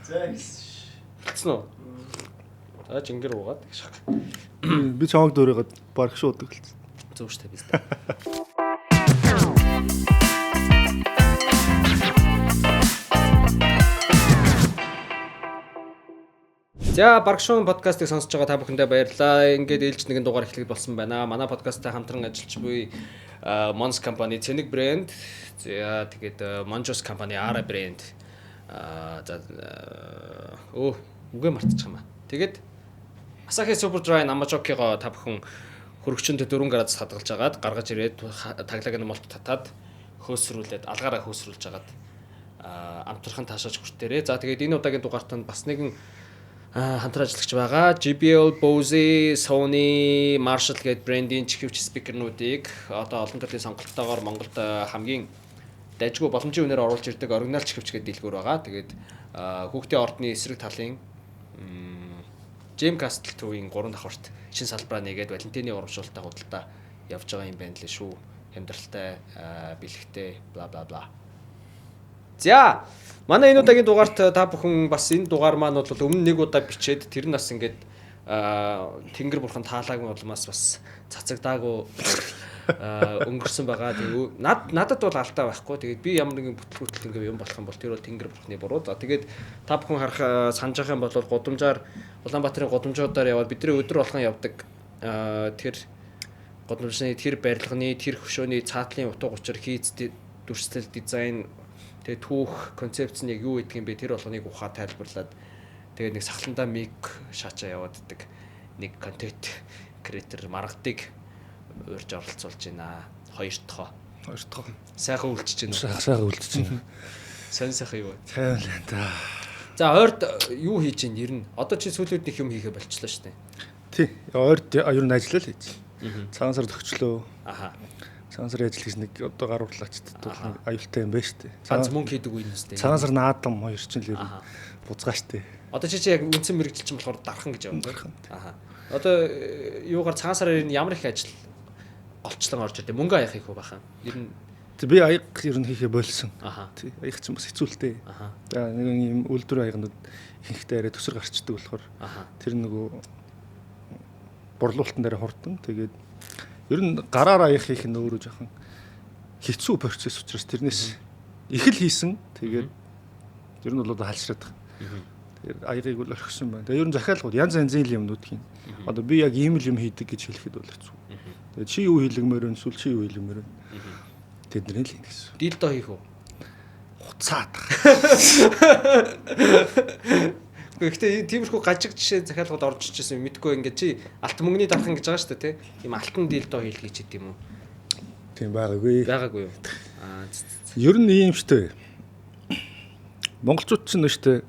За Хэлсэн үү? За жингэр уугаад гэж шах. Би чамаг дөөрөөгд барах шуудаг хэлсэн. Зөв штэ биз. За Баргшуун подкастыг сонсож байгаа та бүхэндээ баярлалаа. Ингээд ээлж нэгэн дугаар эхлэх болсон байна. Манай подкасттай хамтран ажиллаж буй Mons компани Цэник брэнд. За тэгээд Monjos компани Ara брэнд. За үгээ мартчих юм аа. Тэгээд Asahi Superdry Namachok-ого та бүхэн хөрөгчөнд 4 градус хадгалж агаад гаргаж ирээд таглагын молт татаад хөөсрүүлээд алгаараа хөөсрүүлж агаад амтрахын таашааж хүртээрээ. За тэгээд энэ удаагийн дугаартаа бас нэгэн хамтран ажиллагч байгаа. JBL, Bose, Sony, Marshall гээд брендийн чихвч спикернуудыг одоо олон төрлийн сонголтоогоор Монголд хамгийн дайггүй боломжийн үнээр оруулж ирдэг оригинал чихвч гээд дэлгүүр байгаа. Тэгээд хүүхдийн ордны эсрэг талын Jim Castle төвийн 3 давхарт шинэ салбараа нэгээд Валентины урамшуулалтаа худалдаа явж байгаа юм байна лээ шүү. Хямдралтай, бэлэгтэй, бла бла бла. За манай энэ удаагийн дугаарт та бүхэн бас энэ дугаар маань бол өмнө нэг удаа бичээд тэр нь бас ингээд Тэнгэр бурхан таалаагүй улмаас бас цацагдаагүй өнгөрсөн байгаа. Тэгээ надад бол алдаа байхгүй. Тэгээд би ямар нэгэн бүтлгүүтэл ингээд юм болох юм бол тэр бол Тэнгэр бурханы буруу. За тэгээд та бүхэн харах санаж байгаа юм бол гудамжаар Улаанбаатарын гудамжуудаар яваад бидний өдөр болгон явдаг тэр гудамжны тэр барилганы тэр хөшөөний цаатлын утга учир хийц дүрслэл дизайн тэгээ түүх концепц нь яг юу гэдэг юм бэ тэр болгоныг ухаа тайлбарлаад тэгээ нэг сахландаа миг шаачаа явааддаг нэг контент креатор маргадыг урьж оролцуулж байна. Хоёр дахь сайхан үлдчихэж байна. Сайхан үлдчихэж байна. Сайхан юу вэ? Сайн л та. За ойрд юу хийж ийн ер нь одоо чи сүүлүүд нэг юм хийхэ болчихлоо шүү дээ. Тий. Ойрд ер нь ажиллаа л хийж. Цагаан сар төгчлөө. Аха. Цагаан сар ажил гэж нэг одоо гар урлаачд аюултай юм байна шүү дээ. Ганц мөнгө хийдэг үе нэстэй. Цагаан сар наадам хоёр чинь л ер нь буцгаа шүү дээ. Одоо чи яг үндсэн мэрэгжилчин болохоор дархан гэж явна. Аха. Одоо юугаар цагаан сараар ямар их ажил голчлон орж ирдэ мөнгө аяах их бахан. Ер нь би аяг ер нь хийхэ болсон. Тий. Аяг чинь бас хэцүүлтэй. За нэг юм үйлдвэр аягнууд ихэнхдээ арай төсөр гарчдаг болохоор тэр нөгөө борлуулалтан дээр хурдан тэгээд ер нь гараар аяг хийх нь өөрөө жоохон хэцүү процесс учраас тэрнээс их л хийсэн. Тэгээд ер нь бол халшраад байгаа. Тэгээд аягыг бол орхисон байна. Тэгээд ер нь захиалгууд янз янзын юмнууд хийн. Одоо би яг ийм л юм хийдэг гэж хэлэхэд бол хэцүү. Тэгээд чи юу хийлгмээр вэ? Эсвэл чи юу хийлгмээр вэ? Тэдний л юм гэсэн. Дилдо хийх үү? Хуцаад. Гэхдээ тиймэрхүү гажиг жишээ захиалгууд орж ичсэн юм мэдгүй ингээд чи алт мөнгөний дархан гэж байгаа шүү дээ тий. Ийм алтан дилдо хийлгэж чид юм уу? Тийм байгаагүй. Байгаагүй юу? Ер нь ийм штэ. Монголчууд ч нэштэй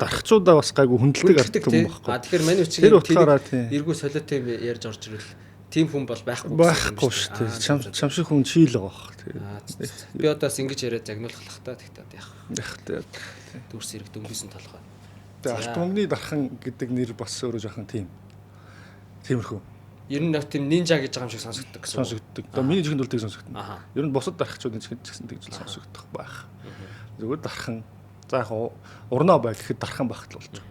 дархчуудаа бас гайгүй хүндэлдэг ард юм багхгүй. Тэгэхээр маний үчиг эргүү солиотой юм ярьж орж ирвэл тийм хүн бол байхгүй шүү дээ. Чам шиг хүн чийл байгаа бах. Тэгээд би одоо бас ингэж яриад загнуулах та тэгтээ яах. Дүрс хэрэг дөнгөсөн толгой. Тэгээд алт мөнгөний дархан гэдэг нэр бас өөрөө жоохон тиймэрхүү. Ер нь нэг тийм нинжа гэж байгаа юм шиг сонсогддог гэсэн. Сонсогддог. Одоо миний чихэнд бол тийг сонсогдно. Ер нь босод дархчуудын чихэнд гэсэн тэгж сонсогдох байх. Зүгээр дархан. За яг урнаа бай гэхэд дархан багт л болж байгаа.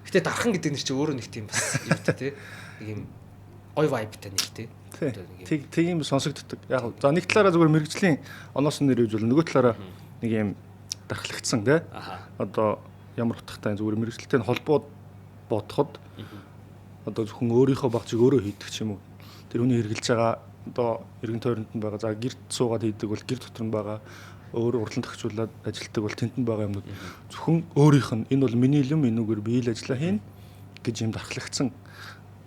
Гэтэ дархан гэдэг нэр чинь өөрөө нэг тийм бас юм тий. Нэг юм гой вайбтай нэг тий. Тэг юм сонсогддог. Яг за нэг талаараа зүгээр мэрэгжлийн оноос нэр үйж бол нөгөө талаараа нэг юм дархлагдсан тий. Одоо ямар утгатай зүгээр мэрэгжилтэй холбоод бодоход одоо зөвхөн өөрийнхөө багцыг өөрөө хийдэг ч юм уу. Тэр хүний хэрэгжилж байгаа одоо эргэн тойронд нь байгаа. За гэрд суугаад хийдэг бол гэр дотор нь байгаа. Өөр урлан тагчуулаад ажилтдаг бол тэнд нь байгаа юмнууд зөвхөн өөрийнх нь энэ бол миний юм энүүгээр би ил ажиллаа хийн гэж юм дархлагдсан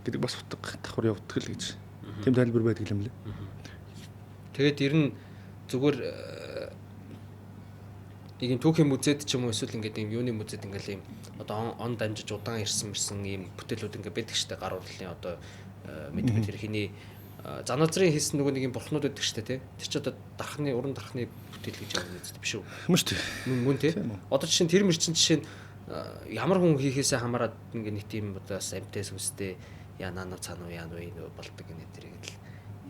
гэдэг бас утга давхар явдаг л гэж. Тийм тайлбар байдаг юм лээ. Тэгээд ер нь зүгээр нэг юм түүхийн музейд ч юм уу эсвэл ингээд юм юуны музейд ингээд юм одоо он дамжиж удаан ирсэн ийм бүтээлүүд ингээд байдаг штэ гар урлалын одоо мэдгүй тэр хиний заназрын хийсэн нөгөө нэг юм бурхнууд байдаг штэ тий. Тэр чи одоо дархны уран дархны бүтээл гэж явна гэдэг биш үү? Мөн штэ. Мөн тий. Одоо жишээ нь тэр мэрчин жишээ нь ямар хүн хийхээсээ хамаарат ингээд нэг тийм одоо амтээс үстэй яна цаануу яана вэ болдог гэнэ тэрийг л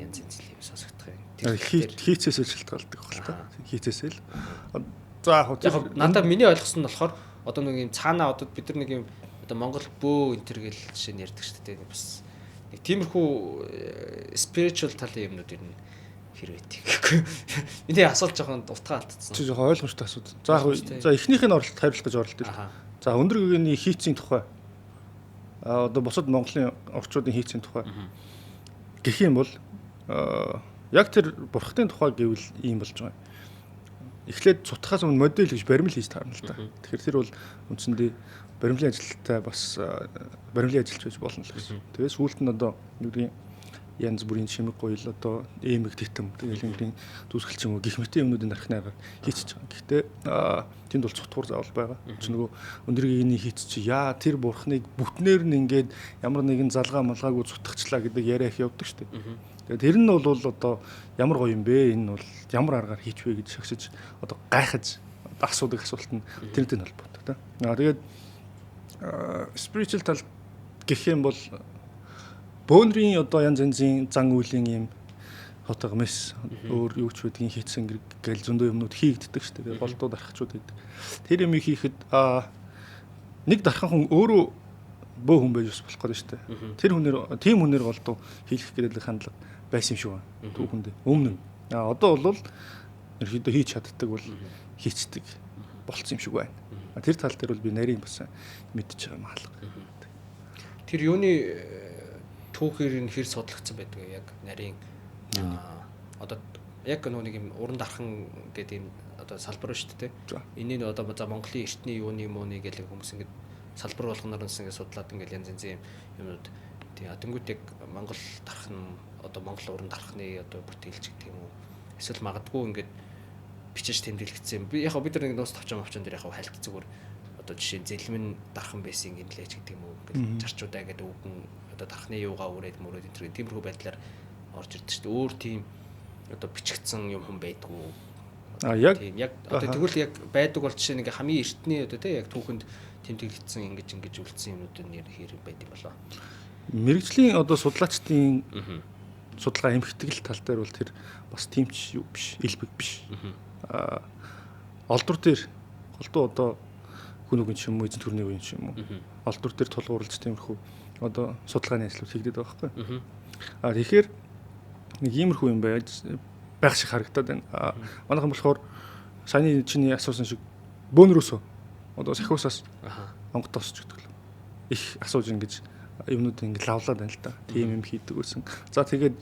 янз янз юм сонсогдох юм. Хийцээс шилтгаалдаг баг л та. Хийцээсээ л. За яг надад миний ойлгосон нь болохоор одоо нэг юм цаанаа одоо бид нар нэг юм одоо Монгол бөө энтер гэл жишээ нь ярьдаг шүү дээ. Бас нэг тиймэрхүү spiritual талын юмнууд ер нь хэрэг байдаг. Миний асуулт жоохон утгаа алдсан. Чи жоохон ойлгомжтой асууд. За эхнийх нь оролт хариулах гэж оролдъё. За өндөр гэгэний хийцийн тухай. Одоо бусад Монголын орчуудын хийцийн тухай. Гэх юм бол яг тэр бурхтын тухай гэвэл ийм болж байгаа. Эхлээд цутхаас өмнө модель гэж баримл хийж таарна л да. Тэгэхээр тэр бол үндсэндээ баримлын ажилттай бас баримлын ажилч байж болно л гэсэн. Тэгээд сүүлд нь одоо юу гэдэг янз бүрийн шимэг гоёл одоо эмэг титэм тэгээд ингэрийн зүсгэлч юм уу гих мэтийн юмнуудын дархнаагаар хийчихэж байгаа. Гэхдээ тэнд бол цутгуур заавал байгаа. Чи нөгөө өндөр гэгэний хийц чи яа тэр бурхныг бүтнээр нь ингээд ямар нэгэн залгаа малгаагүй цутгахчлаа гэдэг яриа их явдаг шүү дээ. Тэгээд тэр нь бол одоо ямар гоё юм бэ? Энэ бол ямар аргаар хийч вэ гэж шагшиж одоо гайхаж асуудаг асуулт нь тэрнтэй холбоотой та. Тэгээд spiritual тал гэх юм бол бөөнрийн одоо янз янзын зан үйлийн юм хотог мэс өөр юу ч байдгийн хийцэн гэл зөндөө юмнууд хийгддэг шүү дээ. Голдуу дарахчуд байдаг. Тэр юм хийхэд нэг дархан хүн өөрөө бөө хүн байж болох гэдэг шүү дээ. Тэр хүнээр тийм хүнээр голдуу хийх гэдэг хандлага байсан юм шиг байна. Түүхэндээ өмнө нь. Одоо бол ерөөдөө хийж чаддаг бол хийцдэг болцсон юм шиг байна. Тэр тал дээр бол би нарийн бас мэдчихэж байгаа маалга. Тэр юуны түүхээр нь хэр судлагдсан байдаг яг нарийн одоо яг нэг юм уран дархан гэдэг юм одоо салбар шүү дээ. Энийг одоо Монголын эртний юуны мууны гэдэг хүмүүс ингэ салбар болгоноор нь ингэ судлаад ингэ янз янзын юмнууд тийм тэнгууд яг Монгол дархан одоо Монгол уран дархны одоо бүтээлч гэдэг юм уу эсвэл магадгүй ингэ бичиж тэмдэглэгдсэн. Би яг бид нар нэг нуус товчон дээр яг хайлт зүгээр одоо жишээ зэлмэн дархан байсан гинлээч гэдэг юм уу ингээд зарчуудаа гэдэг үгэн одоо дархны юугаа үрээд мөрөөд энэ тиймэрхүү байдлаар орж ирдэг шүү дээ. Өөр тийм одоо бичигдсэн юм хүн байдгүй. Тийм яг одоо тэгвэл яг байдаг бол жишээ нэг хамгийн эртний одоо тийм яг түүхэнд тэмдэглэгдсэн ингэж үлдсэн юмнууд нэр хэрэг байд юм болоо. Мэргэжлийн одоо судлаачдын судалгаа эмхтгэл тал дээр бол тэр бас тиймч юу биш, илбэг биш. Олдвор дээр голдуу одоо хүн үгэн ч юм уу эзэн төрний үеийн ч юм уу олдвор дээр тулгуурлаж тиймэрхүү одоо судалгааны ажлууд хийгдээд байгаа байхгүй. Тэгэхээр нэг иймэрхүү юм байх шиг харагдаад байна. Манайхан болохоор саяны чиний асуусан шиг бөөнрөөсөө одоо сахиусаас онготоос ч гэдэг л их асууж ингэж юмнууд ингэ лавлаад байна л да. Тийм юм хийдэг байсан. За тэгээд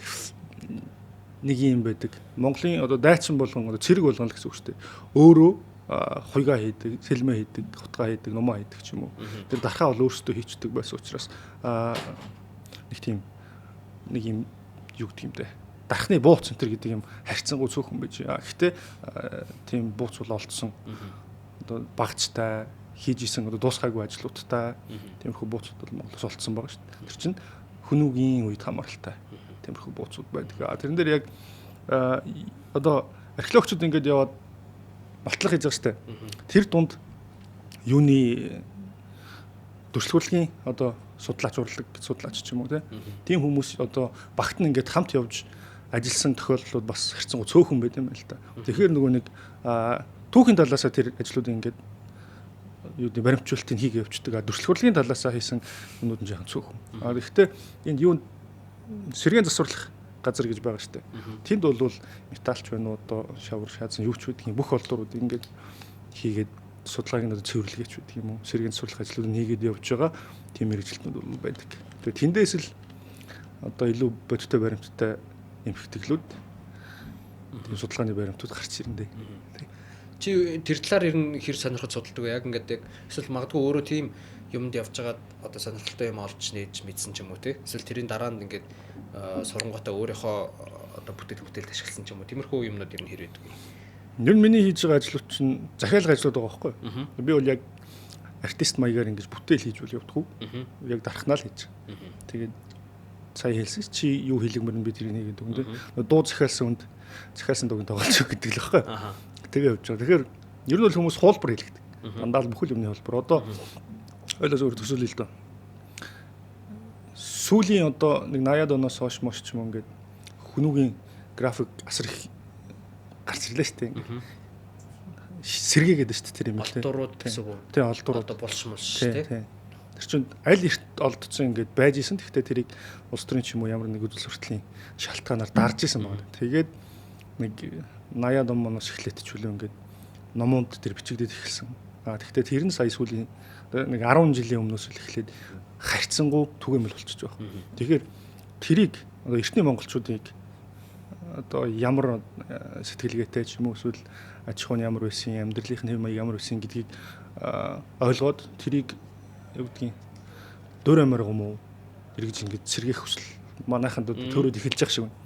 нэг юм байдаг. Монголын одоо дайчин болгон одоо цэрэг болгон л гэсэн үг шүү дээ. Өөрөө хуйгаа хийдэг, сэлмэ хийдэг, хутгаа хийдэг, нумаа хийдэг ч юм уу. Тэр дархаа бол өөрсдөө хийчдэг байсан учраас нэг юм юу гэдэг юм бэ? Дархны бууц центр гэдэг юм харьцангуй цөөхөн байж. Гэхдээ тийм бууц бол олдсон. Одоо багцтай хийж исэн одоо дуусгаагүй ажлуудтай тиймэрхүү бууцуд бол Монголоос олдсон байгаа шүү дээ. Тэр чинь хүнүүгийн үед хамааралтай тиймэрхүү бууцуд байдаг. Тэрэн дээр яг одоо археологчид ингэж яваад батлах хийж байгаа шүү дээ. Тэр дунд юуны төрөлхөрлөгийн одоо судлаач урлаг судлаач ч юм уу тийм хүмүүс одоо багт нь ингэж хамт явж ажилласан тохиолдлууд бас харьцангуй цөөхөн байт юм байна л да. Тэгэхээр нөгөө нэг түүхийн талаасаа тэр ажлуудыг ингэж юу гэдэг баримтжуулалтыг хийгээ явуулдаг. Төрөлхөрлөгийн талаасаа хийсэн юмнууд нь жоохон цөөхөн. Гэхдээ энд юу сэргийн засварлах газар гэж байгаа шүү дээ. Тэнд бол металлч байна уу одоо шавар шаазан юу ч байдаг юм бүх олдурууд ингэж хийгээд судалгааг нь одоо цэвэрлэгээч байдаг юм уу? Сэргийн засварлах ажлууд нь хийгээд явж байгаа тийм мэргэжилтнүүд бол байдаг. Тэгээд тэндээс л одоо илүү бодиттой баримттай эмхтгэлүүд тийм судалгааны баримтууд гарч ирэндээ. Чи тэр талаар ер нь хэр сонирхож судалдаг вэ? Яг ингээд яг эсвэл магадгүй өөрөө тийм юмд явж байгаад одоо сонирхолтой юм олж нээж мэдсэн ч юм уу те. Эсвэл тэрийн дараа нь ингээд сурангуудаа өөрийнхөө одоо бүтээлд ашигласан ч юм уу. Тиймэрхүү юмнууд ер нь хэр байдаг вэ? Ер нь миний хийж байгаа ажлууд чинь захиалга ажлууд байгаа байхгүй юу? Би бол яг артист маягаар ингэж бүтээл хийж бол явдаг уу? Яг дархнаа л хийж. Тэгээд сая хэлсэн чи юу хэлэгмэр нь би тэрийг хийгээд өгөн дээ. Дуу захиалсан хүнд захиалсан дуугийн тоглож өг гэдэг л байхгүй юу? Тэгээ явж байгаа. Тэгэхээр ер нь бол хүмүүс хуулбар хэлэгдэг. Дандаа л бүхэл юмны хуулбар. Одоо ойлоо зөв төсөөлөе л доо. Сүүлийн одоо нэг 80-аад оноос хойш мош ч юм ингээд хүнүүгийн график асар их гарч ирлээ шүү дээ. сэргээгээд шүү дээ тэр юм тий. Олдурууд гэсэн үг. Тий, олдурууд одоо булшмал шүү дээ. Тэр чинь аль эрт олдсон ингээд байж исэн. Гэхдээ тэрийг улс төрийн ч юм уу ямар нэг үзэл сурталын шалтгаанаар дарж исэн байна. Тэгээд нэг 80-аад оноос эхлээд ч үлээ ингээд номонд тэр бичигдээд эхэлсэн. Гэхдээ тэр нь сая сүүлийн нэг 10 жилийн өмнөөс л эхлээд харьцангуй түгээмэл болчихж байгаа. Тэгэхээр тэрийг одоо эртний монголчуудыг одоо ямар сэтгэлгээтэй ч юм уу эсвэл аж ахуйн ямар байсан, амьдралын хэв маяг ямар байсан гэдгийг ойлгоод тэрийг юу гэдгийг дөр амир юм уу эргэж ингэж сэргээх хүсэл манайханд төрөөд эхэлж байгаа шиг байна.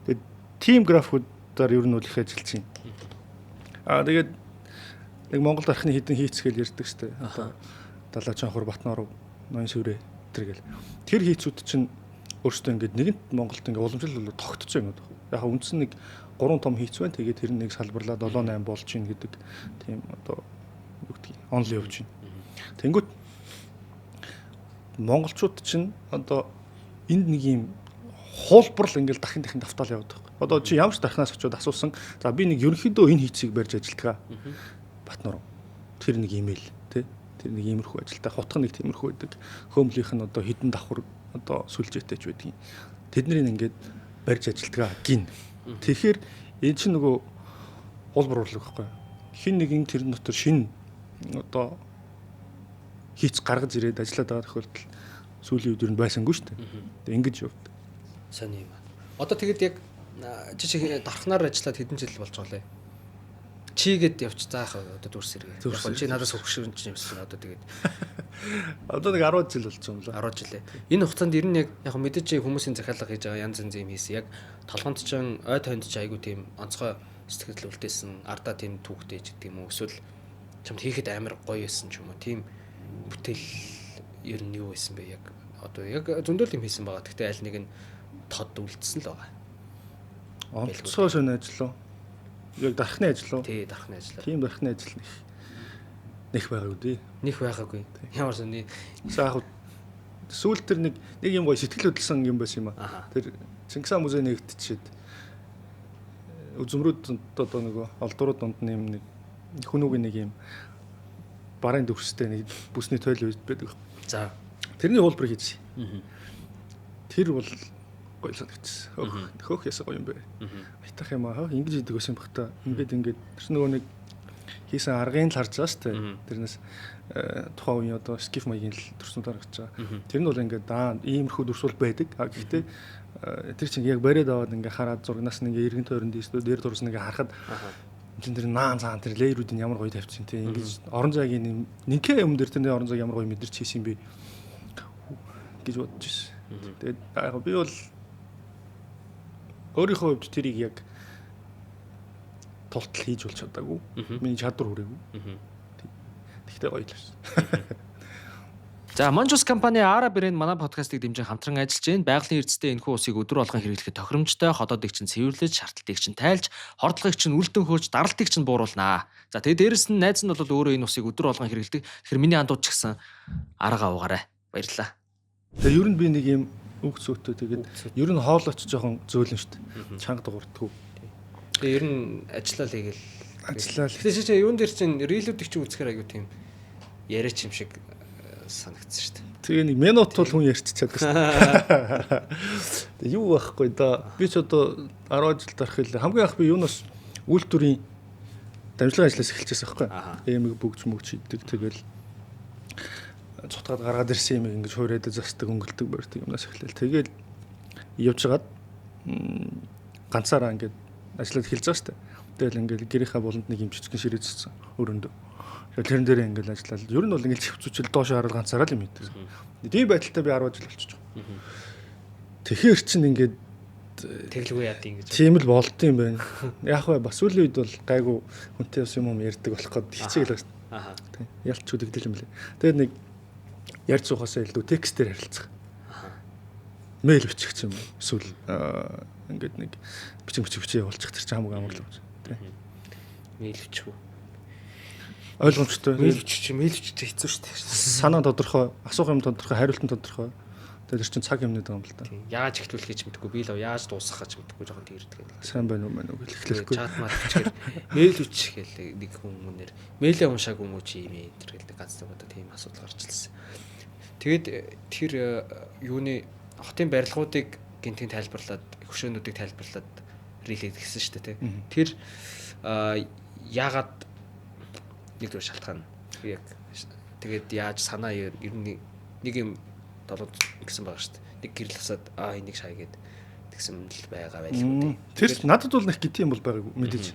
Тэгээд тим графикуудаар ер нь бол их ажиллаж байна. Тэгээд нэг Монгол архины хідэн хийцгээл ярьдаг штэ. Одоо Далаачанхур Батнаар ноён сүрэ тэргээл. Тэр хийцүүд чинь өөртөө ингээд нэгэнт Монголд ингээд уламжлал бол тогтцоо юм байна. Яг үндсэн нэг 3 том хийц байна. Тэгээд тэр нэг салбарлаа 7-8 болж гин гэдэг тийм одоо юу гэдгийг онл явж байна. Тэнгүүт монголчууд чинь одоо энд нэг юм хуулбарл ингээл дахин давтаал яваад байгаа. Одоо чи ямар ч дархнаас очиод асуусан. За би нэг ерөнхийдөө энэ хийцийг барьж ажилтгаа. Батнаар. Тэр нэг имэйл тий. Тэр нэг иймэрхүү ажилтаа хутга нэг тиймэрхүү байдаг. Хөөмлийнх нь одоо хідэн давхар одоо сүлжээтэй ч байдгийг. Тэднийг ингээд барьж ажилтгаа гин. Тэгэхээр энэ чинь нөгөө хуулбар урлаг байхгүй. Хин нэг ин тэр дотор шин одоо хийц гаргаж ирээд ажиллаад байгаа тохиолдол сүүлийн үед юу байсангүй шүү дээ. Тэгээ ингэж явд. Сони юм. Одоо тэгэд яг жишээ дархнаар ажиллаад хэдэн жил болж байгаа лээ. Чигээд явж заах одоо дүрс сэргээ. Яг чи надаас хөвгшөрн чинь юмсан одоо тэгээд одоо нэг 10 жил болж байгаа юм лээ. 10 жилээ. Энэ хугацаанд ер нь яг мэдээж хүмүүсийн захиалга хийж байгаа янз янз юм хийсэн. Яг толгонд ч ой тоонд ч айгу тийм онцгой сэтгэл үлдээсэн ардаа тийм түүхтэй ч гэдэг юм уу. Эсвэл чамд хийхэд амар гоё байсан ч юм уу. Тийм бүтээл ер нь юу байсан бэ? Яг одоо яг зөндөл юм хийсэн байгаа. Гэхдээ аль нэг нь тод үлдсэн л байгаа. Онцгой шөнө ажиллаа. Яг дархны ажил уу? Тий, дархны ажил. Тийм дархны ажил нэх байгаагүй дээ. Нэх байгаагүй. Ямар сони. Яг сүүл тэр нэг юм гоё сэтгэл хөдлсөн юм байсан юм аа. Тэр Чингис хаан музей нэгтчихэд үзмрүүд одоо нөгөө олдурууд донд нэг хүнүүгийн нэг юм барын дүрстэй нэг бүсний тойл байдаг. За. Тэрний хуулбар хийжээ. Тэр бол гоё санагдчихсан. Хөөх ясаа гоё юм бэ. Айтах юм аа. Ингэж идэг байсан бах та. Ингээд тэр нөгөө нэг хийсэн аргыг л харж байгаа шүү дээ. Тэрнээс тухайн үеийн одоо скиф маягийн л төрснүүд гаргаж байгаа. Тэр нь бол ингээд иймэрхүү дүрсүүл байдаг. Гэхдээ тэр чинь яг бариад аваад ингээд хараад зургнаас нэг эргэн тойронд дээр дурсан нэг харахад тэр наан цаан тэр лейерүүдийн ямар гоё тавьчихсан тийм ингэж орон зайгийн нэгэн юм дээр тэр орон зайг ямар гоё мэдэрч хийсэн юм бэ гэж бодож ирсэн. Тэгээд яг би бол өөрийнхөө хувьд тэрийг яг тултал хийж болж чадаагүй. Миний чадвар хүрээгүй. Тэгтээ гоё л байсан. За, Monjus компани Ara брэнд манай подкастыг дэмжин хамтран ажиллаж байна. Байгалийн эрдэстэй энэхүү усыг өдөр болгон хэрэглэхэд тохиромжтой, ходоодыг чинь цэвэрлэж, шаардлагыг чинь тайлж, хордлогыг чинь үлдэн хөөж, даралтыг чинь бууруулнаа. За, тэгээд дээрэс нь найз нь бол өөрөө энэ усыг өдөр болгон хэрэглэдэг. Тэгэхээр миний андууд ч гэсэн арга уугаарай. Баярлалаа. Тэгээ ер нь би нэг юм үг зүйтэй тэгээд ер нь хоолойч жоохон зөөлөн шүү дээ. Чанга дуурдаггүй. Тэгээ ер нь ажиллаа л хийгээл. Тэгээ чи юун дээр чинь рилүүдийг чи үзэхээр аягүй тийм яриач юм шиг санагдсан шүү дээ. Тэгээ нэг минут бол хүн ярьчихад байна. Тэгээ юу байхгүй да. Би ч одоо 10 жил дарах хэлээ. Хамгийн анх би юунаас үйлдвэрийн дамжлагын ажлаас эхэлчихсэн байхгүй. Эмэг бүгж мөгч хийдэг. Тэгэл цутгаад гаргаад ирсэн юм ингэж хуурайд застдаг өнгөлдөг барьдаг юмнаас эхлээл. Тэгээд явжгаад ганцаараа ингэж ажиллаад эхэлж байгаа шүү дээ. Тэгэл ингээл гэрийнхаа болонд нэг юм жижигэн ширээжсэн өрөөндөө. Тэрэн дээр ингээл ажиллаад ер нь бол ингээл хөвцүүчл доош хараад ганцаараа л юм хийдэг. Тийм байдалтай би 10 жил болчихж байгаа. Тэгэхээр чинь ингээд тэглгүй яад ингэж. Тийм л болд юм байна. Яг бай бас үлийн үед бол гайгүй хүнтэй ус юм ярьдаг болох гээд хичээл байсан. Тийм. Ялч үдэгдэл юм лээ. Тэгээд нэг ярьж суухаас илүү текстээр харилцах. Мэйл бичих юм эсвэл ингээд нэг бичиг явуулчих тэр чинь хамаагүй амар л байна. Тийм. Мэйл бичих үү? Ойлгомжтой. Мэйл бичих хэцүү шүү дээ. Санаа тодорхой, асуух юм тодорхой, хариулт нь тодорхой. Тэр чинь цаг юмнууд байгаа юм л да. Яаж ихлүүлэх гэж мэдгүй, би л яаж дуусгах гэж мэдгүй жоохон тэрдэг. Сайн байна уу мэн үг хэлэхгүй. Чат мат бичгээр мэйл үчих гээл нэг хүмүүнээр мэйлээ уншаагүй юм уу чи юм ээ тэр гээл ганцхан одоо тийм асуудал гарч ирсэн. Тэгэд тэр юуны хотын барилгуудыг гинтийн тайлбарлаад, хөшөөнүүдийг тайлбарлаад релиз гэсэн шүү дээ, тий. Тэр яагаад нэгдүгээр шалтгаан яг тэгээд яаж санаа ер нь нэг юм долоод гэсэн байгаа шүү дээ. Нэг гэрэл хасаад энийг шаягээд тэгсэн л байгаа байлгүй дээ. Тэр надад бол нэг гит юм бол байгааг мэдээж.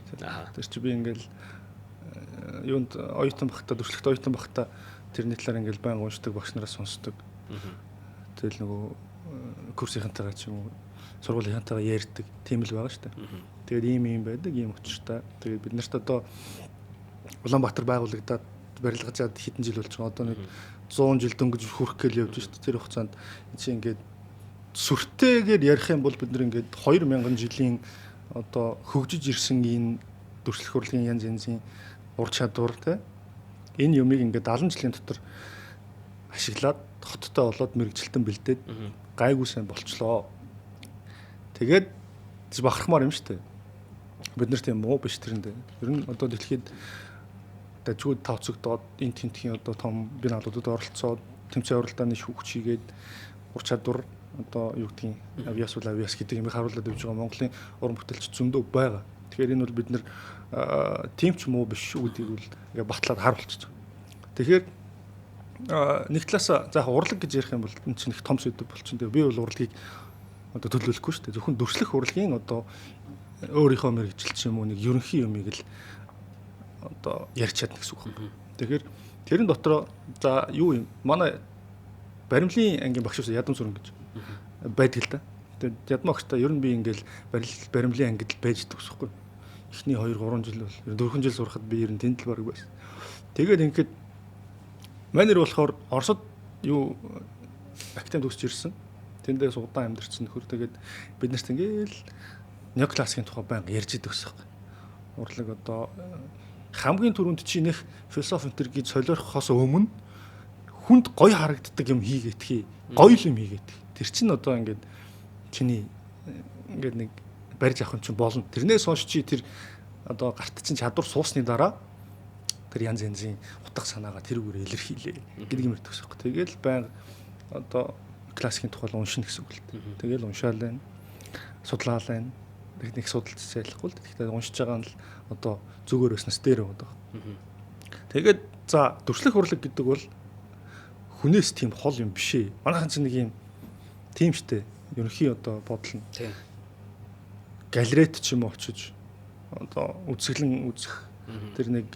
Тэр чи би ингээл юунд оюутан багтаа дүрслэгт оюутан багтаа тэрний талаар ингээл баян уншдаг, багш нараас сонсдог. Тэгэл нөгөө курсийнхантайгаа ч юм уу сургуулийнхантайгаа ярьдаг тийм л байгаа шүү дээ. Тэгээд ийм байдаг, ийм учиртай. Тэгээд бид нарт одоо Улаанбаатар байгуулагдаад барилгажаад хэдэн жил болж байгаа. Одоо нэг 100 жил дөнгөж хүрэх гээл явж шүү дээ. Тэр хугацаанд чи ингээд сүртэйгээр ярих юм бол бид нар ингээд 2000 жилийн одоо хөгжиж ирсэн энэ дүрслэх урлагийн янз янзын ур чадвар те энэ юмыг ингээд 70 жилийн дотор ашиглаад хоттой болоод мэрэгжилтэн бэлдээд гайгүй сайн болчлоо. Тэгээд бахархмаар юм шүү дээ. Бид нар тийм муу биш тэрэндээ. Ер нь одоо дэлхийд дажгүй тавцагдаад энэ тентхийн одоо том биналуудад оролцоод тэмцээн уралдааны шүүгч хийгээд ур чадвар одоо юу гэдгийг авиас гэдэг юмыг харуулад явж байгаа Монголын уран бүтээлч зөндөө байгаа. Тэгэхээр энэ бол бид нар тийм ч муу биш шүү гэдгийг бол ингээ батлаад харуулчихж байгаа. Тэгэхээр нэг талаас за урлаг гэж ярих юм бол энэ чинь их том сэдв болчихно. Би бол урлагийг одоо төлөвлөхгүй шүү дээ. Зөвхөн дүрслэх урлагийн одоо өөрийнхөө мэрэгжилт ч юм уу нэг ерөнхий юмыг л одоо ярьж чадна гэсэн үг байна. Тэгэхээр тэрэн дотроо за юу юм манай баримлын ангийн багш ус ядам сүрэн гэж байдаг л да. Тэгээд ядам багштай ер нь би ингээл баримлын ангид л байж идэх усхгүй. Эхний 2 3 жил бол 4 жил сурахад би ер нь тэнд л бараг байсан. Тэгээд ингээд манер болохоор Оросд юу академид төгсөж ирсэн. Тэндээс удаан амьдарсан нөхөр. Тэгээд бид нарт ингээл неоклассикийн тухай байнга ярьж идэх усахгүй. Урлаг одоо хамгийн түрүүнд чи нэх философи энэ гэж солиорхохоос өмнө хүнд гоё харагддаг юм хийгээдхий. Гоё юм хийгээдхий. Тэр чинь одоо ингээд чиний ингээд нэг барьж авах юм чинь болно. Тэрнээс хойш чи тэр одоо гарт чинь чадвар суусны дараа тэр янз янзын утга санаагаа тэрүүгээр илэрхийлээ гэдэг юм ирдэг байхгүй. Тэгэл байнга одоо классикийн тухай уншина гэсэн үг л дээ. Тэгэл уншаал байна. Судлаал байна. Нэг судалж зайлахгүй л. Тэгэхээр уншиж байгаа нь л одоо зүгээр өснөс дээр байгаа. Тэгээд за дүрслэх урлаг гэдэг бол хүнээс тийм хол юм биш ээ. Манайхан чинь нэг юм тийм штэ. Ерөнхий одоо бодол нь. Галерейт ч юм уу очиж одоо үзэсгэлэн үзэх тэр нэг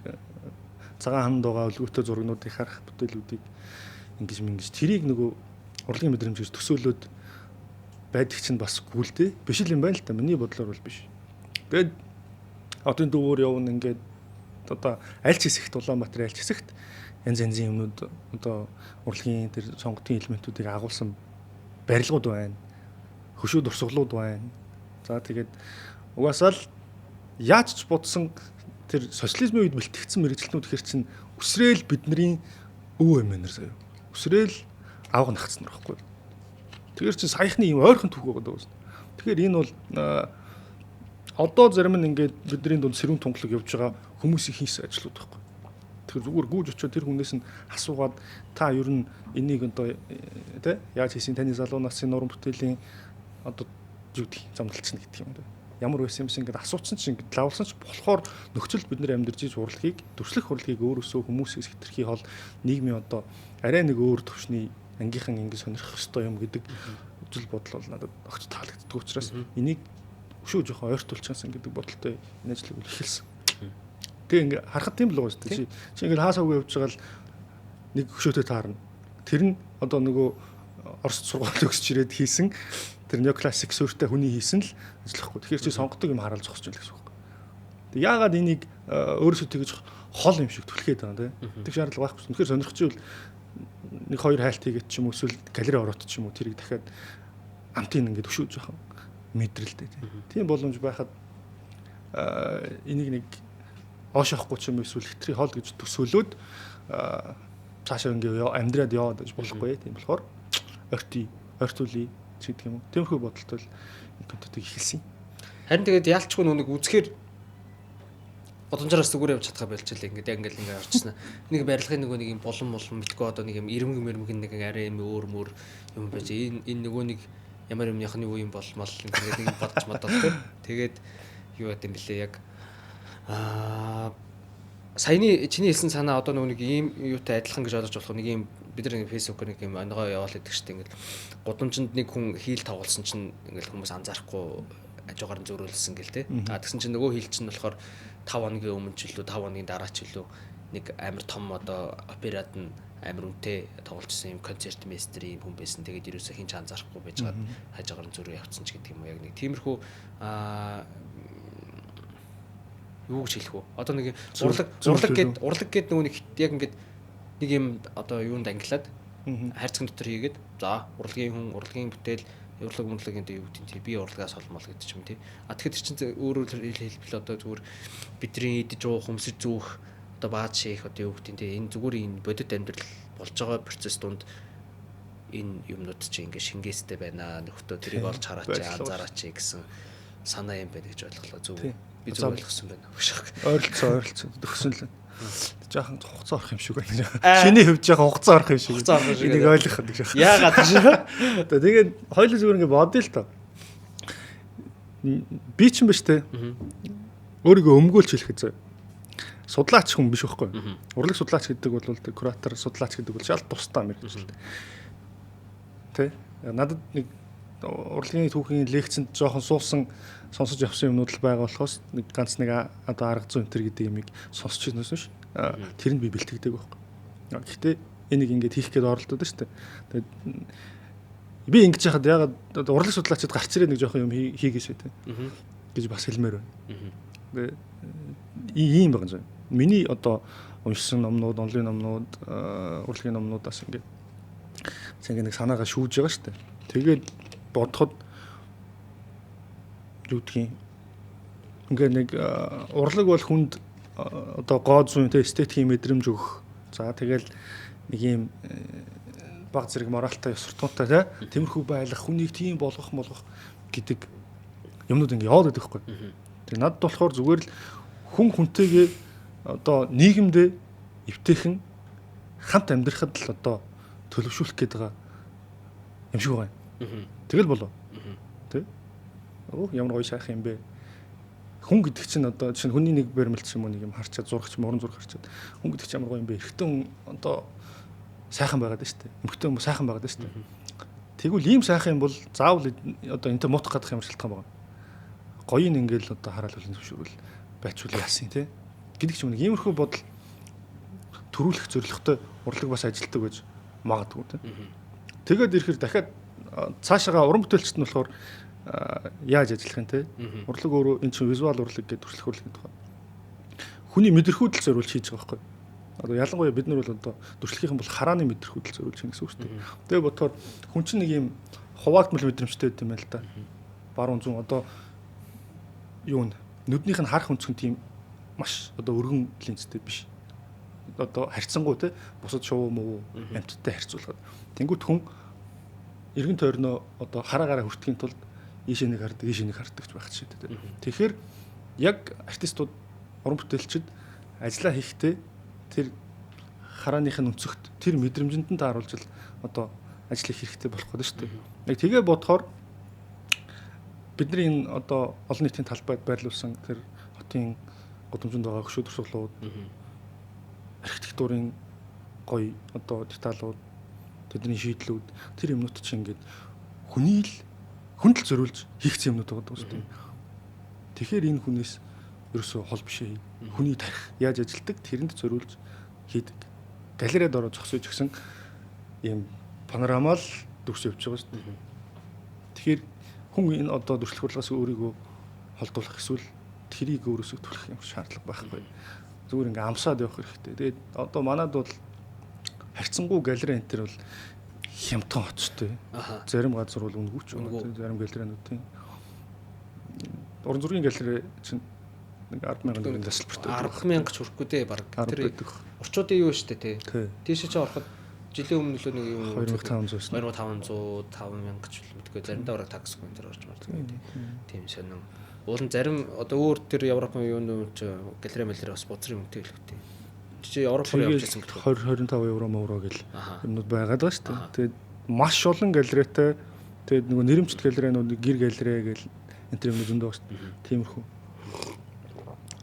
цагаан ханд байгаа өлгөөтэй зургнуудыг харах бүтээлүүдийг ингэж тэрийг нөгөө урлагийн мэдрэмжээр төсөөлөөд байдаг чинь бас гүйлтэй биш л юм байна л та. Миний бодлоор бол биш. Тэгээд одын дүүр явна ингээд одоо аль ч хэсэгт Улаанбаатар аль ч хэсэгт янз янзын юмнууд одоо урлагийн тэр сонготын элементүүдийг агуулсан барилгууд байна. Хөшөө дурсгалууд байна. За тэгээд угаасаа л яаж ч бодсон тэр социализмын үед бэлтгэгдсэн мэрэгчлэнүүд хэр чин өсрөөл бидний өв юм нэр заяа. Өсрөөл авах нагцсан байхгүй. Тэгэхээр чин саяхны юм ойрхон түүх байгаа даа. Тэгэхээр энэ бол одоо зарим нь ингээд бидний дунд сэрүүн тунгалаг явж байгаа хүмүүсийн хийсэн ажлууд байхгүй. Тэгэхээр зүгээр гүйж очиод тэр хүнээс нь асуугаад та ер нь энийг одоо тэ яаж хийсэн таны залуу насын уран бүтээлийн одоо юу гэх замдалч нэг гэдэг юм даа. Ямар байсан юмс ингээд асуусан чинь ингээд лавлсан ч болохоор нөхцөл бид нар амьдарч иж урлагийг дүрслэх урлагийг өөрөөсөө хүмүүсээс хэтэрхий хол нийгмийн одоо арай нэг өөр төвшний ангийнхан ингээд сонирхох ёстой юм гэдэг үзэл бодол бол надад огт таалагддаг учраас энийг өшөө жоохон ойртуулчихсан гэдэг бодолтой энэ ажлыг эхэлсэн. Тэгээ ингээд харахад тийм л байгаа шүү дээ. Чи ингээд хаасаагүй явж байгаа л нэг хөшөөтэй таарна. Тэр нь одоо нөгөө Орос сургууль өгсөж ирээд хийсэн тэр неоклассик суурьтай хүний хийсэн л ажиллахгүй. Тэгэхээр чи сонгодог юм хараал зогсож байл гэсэн үг. Тэг яагаад энийг өөрөөсөө тэгэж хол юм шиг түлхээд байгаа юм те. Тэг шаардлага байхгүй. Тэгэхээр сонирхчихвэл нэг хоёр хайлт хийгээд ч юм уу эсвэл галерей ороод ч юм уу тэрийг дахиад амтын ингээд өшөөж байгаа мэдрэлтэй. Тийм боломж байхад энийг нэг оошоохгүй ч юм уу эсвэл хитрхи хол гэж төсөөлөөд цаашаа ингээд амьдраад яваад гэж болохгүй. Тийм болохоор орти ойртуулъя ч гэдэг юм уу. Тиймэрхүү бодолтой л контентыг эхэлсэн. Харин тэгээд яалчгүй нүг үзэхээр бодомжоос зүгээр явж чадхаа болчихлаа. Ингээд орчихснаа. Нэг барилгын нэг юм болон мэдгүй одоо нэг юм ирмэг нэг арай юм өөр юм байж энэ нөгөө нэг ямар юмныхны юу юм болмол ингээд нэг бодож модолтой. Тэгээд юу яд юм бэлээ яг саяны чиний хэлсэн санаа одоо нэг ийм юутай адилхан гэж ойлгож болох нэг ийм бид нар фэйсбүүкээр нэг юм онгоо яваал гэдэг чинь ингээд гудамжинд нэг хүн хийл тавуулсан чинь ингээд хүмүүс анзаарахгүй ажуугаар нь зөрүүлсэн гэл те. Тэгсэн чинь нөгөө хийл чинь болохоор 5 хоногийн өмнө ч илүү 5 хоногийн дараа ч илүү нэг амар том одоо операд нь амар үнэтэй тоглолцсон юм концерт мастер юм хүн байсан. Тэгээд ерөөсөө хин ч анзаарахгүй байж гад хажуугаар нь зөрөө явцсан ч гэдэг юм уу яг нэг тиймэрхүү юу гэж хэлэх вэ? Одоо нэг урлаг гээд нөгөө нэг яг ингээд нэг юм одоо юунд ангилаад хайрцаг дотор хийгээд за урлагийн бүтээл урлаг мөнгөгийн юу гэдэг тийм би урлагаас холмол гэдэг ч юм тий. Тэгэхээр чинь өөрөөр хэлбэл одоо зүгээр бидний идэж уух өмсөж зүүх одоо бааж шийх одоо юу гэдэг тий. Энэ зүгээр энэ бодит амьдрал болж байгаа процесс донд энэ юмнууд чинь ингээ шингээстэй байна. Нөхдөө тэрийг олж хараач анзаараач гэсэн санаа юм байна гэж ойлголоо зөв. Би зөв ойлгосон байна. Ойролцоо төгсөн л. Жаахан хугацаа орох юм шиг байна. Шиний хувьд жаахан хугацаа орох юм шиг. Энийг ойлгох гэдэг шиг. Яагаад гэж. Тэгээд хоёул зүгээр ингээ бодъё л та. Би ч юм ба штэ. Өөрийгөө өмгөөлж хэлэхэд зөө. Судлаач хүн биш байхгүй. Урлаг судлаач гэдэг бол куратор судлаач гэдэг бол шал тусдаа мэрэгжил. Тэ? Надад нэг урлагийн түүхийн лекцэнд жоохон суусан сонсож явсан юмнууд л байгаа болохоос нэг ганц нэг одоо арга зүйн энэ гэдэг юмыг сонсч ирсэн ш. Тэр нь би бэлтгэдэг байхгүй. Гэхдээ энийг ингээд хийх гээд оролдоод шүү дээ. Тэгээд би ингэж яхад ягаад урлаг судлаачид гарч ирээ нэг жоохон юм хийгээсэй тэ. Гэж бас хэлмээр байна. Тэгээд ийм байгаа юм. Миний одоо уншсан номнууд, онлын номнууд, урлагийн номнуудаас ингээд нэг санаагаа шүүж байгаа шүү дээ. Тэгээд бодоход юу гэдгийг ингээ нэг урлаг бол хүнд одоо гоо зүйн тэ эстетикийн мэдрэмж өгөх. За тэгэл нэг юм баг зэрэг моралтай ёс суртахуунтай тэ тиймэрхүү байлгах хүнийг тийм болгох гэдэг юмнууд ингээ яваад байдаг хгүй. Тэг надад болохоор зүгээр л хүн хүнтэйгээ одоо нийгэмдээ эвтэйхэн хамт амьдрахад л одоо төлөвшүүлэх гээд байгаа юм шиг байна. Тэгэл болов. Тэ? Ямар гоё сайхан юм бэ? Хүн гэдэг чинь одоо чинь хүний нэг баримлч юм уу нэг юм харчаад зурагч морон зураг харчаад хүн гэдэг чинь ямар гоё юм бэ? Эрэгтэй хүн одоо сайхан байгаад байна шүү дээ. Эмэгтэй хүн сайхан байгаад байна шүү дээ. Тэгвэл ийм сайхан юм бол заавал одоо энэтэй муутах гадах ямар шалтгаан байгаа. Гоё нь ингээл одоо хараал хөлн зөвшөөрөл байцуул яасан тий. Гэдэг ч юм нэг иймэрхүү бодол төрүүлэх зорилготой урлаг бас ажилтдаг гэж магадгүй тий. Тэгээд ирэхээр дахиад цаашаага уран бүтээлчт нь болохоор яаж ажиллах юм те урлаг өөрөө эн чинь визуал урлаг гэдэг төрөлх урлагийн тухай хүний мэдрэхүйдэл зориулж хийж байгаа байхгүй одоо ялангуяа бид нар бол одоо төрөлхийн бол харааны мэдрэхүйдэл зориулж чинь гэсэн үг шүү дээ тэгээ бодохоор хүн чинь нэг юм хуваагдмал мэдрэмжтэй байт юм байна л да баруун зүүн одоо юу нүднийх нь харах өнцгөн тийм маш одоо өргөн линзтэй биш одоо харьцангуй те бусад шуу муу амьтдтай харьцуулахад тэнгуут хүн эргэн тойрноо одоо хараагаараа хүртэхийн тулд ийшээ нэг хардаг, ийшээ нэг хардаг ч байх ч шээ. Тэгэхээр яг артистууд уран бүтээлчид ажиллаа хийхдээ тэр харааных нь өнцөгт тэр мэдрэмжэнд нь тааруулж л одоо ажил хийх хэрэгтэй болох гэдэг шүү дээ. Яг тэгээ бодохоор бидний энэ одоо олон нийтийн талбайд байрлуулсан тэр хотын гудамжинд байгаа хөшөөдөр суглууд архитектурын гоё одоо деталууд тэдний шийдлүүд тэр юмнууд чинь ингээд хүнд л зориулж хийгдсэн юмнууд байгаа шүү дээ. Тэгэхээр энэ хүнээс ерөөсөө хол бишээ. Хүний тарих яаж ажилдаг тэрэнд зориулж хийдэг. Галерейд ороо зогсож гисэн ийм панорамал дүрс явж байгаа шүү дээ. Тэгэхээр хүн энэ одоо дүрслэх урлагаас өөрийгөө холдуулах эсвэл тэрийг өөрөөсөө түлхэх юм шаардлага байхгүй. Зүгээр ингээм амсаад явах хэрэгтэй. Тэгээд одоо манад бол харьцангуй галерей энэ төр бол хямдхан очтой. Зарим газар бол үнгүүч. Зарим галерейнууд тийм. Уран зургийн галерей чинь нэг 10,000 төгрөгийн тасалбартай. 10,000 ч хүрэхгүй дээ баг. Тэр орчуудын юу штэ тий. Тийш ч ороход жилийн өмнө л нэг юм 2500 5000 гэж мэдгүй заримдаа бараг такс хүн дээр орж мардаг. Тийм сонин. Уулын зарим одоо өөр тэр Европын юуны галерей бас бузрын үнэтэй хэлбэтэй. Чи Европоор явж байсан гэдэг. 20-25 евро гэл юмнууд байгаад байгаа шүү дээ. Тэгээд маш олон галерейтай тэгээд нөгөө нэрэмжт галерейнууд гэр галерей гэл энэ төр юмнууд зөндөө шүү дээ. Тиймэрхүү.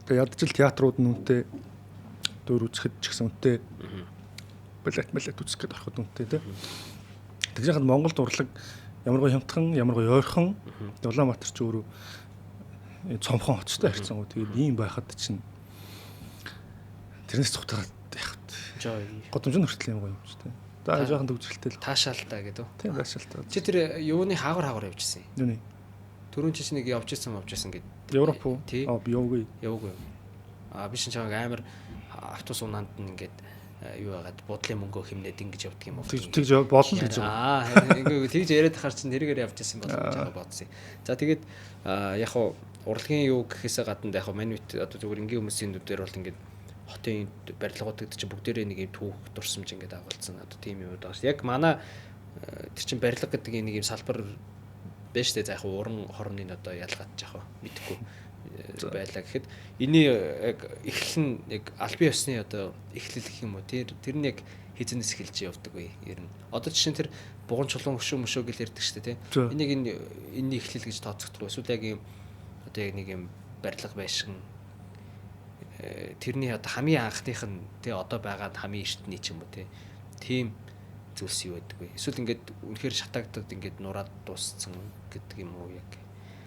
Тэгээд ядчил театрууд нь үнэтэй дөр үзэхэд ч гэсэн үнэтэй балет үзэх гээд ороход үнэтэй тий. Тэгж яхад Монголд урлаг ямар гоо хямдхан, ямар гоо ойрхон Улаанбаатар ч өөрөө цомхон хоттой харьцангуй тэгээд ийм байхад чинь тэрнээс цухтараад яхад. Годомжин хүртэл юм гоё юм ч тий. За жоохон төгжрэлтэй л таашаалтаа гэдэг. Тийм таашаалтаа. Чи тэр юуны хаагар явжсэн юм. Юуны? Төрүн чи нэг явж исэн гэд. Европ уу? Би явгүй. Би шинж амар автобус унаанд нь ингээд юу яагаад бодлын мөнгөө хэмнээд ингэж явдаг юм уу? Тэгж болно л гэж байгаа. Ингээ тэгж яриад хахаар чинь тэргээр явж исэн болох гэж байгаа бодсон. За тэгээд яг хуу урлагийн юу гэхээсээ гадна яг хуу манивт одоо зүгээр ингийн хүмүүсийн нүдээр бол ингээд хотын барилгууд гэдэг чинь бүгдээрээ нэг юм түүх дурсамж ингээд агуулсан. Одоо тийм юм байгаа ш. Яг манай тэр чинь барилга гэдэг нэг юм салбар байна штэ. За яг уран хорны одоо ялгаад яах вэ? Мэдхгүй байлаа гэхэд энэний яг эхлэл нь яг албан ёсны одоо эхлэл гэх юм уу тэр нь яг хизэнээс эхэлж явдаг вэ ер нь одоо жишээ нь тэр буган чулуун мөшөө гэл ярьдаг шүү дээ тийм энийг энэний эхлэл гэж тооцогддог эсвэл яг юм одоо яг нэг юм барилга байшин тэрний одоо хамгийн анхных нь тий одоо байгаад хамгийн эртний ч юм уу тийм зүйлс юу байдаг вэ эсвэл ингээд үнэхээр шатаагдаад ингээд нураад дууссан гэдэг юм уу яг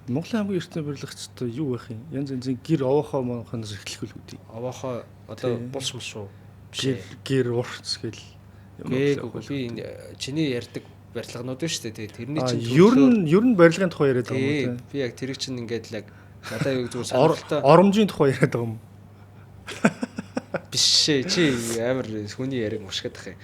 Монголын хамгийн эртний барилгачтай юу байх юм? Янз янзын гэр овоохоо монхоноос эхлэх үгүй. Овоохоо одоо булш мул шүү. Гэр урц гэл юм. Би чиний ярьдаг барилганууд байна шүү дээ. Тэрний чинь ер нь барилгын тухай яриад байгаа юм уу? Би яг тэрийг чинь ингээд л надаа юу зүгээр сонирхолтой. Оромжийн тухай яриад байгаа юм. Биш ээ. Чи амар хүний яриг мушгаад тах юм.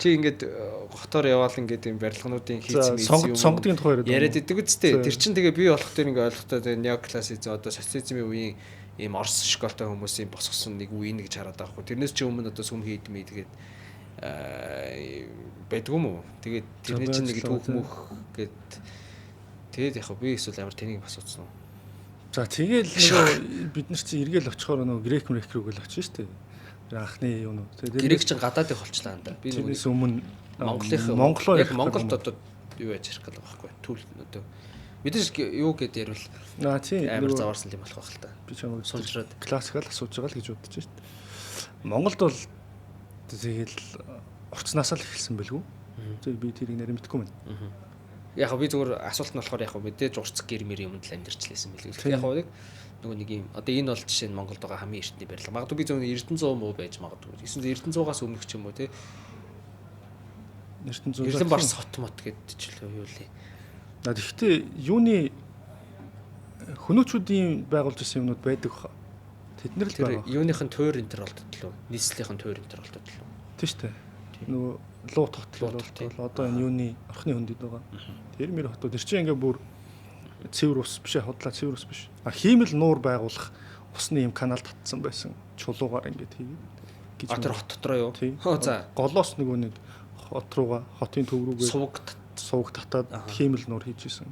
Чи ингээд хотоор яваал ингээд юм барилгануудын хийцэн юм сонгодгийн тухай яриад идэг үстэй. Тэр чинь тэгээ би болох тэр ингээд ойлгохтой неоклассизм одоо социализмын үеийн ийм орс школтой хүмүүсийн босгосон нэг үе нэг гэж хараад байгаа хгүй. Тэрнээс ч өмнө одоо сүм хийдмээ тэгээд байдгүй юм уу? Тэгээд тэрний чинь нэг түүх мөх гэд тэгээд яг би эсвэл амар тэнийг асуусан. За тэгээд нөгөө бид нар чи эргээл очихоор нөгөө грек рүүгээл очив шүү дээ. Анхны юу нөө. Грек чинь гадаадын холчлаа энэ. Би нэгээс өмнө Монголоо яг Монголд одоо юу яаж ярих гэдэг байхгүй. Түл одоо мэдээж юу гэд ярил. Амар заваарсан юм болох байх л та. Би чамд суулжраад классикал асууж байгаа л гэж бодож шүү дээ. Монголд бол тэгэл орцноосаа л эхэлсэн байлгүй. Тэгээ би тэрийг нэр мэдгүй байна. Яг би зүгээр асуулт нь болохоор яг мэдээж урцэг гэрмэр юмд л амьдэрчлээсэн билээ. Яг нөгөө нэг юм одоо энэ бол жишээ нь Монголд байгаа хамгийн эртний барилга. Магадгүй би зөв Эрдэнэ 100 муу байж магадгүй. Эсвэл Эрдэнэ 100-аас өмнөх ч юм уу те. Эрдэнэ 100 Эрдэнэ Барс хот мот гэдэг ч л юу лээ. Тэгэхдээ юуны хөнөөчүүдийн байгуулж ирсэн юмнууд байдаг хаа. Тэд нар л байгаа. Юуных нь тойр энтер болдодлоо. Нийслэлийн тойр энтер болдодлоо. Тийм шүү дээ. Нөгөө луут хот одоо энэ юуны орхны хөндөд байгаа. Тэр мэр хотууд тэр чинь ингээ бүр цэвэр ус биш хотлаа цэвэр ус биш. Хиймэл нуур байгуулах усны юм канал татсан байсан. Чулуугаар ингээд хийгээд. Тэр хот дотроо юу? За. Голоос нөгөө нэг хот руугаа хотын төв рүүгээ сувг татаад хиймэл нуур хийж исэн.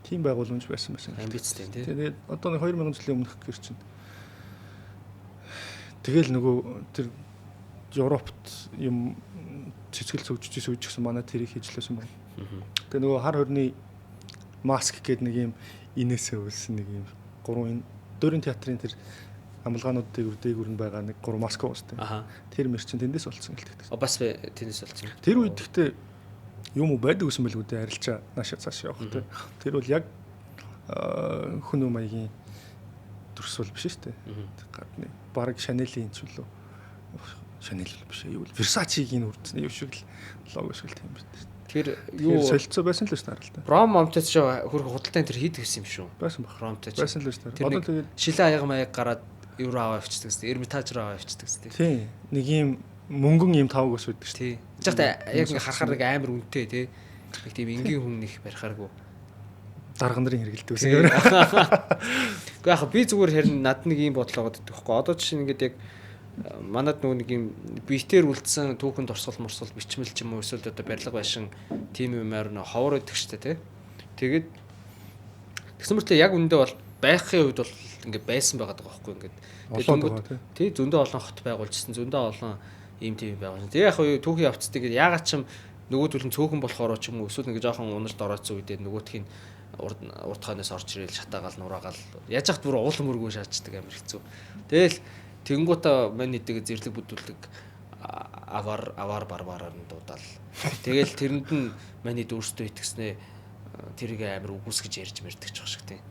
Тийм байгууламж байсан. Амбицтэй тий. Тэгээд одоо 2000 жилийн өмнөх гэр чинь. Тэгэл нөгөө тэр Европт юм цэцгэл зөвжиж гэсэн манай тэрийг хийж лээсэн байна. Тэгээ нөгөө хар хорны маск гэдэг нэг юм инээсээ үлсэн нэг юм 3 дөрвөн театрын тэр амлгаанууд дээгүүр нь байгаа нэг 3 маск уустай. Тэр мэр чинь тэндээс болцсон гэлтэй. Бас тэндээс болцсон. Тэр үед гэхдээ юм уу байдаг гэсэн байлгүй дээ арилчаа наашаа цааш явах те. Тэр бол яг хүн маягийн төрсөл биш шүү дээ. Гадны баг Chanel-ийн ч үлээ. Chanel биш юу вэ? Versace-гийн үрдсэн юм шиг л лого шиг тийм биш. Тэр юу солилцоо байсан л шүү дээ. Ром момтоц ч хөрх худалдаан тэр хийдэг гэсэн юм шүү. Байсан баг. Ромтоц. Байсан л шүү дээ. Одоо тэгээд шилэн аяга маяг гараад евро аваа авчдаг гэсэн. Эрмитаж руу аваа авчдаг гэсэн. Тийм. Нэг юм мөнгөн юм тавг ус байдаг шүү. Тийм. Жигтэй яг ингээ харахаар нэг амар үнэтэй тий. Нэг тийм энгийн хүн их барихааргүй. Дарга нарын хэрэгэлдэг гэсэн юм. Гэхдээ яг би зүгээр харин над нэг юм бодлоо гэдэг байхгүй. Одоо жишээ нь ингээд яг манад нөгөө нэг юм биетээр үлдсэн түүхэн дурсгал мурсгал бичмэл ч юм уу эсвэл одоо барилга байшин тим юмар нөө ховор өгдөг штэ тий. Тэгээд тэгсэн мөртлөө яг үндэ бол байхын үед бол ингээд байсан байгаа даа байхгүй ингээд. Тий зөндөө олон хот байгуулжсэн зөндөө олон ийм тим байгуулсан. Тэгээ яг түүхийн явцдаг ягаад ч юм нөгөө төлн цөөхөн болохоор ч юм уу эсвэл нэг жоохон унаж дорооцсон үедээ нөгөөтхийн урд хойноос орж ирэл шатаагаал нураагаал яаж яхад бүр уулан мөргөө шаачдаг амар хэцүү. Тэгэл тэнгуутаа мань нэдэг зэрлэг бүдүүлдэг аваар барбараар нь дуудаал. Тэгэл тэрэнд нь мань нэд өөртөө итгэснээ тэрийг амар үгүйсгэж ярьж мэрдэг ч шиг тийм.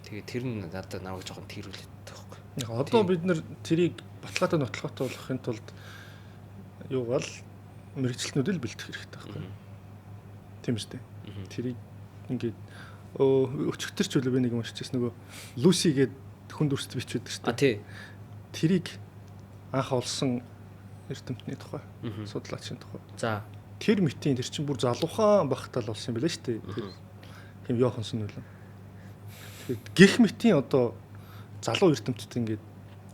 Тэгээ тэр нь надад намайг жоохон тэрүүлээд байхгүй. Яг одоо бид нэр тэрийг баталгаатай нотлохотой болохын тулд юу бол мэрэгчлэнүүд л бэлдэх хэрэгтэй байхгүй. Тийм үстэй. Тэрийг ингээд өчигтөрч үлээ би нэг юм уншижсэн нөгөө Луси гээд хүн дүрст бичвэдэг шүү дээ. Тий. Тэрийг анх олсон эрдэмтний тухай, судлаачийн тухай. За. Тэр мэтийн тэр чинь бүр залуухан багтаал болсон юм байна шүү дээ. Тэр хэм Йохансон үлээ. Тэгэхээр гих мэтийн одоо залуу эрдэмтэд ингээд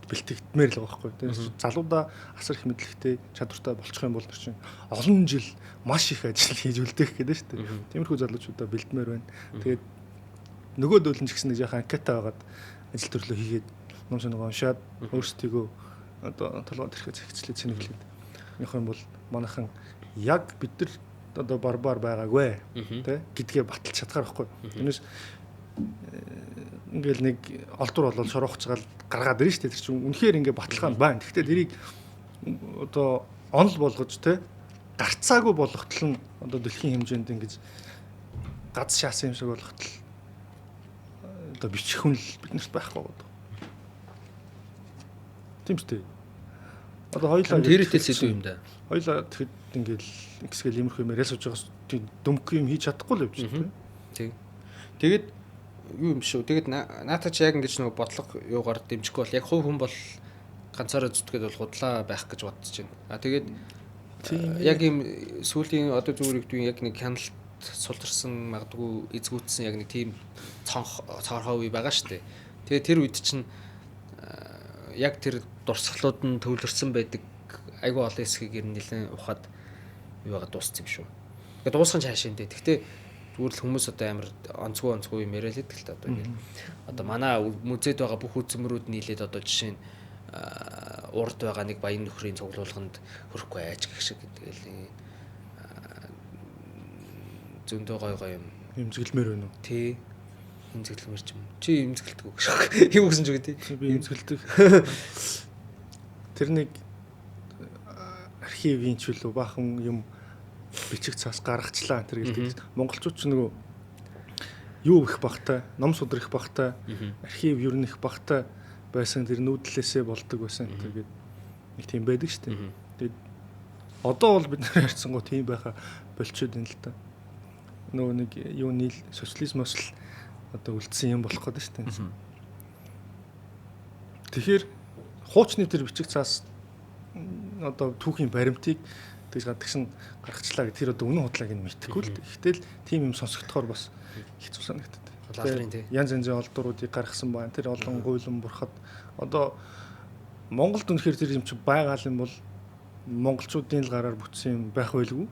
бэлтгэдмээр л байгаа байхгүй. Тэгээд залуудаа асар их мэдлэгтэй чадвартай болчих юм бол тэр чинь олон жил маш их ажил хийж үлдээх гэдэг шүү дээ. Тиймэрхүү залуучуудаа бэлдмээр байна. Тэгээд нөгөө дөөлн ч гэсэн нэг яхан анкета байгаад ажил төрлөө хийгээд ном сониргоо уншаад өөрсдийгөө одоо толгойд ирэхэд зэгцлээ цэнэглээд яг юм бол манайхан яг бид нар одоо барбар байгаагүй тий гэдгээ баталж чадхаар байхгүй. Тэрнээс ингээл нэг олдвор болол шорохцгаал гаргаад ирэн штэ тэр чинь үнэхээр ингээ баталгаа нь байна. Гэхдээ тэрийг одоо онл болгож тий гарцаагүй болгохтол нь одоо дэлхийн хэмжээнд ингэж гац шаасан юм шиг болгохтол одоо бичих хүн л биднэрт байхгүй байна. Тийм штэ. Одоо хоёулаа тэрэтэл сэдв юм да. Хоёулаа тэгэхэд ингээл ихсгэл иймэрхүү юм яриа сууж байгаас дөмг юм хийж чадахгүй л явж байна. Тэг. Тэгээд юу юм шүү. Тэгээд наата чи яг ингэж нөгөө бодлого юугаар дэмжихгүй бол яг хувь хүн бол ганцаараа зүтгээд бол худлаа байх гэж бодож байна. Тэгээд яг ийм сүүлийн одоо зүгээр үгдвийн яг нэг хяналт сулдарсан магадгүй эзгүүцсэн яг нэг тийм цонхоо үе байгаа шүү дээ. Тэгээд тэр үед чинь яг тэр дурсгалууд нь төвлөрсөн байдаг айгүй олон хэсгийг ер нь нэлээд ухаад юу байгаа дууссан юм шүү. Тэгээд дуусхан цаашаа энэ. Гэхдээ зүгээр л хүмүүс одоо амар онцгой юм яриа л хэдэг л та одоо ингэ. Одоо манай музейд байгаа бүх үзмөрүүд нийлээд одоо жишээ нь урд байгаа нэг баян нөхрийн цуглуулганд хөрөхгүй айж гэх шиг тэгэл зөндөө гой юм имзэглэмээр байна уу? Тий. Имзэглэмээр ч юм. Чи имзэглдэг үг шүү. Юу гэсэн ч үгүй тий. Би имзэглдэг. Тэр нэг архивын ч үлээ баахан юм бичих цаас гаргачлаа тэр гэдэг. Монголчууд ч нөгөө юу их багтай, ном судар их багтай, архив ер нь их багтай байсан тэр нүүдлээсээ болдог байсан тэгээд нэг тийм байдаг шүү дээ. Тэгээд одоо бол бид нар ярьсан гоо тийм байха болчиход байна л та. Нөгөө нэг юу нийл социализмоос л одоо үлдсэн юм болох гэдэг шүү дээ. Тэгэхээр хуучны тэр бичих цаас одоо түүхийн баримтыг тэгж гадагш нь гаргачлаа гэх тэр одоо үнэн худлааг нь мэдхгүй л дээ. Гэтэл тийм юм сонсогдохоор бас хэцүү санагдаад. Янз янзын олдуруудыг гаргасан байна. Тэр олон гуйлан бурхад одоо Монголд үнэхээр тэр юм чи байгаа юм бол монголчуудын л гараар бүтсэн юм байх байлгүй.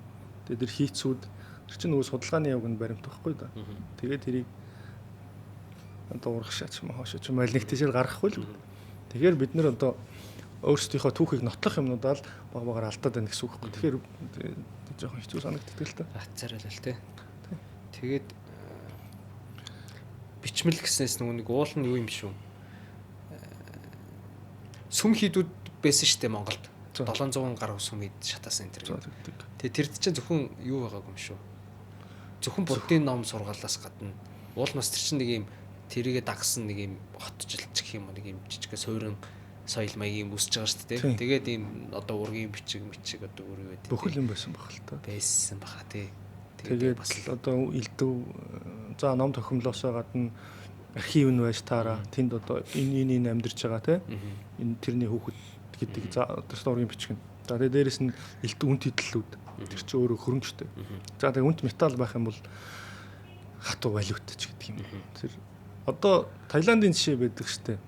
Тэгээд тэр хийцүүд тэр чинь нөгөө судалгааны явганд баримт байхгүй да. Тэгээд тэрийг одоо урагшаач юм хоошоо ч юм аль нэг тийшэл гаргахгүй л. Тэгэхээр бид нэр одоо өөрсдийнхөө түүхийг нотлох юмнуудаа л баг багаар алдаад байна гэсэн үг байхгүй. Тэгэхээр жоохон хэцүү санагддаг л та. Царай л тий. Тэгээд бичмэл гэснээс нэг уул нь юу юм шүү. Сүм хийдүүд байсан штэ Монголд. 700 гаруй сүмэд шатаасан энэ төр. Тэгээ тэрд чинь зөвхөн юу байгаагүй юм шүү. Зөвхөн буддийн ном сургаалаас гадна уул нас тэр чинь нэг юм тэрийгэ дагсан нэг юм хотжилч гэх юм нэг юм жижиг суурин соёл маягийн юм үсэж байгаа шүү дээ. Тэгээд ийм одоо ургийн бичиг одоо өөр юу гэдэг. Бүхэл юм байсан баг л та. Байсан баха тий. Тэгээд бас одоо элдв за ном тохиомлоосоо гадна архив нь байж таараа тэнд одоо энэ амьдарч байгаа тий. Энэ тэрний хүүхэд гэдэг за одоо ургийн бичиг нь. За тэгээд дээрэс нь элдв үнт хэдлэлүүд. Тэр чинь өөрөө хөрөнгөжтэй. За тэгээд үнт металл байх юм бол хатуу валют ч гэдэг юм. Тэр одоо Таиландын жишээ байдаг штэ.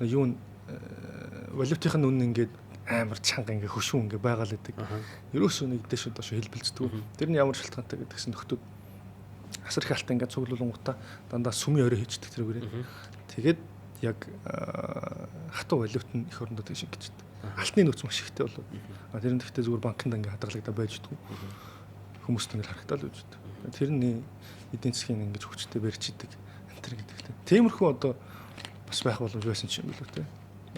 Юу валютын үнэ ингээд амар чанга ингээ хөшүүн ингээ байгаал байдаг. Ерөөсөө нэг дэш доош хэлбэлцдэг. Тэр нь ямар шалтгаантай гэдгсэн нөхдүүд асар их алтай ингээ цуглуулгуудаа дандаа сүмийн орой хийждэг тэрүүгээр. Тэгээд яг хатуу валют нь эх орондоо тэгш ингэждэг. Алтны нөөц маш ихтэй болоод. Тэр нь гэхдээ зүгээр банкнд ингээ хадгалагдаа байждаг. Хүмүүст ингээ харагдаад л үждэг. Тэр нь эдийн засгийн ингээ хүчтэй барьж идэг. Тэр гэдэг. Тиймэрхүү одоо бас байх боломж байсан ч юм билүү те.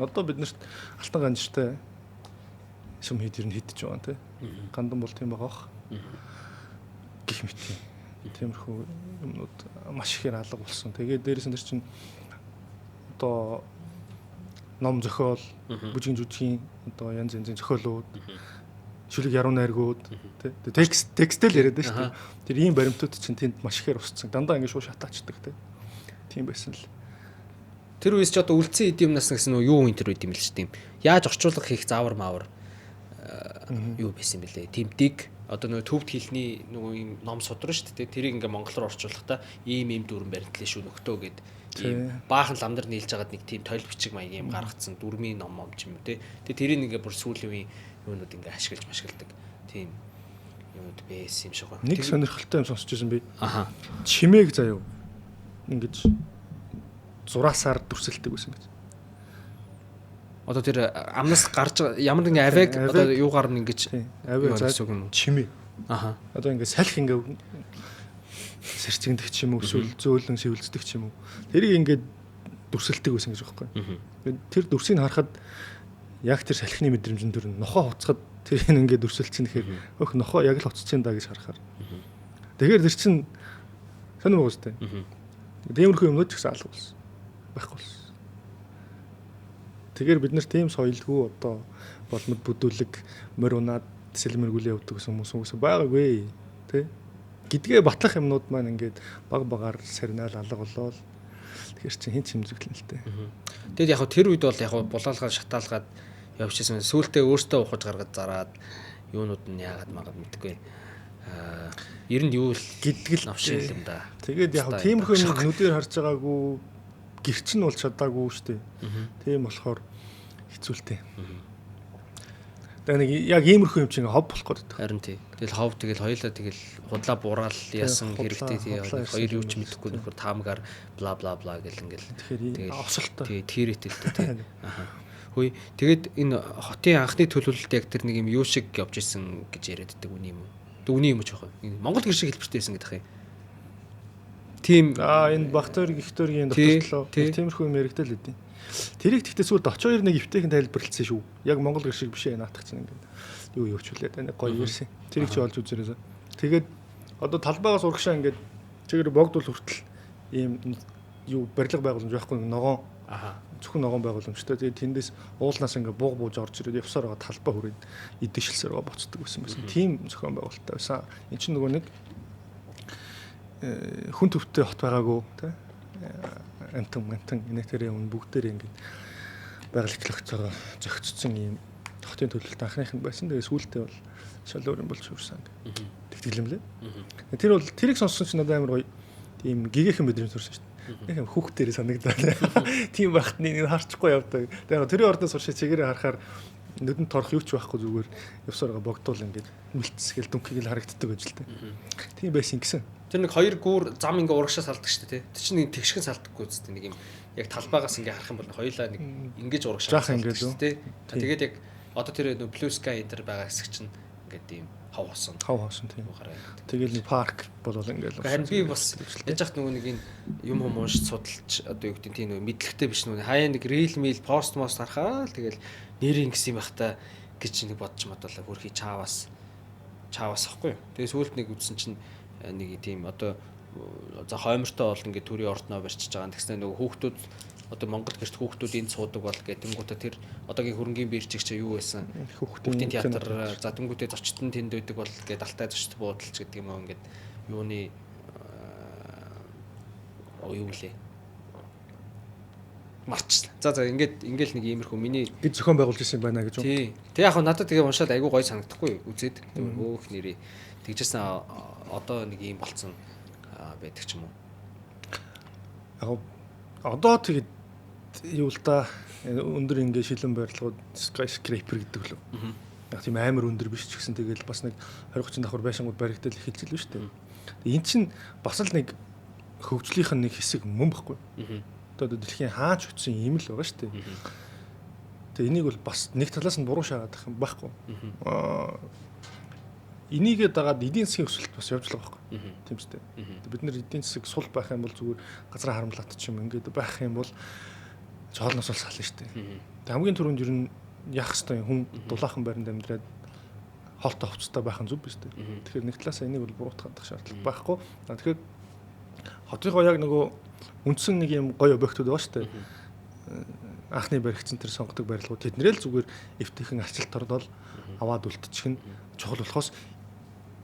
Одоо бид нарт алтан ганжтай шум хийдэр нь хидэж байгаа те. Гандан бол тийм байгаа бох. Гэх мэт. Тиймэрхүү юмнууд маш ихээр алга болсон. Тэгээд дээрээс нь чинь одоо ном зохиол, бүжгийн жүжигчин одоо янз янзын зохиолууд, шүлэг яруу найргууд те. Текстэл яриад байна шүү дээ. Тэр ийм баримтууд чинь тэнд маш ихээр усцсан. Дандаа ингэ шуу шатаачдаг те. Тийм байсан л. Тэр үеэс ч одоо үлдсэн эд юмнаас гэсэн нөө юу энэ төр үт юм л шүү дээ. Яаж орчуулга хийх заавар маавар юу байсан бэлээ. Тэмдэг одоо нөгөө төвд хэлний нөгөө юм ном судраа шүү дээ. Тэрийг ингээ монгол руу орчуулахдаа ийм дүрэн баримтлаа шүү нөхдөө гэд ийм баахан ламдар нийлж байгаад нэг тийм тойл бичиг маяг юм гаргацсан дүрмийн ном ч юм уу те. Тэгээ тэрийг ингээ бүр сүүлийн үеийн юунууд ингээ ашиглаж машигладаг. Тийм юмуд байсан юм шиг байна. Нэг сонирхолтой юм сонсч байсан би. Чимээг заяа. Ингэж зураасаар дүрсэлдэг байсан гэж. Одоо тэр амнаас гарч ямар нэгэн авиг одоо юугаар нь ингэж авиг зааж чимээ. Одоо ингэ салхи ингэ сэрчигдэх ч юм уу эсвэл зөөлөн шивэлцдэг ч юм уу. Тэрийг ингэ дүрсэлдэг байсан гэж байна байхгүй. Тэр дүрсийг харахад яг тэр салхины мэдрэмжэн төр нохоо хуцахад тэрийг ингэ дүрсэлцэн гэхээр өх нохоо яг л хуцчихын да гэж харахаар. Тэгэхээр тэр чин сонир уу өстэй. Тиймэрхүү юмнууд ч гэсэн алга болсон. Байхгүй болсон. Тэгэхээр бид нар тийм соёлгүй одоо болмод бүдүүлэг морь унаад сэлмэргүүл явдаг хүмүүс байгаагүй тий. Гэдгээ батлах юмнууд маань ингээд баг багаар сарнаал алга болоо. Тэгэхээр чи хин ч хэмзэглэн л тээ. Тэгэд яг тэр үед бол яг булаалгаад шатаалгаад явчихсан. Сүүлдээ өөртөө ухаж гаргаж зараад юунууд нь яагаад магаад мэдгүй. Ер нь юу л гэдгэл навшил юм да. Тэгээд яг тиймэрхүү юм нүдээр харж байгаагүй гэрч нь бол чадаагүй шүү дээ. Тийм болохоор хэцүүлтэй. Тэгээ нэг яг иймэрхүү юм чинь хов болох гэдэг. Харин тий. Тэгэл хов тэгэл хоёлаа тэгэл худлаа бураал яасан хэрэгтэй тий. Хоёр юу ч мэдэхгүй нөхөр таамгаар бла бла бла гэл ингээл. Тэгэхээр осолтой. Тий, тэрэтэлтэй тий. Хөөе. Тэгээд энэ хотын анхны төлөвлөлт яг тэр нэг юм юу шиг явж исэн гэж яриаддаг үний юм уу? Үний юм ч яах вэ? Монгол гэр шиг хэлбэртэй байсан гэдэг юм. Тийм энэ бактери гихторийн докторлоо тиймэрхүү юм яригдал хэдий. Тэрийг тэгтээ сүүлд очоор нэг эвтэйхэн тайлбарлалцсан шүү. Яг монгол гэр шиг биш ээ наатах чинь ингээд юу юучулээд байна гоё ирсэн. Тэрийг чи олж үзээрэй. Тэгээд одоо талбайгаас урагшаа ингээд чигээр богдвол хүртэл ийм юу барилга байгууламж байхгүй ногоон зөвхөн ногоон байгууламжтай. Тэгээд тэндээс уулнаас ингээд бууг бууж орж ирээд явсаар байгаа талбай хүрээд идэвшилсээр байгаа боцдог байсан байсан. Тийм зохион байгуулалттай байсан. Энд чинь нөгөө нэг хүн төвтэй хот байгаагүй тий антан энэ тэрийн өмнө бүгдээр ингээд байгаль экологицоор зохицсон ийм хотын төлөвлөлт анхных нь байсан. Тэгээ сүүлдээ бол шал өөр юм болж хүрсэн. Тэгтгэлэмлээ. Тэр бол тэрийг сонссон чинь надад амар гоё тийм гигэхэн мэдрэмж төрсөн шүү дээ. Яг хүүхдээрээ санагдаад. Тийм багт нэг харчихгүй явдаг. Тэгээ тэрийн ордоос уршиж чигээрээ харахаар нүдэнд торох юу ч байхгүй зүгээр явсараа богдуул ингээд мэлцсгэл дүнхийг л харагддаг гэж л дээ. Тийм байсан гэсэн. Тэр нэг хоёр гүүр зам ингээ урагшаа салдаг шүү дээ. Тэр чинь нэг тэгшгэн салдаггүй үстэй нэг юм яг талбайгаас ингээ харах юм бол хоёулаа нэг ингэж урагшаа салдаг шүү дээ. Тэгээд яг одоо тэр нөө Blue Sky дээр байгаа хэсэг чинь ингээ тийм хав хосон тийм. Тэгэл нэг парк болол ингээл. Харин би бас яж хат нөгөө нэг энэ юм уншиж судалж одоо юу гэдэг тийм нөгөө мэдлэгтэй биш нөгөө хаяа нэг reel mail пост мост харахаа л тэгэл нэрийн гэсэн юм бахта гэж нэг бодож модолоо хөрхий чаавас ахгүй. Тэгээ сүүлд нэг үзсэн чинь нэг тийм одоо за хоймортой бол ингээд төрийн ордноо барьчиж байгаа. Тэгснэ нөгөө хүүхдүүд одоо Монгол гэрт хүүхдүүд энд суудаг бол гэдэнгүүтээ тэр одоогийн хөрөнгийн биржиг чи юу байсан? Хүүхдийн театр за тэнгүүтээ зочдон тэнд байдаг бол гээд алтай зочд буудалч гэдэг юм уу ингээд юуны юу лээ. Марч. За ингээл нэг иймэрхүү миний гэж зохион байгуулж ирсэн байна гэж. Тий. Тэг яг надад тэгээ уншаад айгүй гоё санагдахгүй үзээд өөх нэрээ тэгжсэн одоо нэг юм болцсон байдаг ч юм уу. Яг одоо тэгээд юу л да Өндөр ингээ шилэн барилгууд skyscraper гэдэг лөө. Яг тийм амар өндөр биш ч гэсэн тэгэл бас нэг 20-30 давхар байшингууд баригдал эхэлж л шүү дээ. Энэ чинь бас л нэг хөгжлийнх нь нэг хэсэг мөн баггүй. Одоо дэлхийн хаач утсан юм л байгаа шүү дээ. Тэгээ энийг бол бас нэг талаас нь буруу шаагаад байх юм байхгүй. Энийгээ дагаад эдийн засгийн өсөлт бас явж байгаа байхгүй. Тийм ч дээ. Бид нар эдийн засаг сул байх юм бол зүгээр газраа харамлаад ч юм ингээд байх юм бол жоолноос бол сална шүү дээ. Тэг хамгийн түрүүнд ер нь яах хэвээр хүн дулаахан байранд амьдраад хоолтой хувцастай байх нь зүг биз дээ. Тэгэхээр нэг талаас энийг бол буруутгах шаардлага байхгүй. Тэгэхээр хотынхоо яг нөгөө үндсэн нэг юм гоё объектууд байгаа шүү дээ. Анхны баригдсан тэр сонгодог барилгууд тэднэрэл зүгээр эвтэйхэн арчилт ордол аваад үлдчих нь чухал болохоос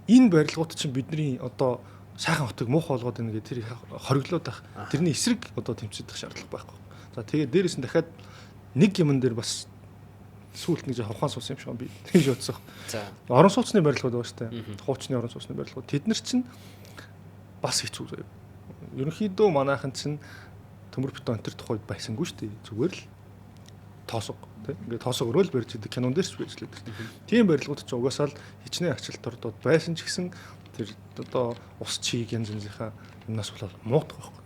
энэ барилгууд чинь бидний одоо сайхан хотыг муухай болгоод байна гэдэг тэр хориглоод байх. Тэрний эсрэг одоо тэмцэдэх шаардлага байхгүй. За тэгээд дээрээс нь дахиад нэг юмн дээр бас сүүлд нэг ухаан суус юм шиг би тэгж бодсоо. За орон сууцны барилгууд байгаа шүү дээ. Хуучны орон сууцны барилгууд тэд нар чинь бас хэцүү заяа. Ерөнхийдөө манайхан чинь төмөр бетон энэ тухайд байсангүй шүү дээ. Зүгээр л тоосго тийм ингээд тоосгороо л барьж идэг кинон дээр ч байж л байдаг. Тийм барилгууд ч угаасаа л хичнээн ачаалт ордод байсан ч гэсэн тэр одоо ус чиг янз янзынхаа юмнаас болоод муудах байхгүй.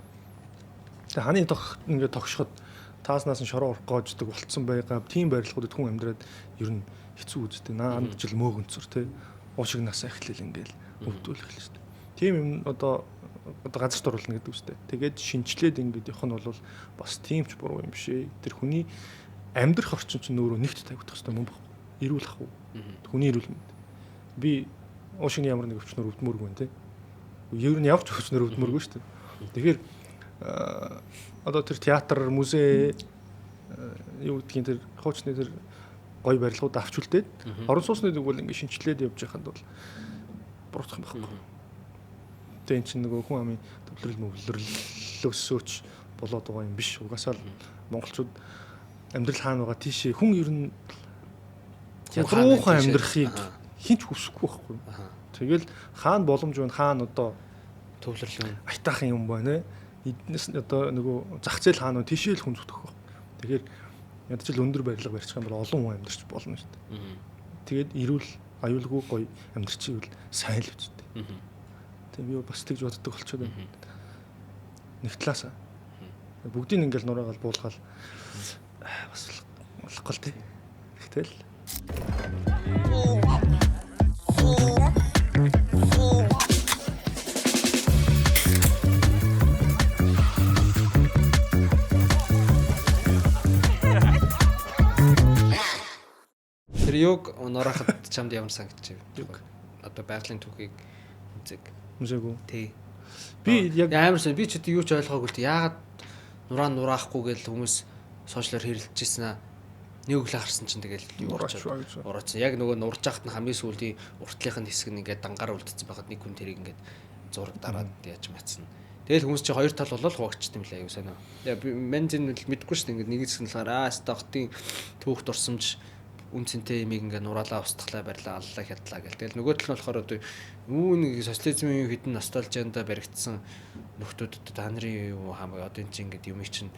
Тэгээ ханы ингээд тогшоход тааснаас нь шороо урах гоождаг болцсон байгаа. Тийм барилгуудад хүн амьдраад ер нь хэцүү үстэй. Наанд жил мөөгөнцөр тийм уушигнаас эхлэл ингээд өвдүүлэх л шүү дээ. Тийм юм одоо газарт оруулна гэдэг үстэй. Тэгээд шинчлээд ингээд явах нь бол бас тийм ч буруу юм биш ээ. Тэр хүний амьдрах орчин чинь өөрөө нэгт тавигдах хэрэгтэй мөн баггүй. Эрүүл ах уу? Хүний эрүүл мэнд. Би уушигны ямар нэг өвчнөр өвдмөргүй байна тийм. Ер нь явж өвчнөр өвдмөргүй шүү дээ. Тэгэхээр одоо тэр театр, музей юу гэдгийг тэр хуучны тэр гоё барилгууд авч үлдээд орон сууцны үг бол ингээд шинчлээд явж байхад бол буруутгах юм байхгүй. Тэгээ эн чинь нөгөө хүн амын төвлөрөлөөсөөч болоод байгаа юм биш. Угаасаа л монголчууд амьдрал хаана байгаа тийшээ хүн ер нь ядуухан амьдрахыг хинч хүсэхгүй байхгүй. Тэгэл хаана боломж байна, хаана одоо төвлөрлөө айтаахан юм байна. Эднээс одоо нөгөө зах зээл хаана тийшээ л хүн зүтгэх байх. Тэгэхээр ядчил өндөр барилга барьчих юм бол олон хүн амьдарч болно шүү дээ. Тэгээд эрүүл аюулгүй гоё амьдарчихвэл сайн л үстэй. Тэгээд би бас тэгж боддог болчиход байна. Нэг талаасаа бүгдийг ингээл нураагаал буулгаал бас болохгүй л тий. Тэгтэл тэр юг нураахад чамд ямар санагдчих вэ? Одоо байгалийн түүхийг үзээгүй. Тий. Би яг амарсан би ч одоо юу ч ойлгоогүй л яагаад нураахгүй гэж хүмүүс сошиалор хэрэлдэжсэн аа. Нэг өглөө харсан чинь тэгэл юу ураач. Яг нөгөө нурж яхад нь хамгийн сүүлийн уртлынх нь хэсэг нь ингээд дангаар үлдсэн байхад нэг хүн тэрийг ингээд зураг дараад яаж мацсан. Тэгэл хүмүүс чи хоёр тал болол хуваачт юм лээ аюу санаа. Тэгээ мензин мэдгүй шүү дээ ингээд нэг хэсэг нь болохоор стохтын түүх дурсамж үнцэнтэй имийг ингээд нураалаа устглаа барьлаа аллаа хядлаа гэл. Тэгэл нөгөө тал нь болохоор одоо нэг социализмын хэдэн ностальжианда баригдсан нөхдүүдэд та нарын юу хамаа одоо энэ чинь ингээд юм чинь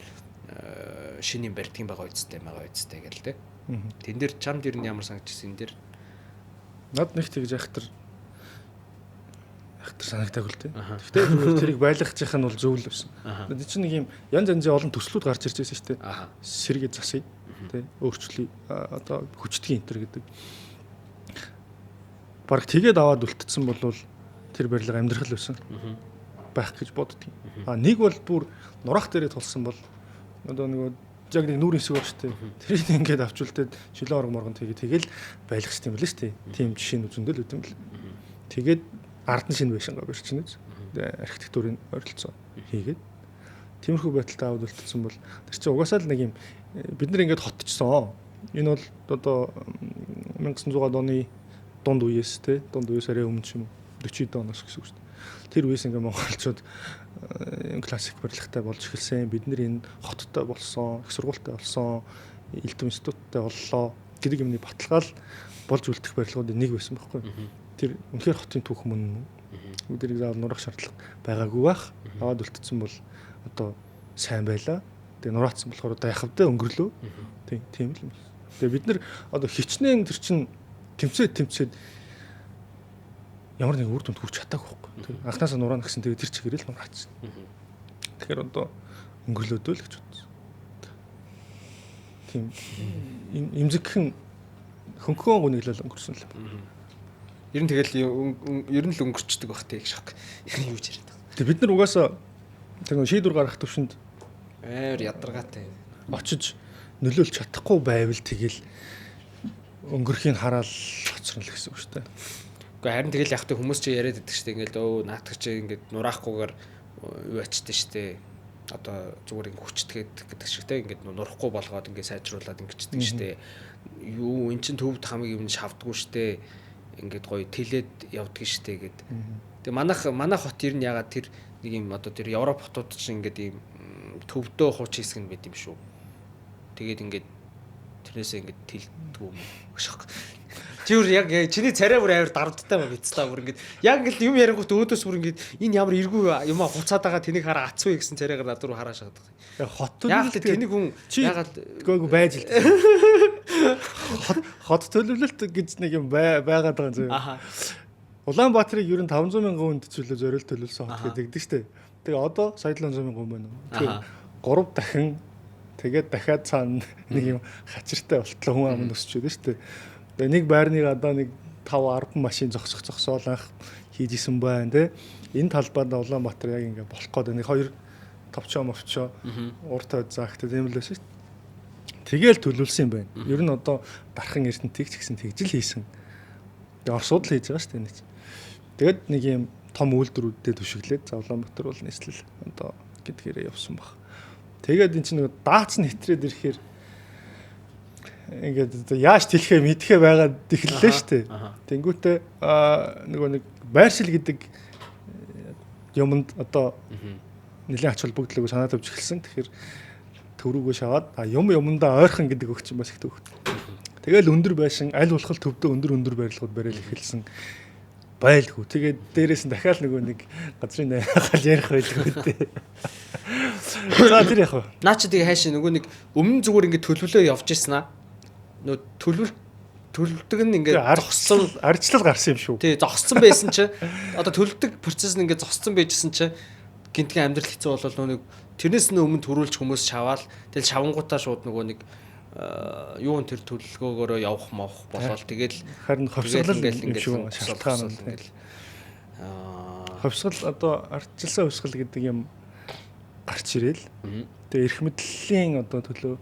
шинийн барьдгийн байгаа үстэй гэл тэ. Тэн дээр чамд ер нь ямар санагдчихсэн энэ дээр? Над нэг тэгж айхтар санагдаг л тэ. Гэхдээ зүгээр тэрийг байлгахчих нь бол зөв л байсан. Энд чинь нэг юм янз янзын олон төслүүд гарч ирж байсан шүү дээ. Сэргээ засъя тэ. Өөрчлөе одоо хүчтгийн энтер гэдэг. Бараг тэгээд аваад үлдсэн болвол тэр барилга амьдрах л байсан. Байх гэж боддгийг. Нэг бол бүр нураах дээрээ тулсан бол одоо нөгөө яг нэг нүүрийн хэсэг байна шүү дээ. Тэрийг ингээд авч үлдээд шилэн орго моргон тэгэл байлгах юм байна шүү дээ. Тийм жишээ нь зөндөл үт юм бэл. Тэгээд ард нь шинэ байшингаа барьчихна гэж. Архитектурын ойролцоо хийгээд тиймэрхүү байдалтай аваад үлдсэн бол тэр чинь угаасаа л нэг юм бид нар ингээд хотчсон. Энэ бол одоо 1900 оны дунд үеэс те дунд үеэс арай өмнө ч юм уу 40 оноос гэсэн үг шүү дээ. Тэр үеэс ингээд монголчууд классик барилгатай болж эхэлсэн. Бид нэр энэ хоттой болсон, их сургуультай болсон, элдэм институттай боллоо гэдэг юмны баталгаал болж үлдэх барилгуудын нэг байсан байхгүй. Тэр үнэхээр хотын түүх мөн үдэрийг заавал нурах шаардлага байгаагүй байх. Аваад үлдсэн бол одоо сайн байлаа. Тэгээ нураацсан болохоор одоо яхавдаа өнгөрлөө. Тийм л юм. Тэгээ бид нар одоо хичнээн тэр чин тэмцээд ямар нэг үр дүнд хүрч чадаагүй байхгүй. Анхнаасаа нураана гэсэн тэгээ тэр чигээр л нураацсан. Тэгэхээр одоо өнгөрлөөдөө л гэж бодсон. Тийм имзэгхэн хөнгөн гүниглэл өнгөрсөн л юм. Ер нь тэгэл ер нь л өнгөрчдөг бах тийм шах. Юу ч яриад байгаа. Тэгээ бид нар угаасаа тэр шийдвэр гаргах төвшөнд амар ядаргаатай очиж нөлөөлж чадахгүй байвал тэгэл өнгөрхийн хараал хоцрол гэсэн үг шүү дээ. Гэхдээ харин тэгэл яг та хүмүүс чи яриад байдаг шүү дээ. Ингээл наадах чи ингээд нураахгүйгээр юу ачдаг шүү дээ. Одоо зүгээр ингээд хүчтгээд гэдэг шигтэй ингээд нурахгүй болгоод ингээд сайжруулад ингэчдэг шүү дээ. Юу эн чин төвд хамгийн юм шавдггүй шүү дээ. Ингээд гоё тэлээд явдаг шүү дээ гэд. Тэгээ манайх хот ер нь ягаад тэр нэг юм одоо тэр Европ хотууд чинь ингээд ийм төвдөө хууч хэсэг нь байд юм шүү. Тэгээд ингээд тэрнээсээ ингээд тэлдэггүй юм шах. Чи бүр яг чиний царай бүр авир дардтай ба бицлаа бүр ингээд яг ингээд юм ярингууд өөдөөс бүр ингээд энэ ямар эргүү юм а хуцаад байгаа тэнийг хараа ацгүй гэсэн царайгаар над руу хараа шахдаг. Яг хот төлөвлөлт тэнийг хүн ягаад гойг байж л хот төлөвлөлт гэж нэг юм байгаад байгаа юм. Аха. Улаанбаатарыг ер нь 500 мянган хүнд төлөө зориулт төлөвлөсөн хот гэдэг шүү дээ. Тэгээ одоо сая 700 мянган хүн байна уу? Тэгэхээр 3 дахин тэгээд дахиад цаана нэг юм хачиртай болтлоо хүн ам өсч байдаг шүү дээ. Тэгээ нэг байрныг одоо нэг 5-10 машин зогсоол анх хийжсэн байна те. Энэ талбайд Улаанбаатар яг ингээ болох гээд нэг 2 товчоо урт хойд заахтай тийм л байсан шүү дээ. Тэгээл төлөвлөсөн юм байна. Ер нь одоо дархан эрдэнтийг ч гэсэн тэгжил хийсэн. Тэгээ Оросууд л хийж байгаа шүү дээ. Тэгээд нэг юм том үйлдвэрүүдэд төшөглээд за Улаанбаатар бол нийслэл одоо гэдгээрээ явсан баг. Тэгээд эн чинь нэг даацсан хэтрээд ирэхээр ингээд яаж тэлхээ мэдхээ байгаад эхэллээ шүү дээ. Тэнгүүтээ нөгөө нэг байршил гэдэг юмд одоо нэлээд ач холбогдлого санаа тавьж эхэлсэн. Тэгэхээр төрүүгөө шаваад юмдаа ойрхон гэдэг өгч юм бас их төвх. Тэгэл өндөр байшин аль болох төвдөө өндөр барилгууд барайл эхэлсэн байлгүй. Тэгээд дээрээс нь дахиад нэг газрын найхал ярих байлгүй дээ. За тэр яг. Наа чи тэгээ хайш нөгөө нэг өмнө зүгээр ингээд төлөвлөө явж ирсэн аа. Нөө төлөвлөдөг нь ингээд зогссон арчлал гарсан юм шүү. Тий, зогссон байсан чи одоо төлөвлөдөг процесс нь ингээд зогссон байжсэн чи гинтгийн амьдрал хэцүү болол нэг тэрнээс нь өмнө төрүүлж хүмүүс шаваал тэгэл шавангуудаа шууд нөгөө нэг юун тэр төлөвлөгөөгөөрөө явах болол тэгэл харин ховсгол ингээд шалтгаан нь тэгэл ховсгол одоо ардчилсан ховсгол гэдэг юм гарч ирээл тэгээ эрх мэдлийн одоо төлөө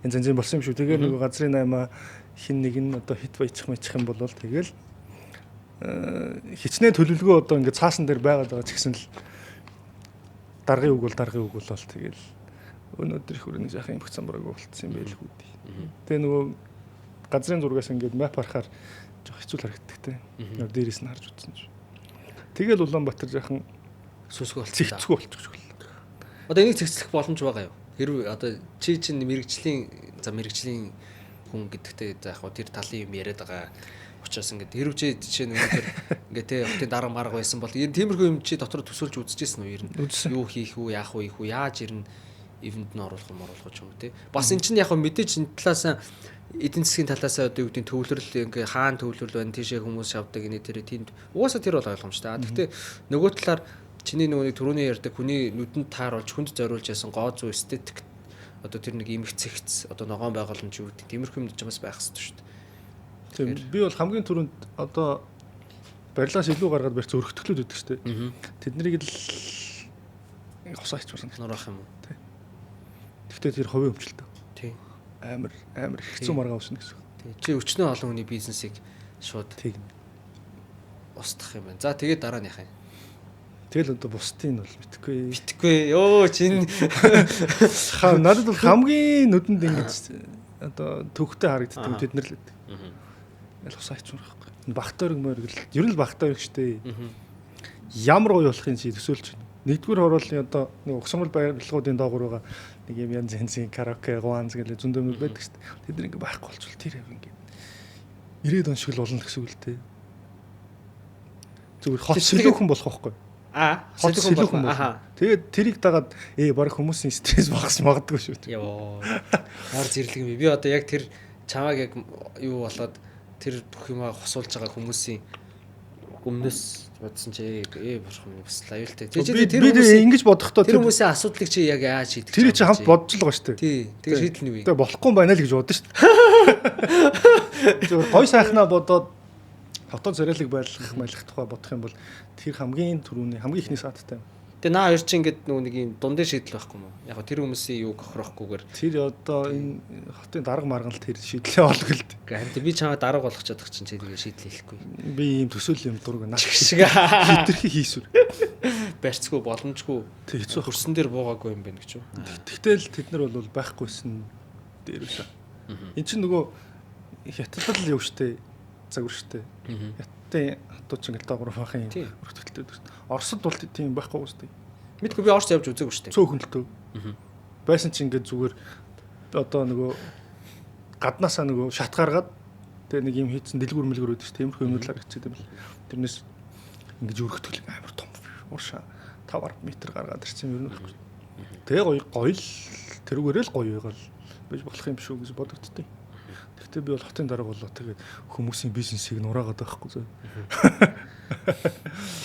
энэ зэнзэн болсон юм шүү. Тэгээ нөгөө газрын 8 хин нэг нь одоо хит баячих юм бол тэгэл хичнээн төлөвлөгөө одоо ингээд цаасан дээр байгаад байгаа ч гэсэн л даргын үг бол тэгэл өнөөдөр их өрөөний жаахан имх замбараг болцсон юм байлгүй дээ. Тэгээ нөгөө газрын зургаас ингээд мап харахаар жоох хэцүү л харагддаг те. Яг дээрээс нь харж утсан шүү. Тэгэл Улаанбаатар жаахан сүсгөө хэцүү болчихж байна. Одоо энийг цэгцлэх боломж байгаа юу? Хэрвээ одоо чи чинь мэрэгжлийн хүн гэдэгтээ за яг тэр талын юм яриад байгаа учраас ингээд хэрвээ чи жишээ нь өнөөдөр ингээд те хотын дарга марга байсан бол энэ тиймэрхүү юм чи дотор төсөөлж үзчихсэн үү ер нь? Юу хийх үү, яах вэ, яаж ирнэ ивэнд нь оруулах ч юм уу те. Бас эн чинь яг мэдээж энэ талаас эдийн засгийн талаас одоо юу гэдэг төвлөрөл ингээ хаана төвлөрөл байна тийшээ хүмүүс шавдаг энэ тэр тийм угаасаа тэр бол ойлгомжтой. Гэхдээ нөгөө талаар чиний нөгөө түрүүний ярьдаг хүний нүдэнд тааруулж хүнд зориулж ясан гоо зүй эстетик одоо тэр нэг имэх цэгц одоо ногоон байгууламж юу гэдэг тиймэрхүү юмд ч бас байх хэрэгтэй шүү дээ. Тийм би бол хамгийн түрүүнд одоо барилгаас илүү гаргаад барьц өргөтгөлүүд өгдөг шүү дээ. Тэднийг л хосоо хийчихсэн нураах юм уу? Тийм. Гэхдээ тэр хувийн өмчлөлтөө. Тийм. Амар хэцүү маргаа усна гэсэн. Тийм. Чи өчнөө олон хүний бизнесийг шууд тийм устгах юм байна. За тэгээд дараа нь яах юм? Тэгэл одоо бусдын бол мэдхгүй. Йоо чин надад бол хамгийн нүдэнд ингэж одоо төвхтэй харагддаг тэд нар л байдаг. Ял хусаа хийчихвэр байхгүй. Багтойрог мөргөл ер нь л багтойрог штэ. Ямар гоё болохын чи төсөөлж байна. Нэгдүгээр хорооллын одоо нэг угсамал барилгуудын доогуур байгаа нэг юм янз янзын караоке, гуанз гэлээ зөндөө байдаг штэ. Тэд нар ингэ байхгүй болчихвол тэр яг ингэ 90 он шиг л болно гэсэн үг л дээ. Зүгээр хот сэлүүхэн болох байхгүй. Илүү хүмүүс. Тэгээд тэрийг дагаад баг хүмүүсийн стресс багасч магадгүй шүү. Яа. Яар зэрлэг юм. Би одоо яг тэр чамааг яг юу болоод тэр бүх юмаа хосуулж байгаа хүмүүсийн өмнөөс бодсон чи бурхан бас аюултай. Тэр ингэж бодохдоо тэр хүмүүсийн асуудлыг чи яг яаж шийдэх вэ? Тэр чи хамт бодож л байгаа шүү. Тий. Тэр шийдэл нь юу вэ? Тэгээ болохгүй юм байна л гэж бодсон шүү. Зөвхөн гой сайхнаа бодоод хотод зориулыг байлгах тухай бодох юм бол тэр хамгийн түрүүний хамгийн ихний сааттай юм. Тэгээ наа хоёр чи ингээд нэг юм дундын шийдэл байхгүй юм уу? Яг тэр хүмүүсийн юуг охирохгүйгээр тэр одоо энэ хотын дарга маргал тэр шийдлээ олох л дээ. Харин би чамаа дарга болгох чадах чинь тэгээ шийдэл хийхгүй. Би ийм төсөөл юм дург наш шиг хитрхи хийсвэр. Барьцгүй боломжгүй. Тэг хэцүү хөрсөн дээр буугаагүй юм байна гэж юу? Тэгтэл тэд нар бол байхгүйсэн дээр үсэ. Энд чинь нөгөө хятадд л юу штэ загвар штэ. Хятадын хотууд ч ингээл доогуур бахын өртөлтөд. Оросд бол тийм байхгүй үстэй. Мэдгүй би Орос явж үзээгүй штэ. Цөөхөн л төө. Байсан чинь ингээд зүгээр одоо нөгөө гаднаасаа нөгөө шат гаргаад тэгээ нэг юм хийцэн дэлгүүр мэлгүүр үүдэж тиймэрхүү юмнуулаар хийцээд юм л. Тэрнээс ингэж өргөтгөл амар том уршаа 5 м гаргаад ирсэн юм байна. Тэгээ гоё л тэрүүгээрээ л гоё байгаал байж болох юм шүү гэж бодогдтыг. Гэхдээ би бол хотын дарга болоо тэгээд хүмүүсийн бизнесийг нураагаад байхгүй зөө.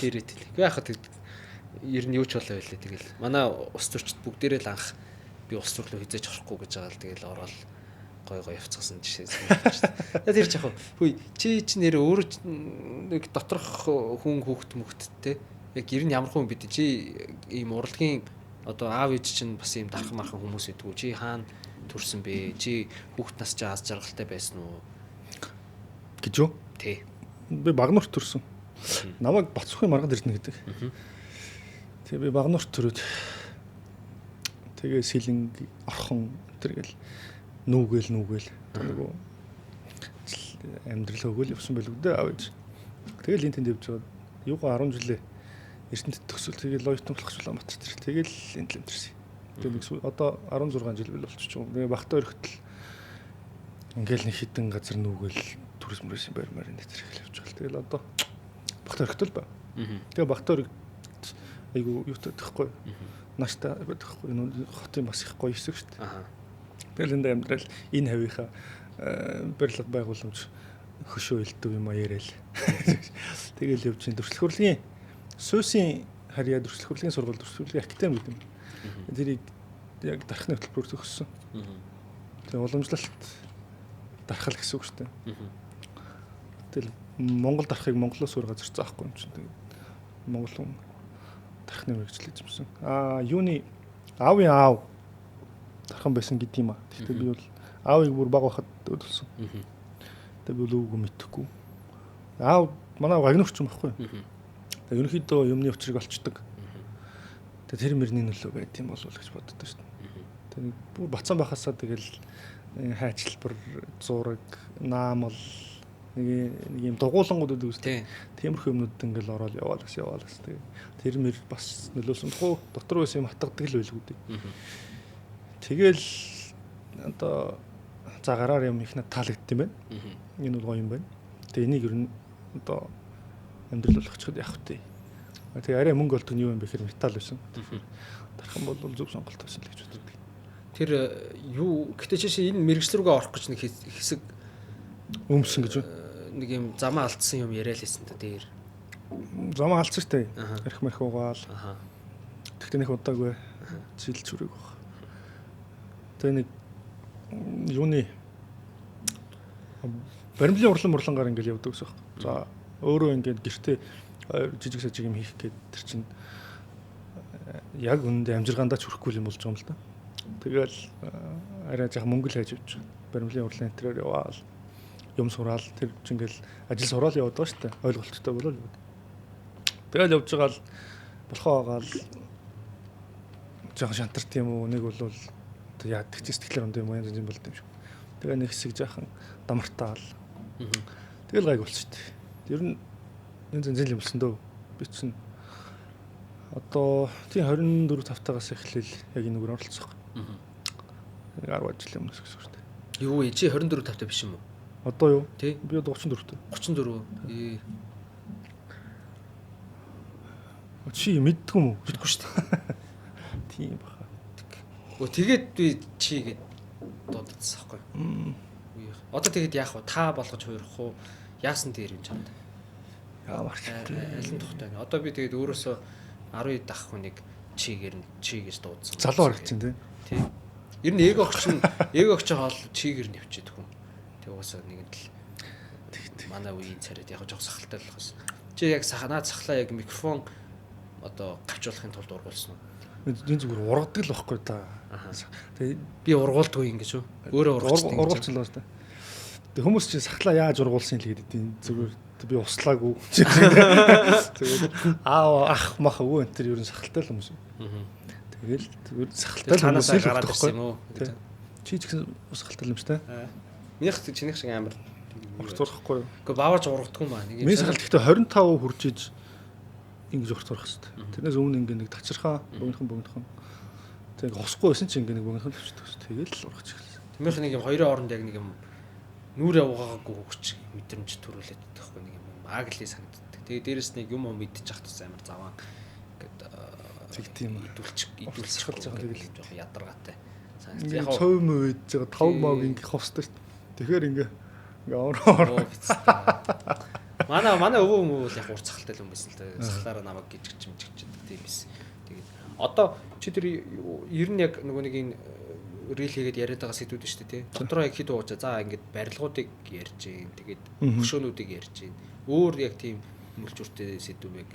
Тэр итэл. Би яхад ер нь юу ч болоо байлээ тэгэл. Манай ус төрчд бүгдээрээ л анх би ус төр рүү хизээж орохгүй гэж байгаа л тэгэл ороод гой явцсан жишээ. Тэр яг хүй чи нэр өөрөө нэг доторх хүн хүүхд мөхттэй яг ер нь ямар хүн бид чи ийм урлагийн одоо аав ээж чинь бас ийм дархан мархан хүмүүс идэггүй чи хаана төрсөн бэ чи хүүхд нас чи аз жаргалтай байсан уу гэж юу? Тий. Би Багнуурт төрсөн. Намайг Бацхуй маргад ирдэ гэдэг. Тэгээ би Багнуурт төрөөд тэгээ сэлэн орхон тэргээл нүүгээл нөгөө амьдрал өгөөл явсан байлгүй дээ аав ээж. Тэгэл энэ тэнд явж байгаа. Юугаа 10 жилээ Эрдэнэт төгсөл тэгэл Лойтон болохчлаа Батар тэр. Тэгэл энд л амьдэрсэн. Тэгээ нэг одоо 16 жил бил болчих юм. Тэгээ багтаа өрхтөл ингээл нэг хідэн газар нүүгээл туризм рейс байр марин дээр их явж байгаа. Тэгэл одоо багтаа өрхтөл ба. Тэгээ багтаа өрхт айгу юутай тэхгүй. Нааштай тэхгүй. Энэ хотын бас их гоё хэсэг шүү дээ. Тэгэл энэ амьдрал энэ хавийнхаа барилга байгууламж хөшөө илдэв юм яриад. Тэгэл явж чинь төрөлх хөрлөгийн Сүүсийн харьяа төрөлх хөрлөгийн сургууль төрөлхөрлөгийн академи гэдэг юм. Тэрийг яг дархны хөтөлбөрөөр төгссөн. Тэгээ уламжлалт дархал гэсэн үг шүү дээ. Тэгэл Монгол дархыг Монголоос өөр газар заахгүй юм чинь. Тэгээ Монгол хүн дархны мэргэжил хийжсэн. Юуны аавын аав дархан байсан гэдэг юм аа. Гэхдээ би бол аавыг бүр баг байхад төлсөн. Тэгээ би бол өвгөө мэдэхгүй. Аав манай Вагнерч юм баггүй. Тэгээ ерөнхийдөө юмны учрыг олцдог. Тэгээ тэр мөрний нөлөө байт юм болов гэж боддоо шүү дээ. Тэгээ бүр бацаан байхасаа тэгэл хайчилбар, зураг, наамал нэг юм дугуулангууд үүдээс тиймэрхүү юмнууд ингээл ороод яваалаас. Тэгээ тэр мөр бас нөлөөсөн. Тухайн дотор байсан юм хатгадаг л байлгүй дээ. Тэгэл одоо за гараар юм ихнэ таалагдд юм байна. Энэ бол гоё юм байна. Тэгээ энийг ер нь одоо амьдрал болгочиход явах тий. Тэгээ арай мөнгө олдог нь юу юм бэ гэхээр металл байсан. Дархан бол зөв сонголт байсан л гэж боддог. Тэр юу гэтээ чи энэ мэрэгчлэр рүүгээ орох гэж нэг хэсэг өмсөн гэж нэг юм замаа алдсан юм яриа л хэлсэн та дээр. Замаа алдсан штэ. Арх марх угаал. Тэгтээ нэг удаагүй жил зүрэг баг. Тэгээ нэг юуны баримлын урлангаар ингээл явдаг гэсэн. За өөрөө ингээд гэртээ жижиг сажиг юм хийх гээд тэр чинь яг үндэ амжиргаандаа ч хүрэхгүй юм болж байгаа юм л да. Тэгэл арай жаа мөнгө л хайж явж баримлын урлан энтрээр яваал юм сураал тэр чинь ингээл ажил сураал яваад байгаа шүү дээ. Ойлголттой болоо л. Тэгэл явж байгаа л болохоо байгаа л жаа шантарт юм уу нэг бол яадаг чи сэтгэлээр онд юм янз янз болд юм шиг. Тэгээ нэг хэсэг жаахан дамартаал. Тэгэл гайг болчих шүү дээ. Ер нь янз янз юм болсон дөө. Би чинь одоо тийм 24 тавтаагаас эхлээл яг энэ нүгээр оролцох. 10 жил өмнөөс гэсэн үг шүү дээ. Юу вэ? Чи 24 тавтай биш юм уу? Одоо юу? Тий. Би одоо 34 таа. 34. Чи мэддэг юм уу? Мэдгүй шүү дээ. Тийм баха. Тэгээд би чи гээд дуудчихсан байхгүй. Одоо тэгээд яах вэ? Та болгож хуурах уу? Яасан дээр юм чамд? Ямар ч Алин тухтай. Одоо би тэгээд өөрөөсөө 12 дах хүнийг чи гэж дуудсан. залуу харагдсан тий. Ер нь эго огч хоол чигээр нэвчээд хүн. Тэг уусаа нэгэн л манай үеийн царайд яг жоох сахалтай л болохоос. Чи яг наад сахлаа яг микрофон одоо гавчуулахын тулд ургуулсан уу? Энэ зүгээр ургадаг л байхгүй та. Тэгээ би ургуулдгүй юм гэж үү? Өөрөө ургуулсан л байна. Тэг хүмүүс чи сахлаа яаж ургуулсан л гэдэг энэ зүгээр би услаагүй. Зүгээр ах мах өвөө энэ төр ер нь сахалтай л хүмүүс. Тэгэл зүгээр сахалтай л хүмүүс л гараад ирсэн юм уу? Чи ч гэсэн сахалтай л юм шүү дээ. Минийх чинийх шиг амар ургацуулахгүй. Гэхдээ бааварч ургадгүй маа. Нэг юм сахалт гэхдээ 25 хүрж иж ингэж ургацуулах хэрэгтэй. Тэрнээс өмнө ингээ нэг тачирхаа богинохон. Тэг хосгүй байсан чи ингээ нэг богинохон төвчдөг. Тэгэл ургач эхэлсэн. Тэмийнх нэг юм хоёрын оронд яг нэг юм нүрээ угаагагүй хүч мэдрэмж төрүүлээд байхгүй нэг юм агли санагддаг. Тэгээ дээрэс нэг юм мэдчих тус амар заваа тэг тийм идүүлчих байгаа тэгэл жоох ядаргаатай. Яг цов мөвөж байгаа тав мав ингээ хостой шүү дээ. Тэгэхээр ингээ ороо. Манай өвөө мөвөл яг урцхалтай л юм байсан л дээ. Сахлаараа намайг гिचгч тийм байсан. Тэгээд одоо чи тэр ер нь яг нөгөө нэг энэ рил хийгээд яриад байгаа сэдвүүд шүү дээ тий. Дотроо яг хэд уучаа за ингээд барилгуудыг ярьж гин тэгээд хөшөөнүүдийг ярьж гин. Өөр яг тийм мөлжүүртэй сэдв яг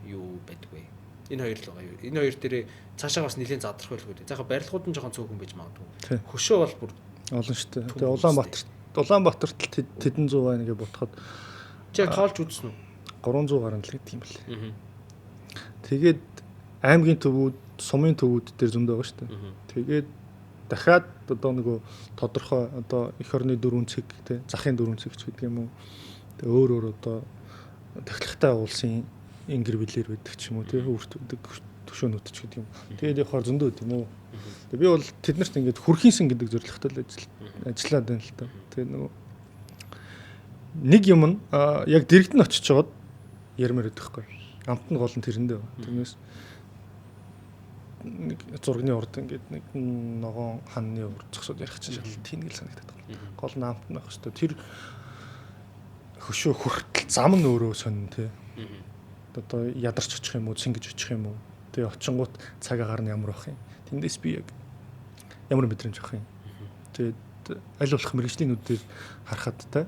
юу байдгүй. Энэ хоёр л байгаа юу. Энэ хоёр дээрээ цаашаа бас нэлийн задрах байлгүй дээ. За яг барилгууд нь жоохон цөөхөн байж магадгүй. Хөшөө бол бүр олон шүү дээ. Тэгээ Улаанбаатарт тэдэн 100 байнгээ ботход чи яг тоолж үзсэн үү? 300 гаруй л гэдэг юм бэл. Тэгээд аймгийн төвүүд, сумын төвүүд дээр зөндөө байгаа шүү дээ. Тэгээд дахиад одоо нөгөө тодорхой одоо эх орны 4 цэг тий захын 4 цэгч гэдэг юм уу. Тэгээ өөр одоо тахилгатай улсын ингэр билэр байдаг ч юм уу тий өөртөг төшөөнүүд ч гэдэг юм. Тэгээд явахаар зөндөө гэдэг юм уу. Тэгээ би бол тэднэрт ингээд хүрхийнсэн гэдэг зорилготой л ажиллаад байна л та. Тэгээ нөгөө нэг юм нь яг дэрэгд нь очиж жоод ярмаар байдаг хгүй. Амт нь гол нь тэрэндээ байна. Тэрнээс нэг зургийн урд ингээд нэг ногоон ханны урд зогсоод ярих чинь шал тийг л санагдаад байна. Гол нь амт нь байх хэвээр тэр хөшөө хүртэл зам нь өөрөө сонин тий. Одоо ядарч очих юм уу, цэнгэж очих юм уу. Тэгээ очингууд цаг агаар нь ямар байх юм. Тэндээс би яг ямар мэдрэмж авах юм. Тэгээд аль болох мэрэгжлийнүүдээр харахад та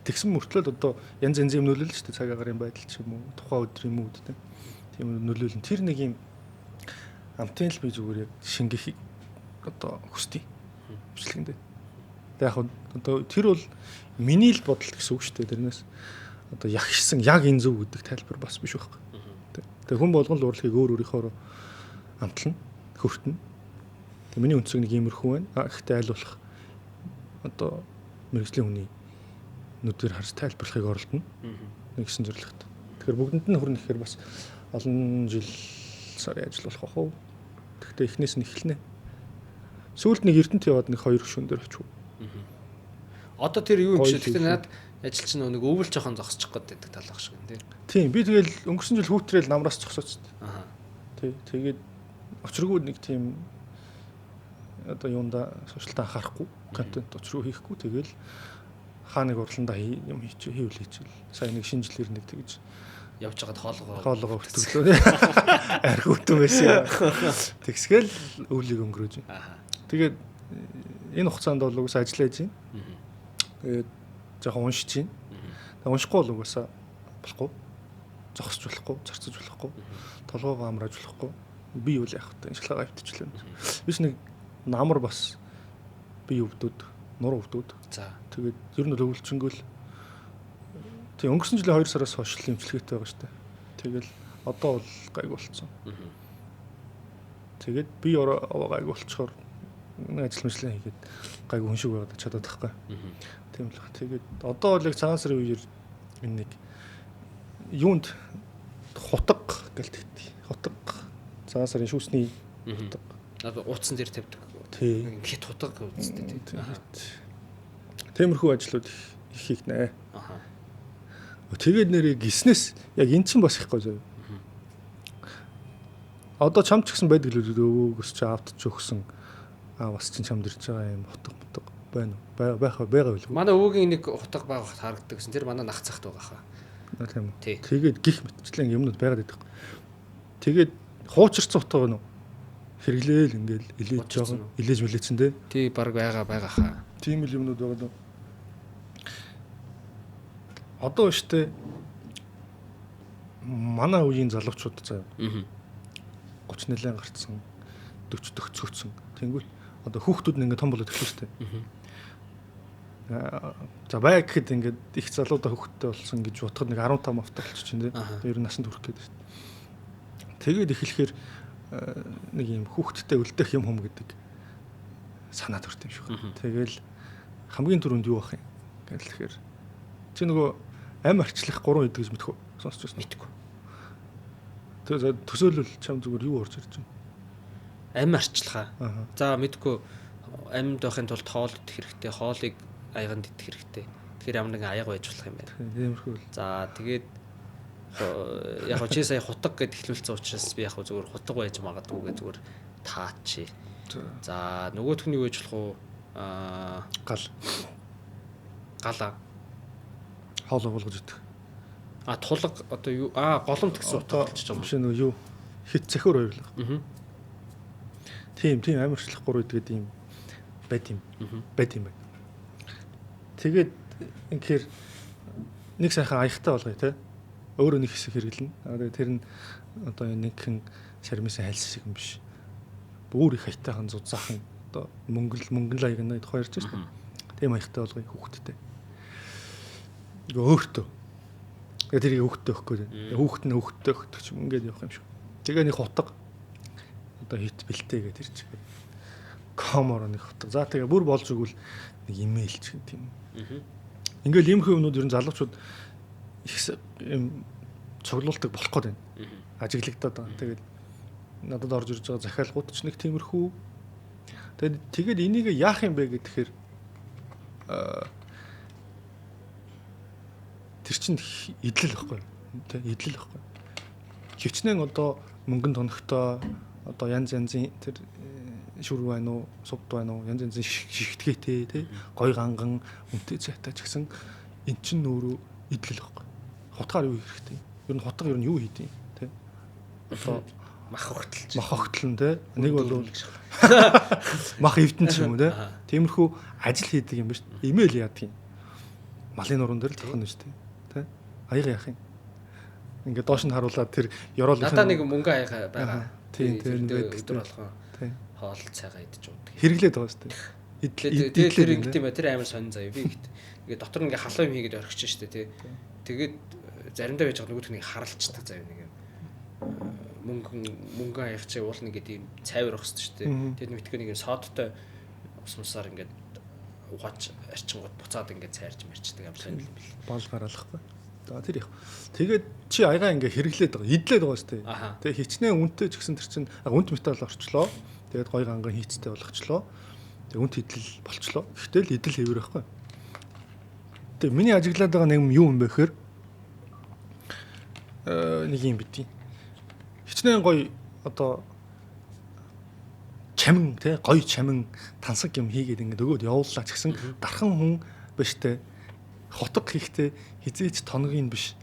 тэгсэн мөртлөө одоо янз янзын юм нөлөөлөл шүү дээ. Цаг агарын байдал ч юм уу, тухайн өдрийн мүүд те. Тийм нөлөөлөн. Тэр нэг юм амтын л би зүгээр яг шингэхийг одоо хүсдэг. Бичлэгэндээ. Тэг яг одоо тэр бол миний л бодол гэсэн үг шүү дээ. Тэрнээс одоо ягшсан яг энэ зөв гэдэг тайлбар бас биш байхгүй. Тэг хүн болгон л урлагийг өөр өөрийнхөө амтлан хөртөн. Тэг миний өнцөг нэг иймэрхүү байна. Гэхдээ аль болох одоо мэрэгжлийн хүний нүдээр харж тайлбарлахыг оролдоно. Нэг гэсэн зорилготой. Тэгэхээр бүгдэнд нь хүрнэ гэхээр бас олон жил сарын ажиллах واخ уу. Тэгэхдээ эхнээс нь эхэлнэ. Сүүлд нэг Эрдэнэт яваад нэг 2 гүшүүн дээр очив. Одоо тэр юу юм шиг тэгэхээр над ажил чинь нэг өвөл жоохон зогсчих гээд байдаг тал ах шиг юм тий. Тийм би тэгэл өнгөрсөн жил хүүтрэл намраас зогсооч. Тий тэгээд очиргүй нэг тийм одоо юунда сошиалтай анхаарахгүй контент очиргүй хийхгүй тэгэл хаа нэг урландаа юм хийвэл хийчихвэл сая нэг шинэ жилээр нэг тэгж явж байгаад хоолгоо өвтгөлөө архиутсан байсан. Тэгсгээл өвлийг өнгөрөөж байна. Тэгээд энэ хугацаанд бол угсаа ажиллаж байна. Тэгээд жоохон уншиж байна. Тэгээд уншихгүй бол угсаа болохгүй. Зогсож болохгүй, зарцаж болохгүй, толгоогоо амрааж болохгүй. Би юу л яах вэ? Шалгаа авчичлаа. Биш нэг намар бас би өвдөд, нур өвдөд. За. Тэгээд ер нь өвлчөнгөл тийм өнгөрсөн жилийн 2 сараас хойш л имчилгээтэй байгаа шүү дээ. Тэгэл одоо бол гайг болцсон. Тэгээд би гайг болчоор ажил мэтлэн хийгээд гайг хүн шиг байгаад чадаад тахгүй. Тийм л ба. Тэгээд одоо бол яг цагаан сарын үеэр энэ нэг юунд хутга гэлтэгтэй. Хутга цагаан сарын шүүсний хутга. Одоо ууцсан дээр тавьдаг. Тийм. Хит хутга үстэй тийм. Тиймэрхүү ажлууд их хийх нэ. Тэгээд нэрээ гиснээс яг эн чинь бас их гоё зав. Одоо чамд ч гэсэн байдаг л өвөөс чи автч өгсөн. Бас чинь чамд ирж байгаа юм утга байна уу? Байгаа билүү? Манай өвөгийн нэг утга байгаа харагддаг гэсэн. Тэр манай нах цагт байгаа хаа. Тийм үү. Тэгээд гих мэтчлэн юмнууд байгаад байдаг. Тэгээд хуучирсан утга байна уу? Хэрэглээл ингээл илээж байгаа. Илээж мэлээцэн дээ. Тий баг байгаа хаа. Тийм л юмнууд байгаа даа. Одоо штэ манай үеийн залуучууд заяа. 30 нэлээд гарцсан 40 төгсгөцсөн. Тэнгүүл одоо хүүхдүүд нь ингээд том болоод эхэлсэн штэ. За бай гэхэд ингээд их залуудаа хүүхдтэй болсон гэж бодоход нэг 15 авто болчихчихин дээ. Ер нь насанд хүрэх гээд штэ. Тэгээд эхлэхээр нэг юм хүүхдтэй үлдэх юм гэдэг санаа төрт юм шиг. Тэгэл хамгийн түрүүнд юу бах юм гэхэлэхээр чи нөгөө ам арчлах 3 хэд гэж мэдэх үү? Сонсч байсан мэдгүй. Тэгээ төсөөлөл чам зүгээр юу орж ирж байна? Ам арчлахаа. За мэдгүй амьд байхын тулд хоол идэх хэрэгтэй, хоолыг аяганд идэх хэрэгтэй. Тэгэхээр ямар нэгэн аяга байж болох юм байна. Тиймэрхүү. За тэгээд яг чи сая хутга гэд эхлүүлсэн учраас би яг зүгээр хутга байж магадгүй зүгээр таачи. За нөгөөх нь юу гэж болох вэ? Гала. Хоол болгож идэх. Тулга одоо юу голомт гэсэн утга болчих юм. Биш нөгөө юу хит цахиур хоёрлаа. Тийм амарчлах 3 гэдэг юм байт юм байна. Тэгээд инхээр нэг сайхан аягтай болгоё те. Өөрөө нэг хэсэг хэрэглэнэ. Тэр нь одоо нэгхэн сармисын хальс шиг юм биш. Бүр их хайтайхан зузаахан одоо мөнгөн аяг нэг хоёр ч шүү дээ. Тийм аягтай болгоё хүүхдтэй. Өөртөө. Тэгээд тэрийг хүүхдтэй өгөхгүй. Хүүхд нь хүүхдтэй өгдөг ч юм ингээд явах юм шиг. Тэгээ нэг хутга одоо хит бэлтээгээд ирж байгаа. Комор нэг хутга. За тэгээ бүр болж игэл нэг имэйл ч гэх юм. Ингээл ийм хүмүүнүүд ер нь залуучууд их юм цуглуулдаг болох гээд байна. Ажиглагдаад байгаа. Тэгээд надад орж ирж байгаа захиалгууд ч нэг тиймэрхүү. Тэгээд энийг яах юм бэ гэхээр тэр чинь идэл байхгүй. Тэ идэл байхгүй. Хичнээн одоо мөнгөн тоногтой одоо янз янзын тэр шүр байна уу, сувд байна уу, янз янзын шигтгээтэй тий гой ганган үнэтэй цайтай ч гэсэн эн чинь өөрөө идэл байхгүй. Хутгаар юу хэрэгтэй? Ер нь хутга ер нь юу хийдэг юм тий? Одоо мах хогтлон тий нэг бол мах эвдэн ч юм уу тий. Тиймэрхүү ажил хийдэг юм ба шүү. Имэйл яадаг юм. Малын нуруунд дээр л тохно шүү дээ. Тий? Аяга яах юм? Ингээд доош нь харуулаад тэр ёроолын надаа нэг мөнгө аяга байгаа. Тийм өдөр болгоо. Тийм. Хоол цайгаа идэж уудаг. Хэрэглээд байгаа шүү дээ. Тэр ингэт юм ба тэр амар сонин заяа би ихт. Ингээд дотор ингээ халуун юм хийгээд орхиж штэ тий. Тэгээд заримдаа байж байгаа нөгөөдх нэг харалцдаг заяа нэг юм. Мөнгө аяг чи уул нэг гэдэг юм цайвар өгсөн штэ. Тэгээд мэдгүй нэг юм содтой усмсаар ингээд угаач арчингууд буцаад ингээд цайрж марчдаг юм сонин юм бэл. Бол гараалахгүй. За тэр их. Тэгээд чи аяга ингээ хэрэглээд байгаа. Идлээд байгаа шүү дээ. Тэгээ хичнээн үнэтэй ч гэсэн тэр чинь үнэт металл орчлоо. Тэгээд гой ганган хийцтэй болгочлоо. Тэгээ үнэт идэл болчлоо. Гэтэл идэл хэвэр байхгүй. Тэгээ миний ажиглаад байгаа нэг юм бэ гэхээр нэг юм битий. Хичнээн гой одоо чамин тий гой чамин тансаг юм хийгээд ингээд өгөөд явууллаа ч гэсэн дархан хүн биш те. Хотог хийхдээ хизээч тоногийн биш.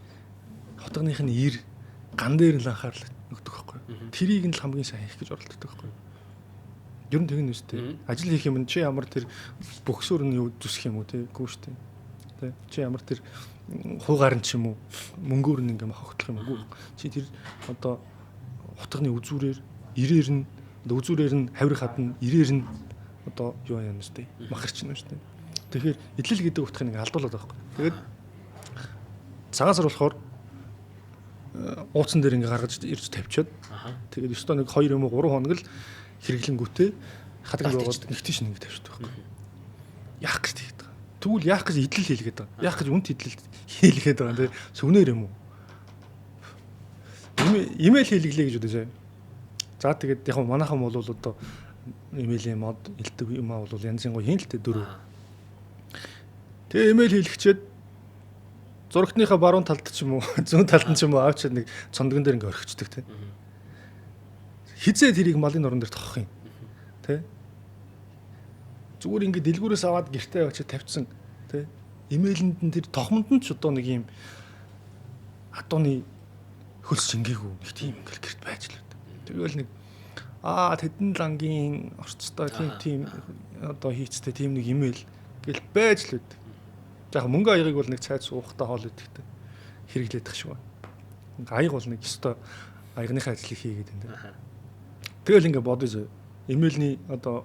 Хотогных нь ир ган дээр л анхаарал өгдөг байхгүй. Тэрийг нь л хамгийн сайн хийх гэж оролддог байхгүй. Ер нь тэгнэ үстэй. Ажил хийх юм чи ямар тэр бөхсөр нь юу зүсэх юм уу те гүү штэ. Тэ чи ямар тэр хуугаар нь ч юм уу мөнгөөр нь ингээм хогтлох юм уу. Чи тэр одоо хотгоны үзүүрээр ирээр нь үзүүрээр нь хавирх хадна ирээр нь одоо юу яана штэ. Махарч нь штэ. Тэгэхээр идэл гэдэг утгыг нэг алдуулаад байгаа байхгүй. Тэгээд цагаан сар болохоор ууцсан дээр ингээ гаргаж ирж тавьчаад тэгээд өстөө нэг 2 юм уу 3 хоног л хэрэглэнгүүтээ хадгалж байгаа нэг тийш нэг тавьчихдаг байхгүй. Яах гэж тэгээд байгаа. Тэгвэл яах гэж идэл хийлгээд байгаа. Яах гэж үнт идэл хийлгээд байгаа тийм сүнээр юм уу? Имэйл хийлгэлээ гэж бодож. За тэгээд яг манайхан бол одоо имэйлийн мод илдэг юм аа бол янзын гоо хийн л дээ дөрөв. Тэгээ имэйл хийлгчээд зурагтныхаа баруун талд ч юм уу зүүн талд ч юм уу авчаад нэг цондгон дээр ингээ орхичдаг тийм. хизээ тэрийг малын орон дээр тохох юм. Тэ? Зүгээр ингээд дэлгүүрээс аваад гэртээ очиж тавьчихсан. Тэ? Имэйлэнд нь тэр тогмонд нь ч одоо нэг юм хатууны хөлс шингээгүй нэг тийм ингээл гэрт байж л байна. Тэгвэл нэг тэдэн лангийн орцтой тийм одоо хийцтэй тийм нэг имэйл гэл байж л байд. Яг мөнгө аягыг бол нэг цайд суухтаа хоол идэхтэй хэрэглээд тах шүү. Аяг бол нэг өстой аягныхаа ажлыг хийгээд энэ. Тэгэл ингээ бодъё. Имэйлний одоо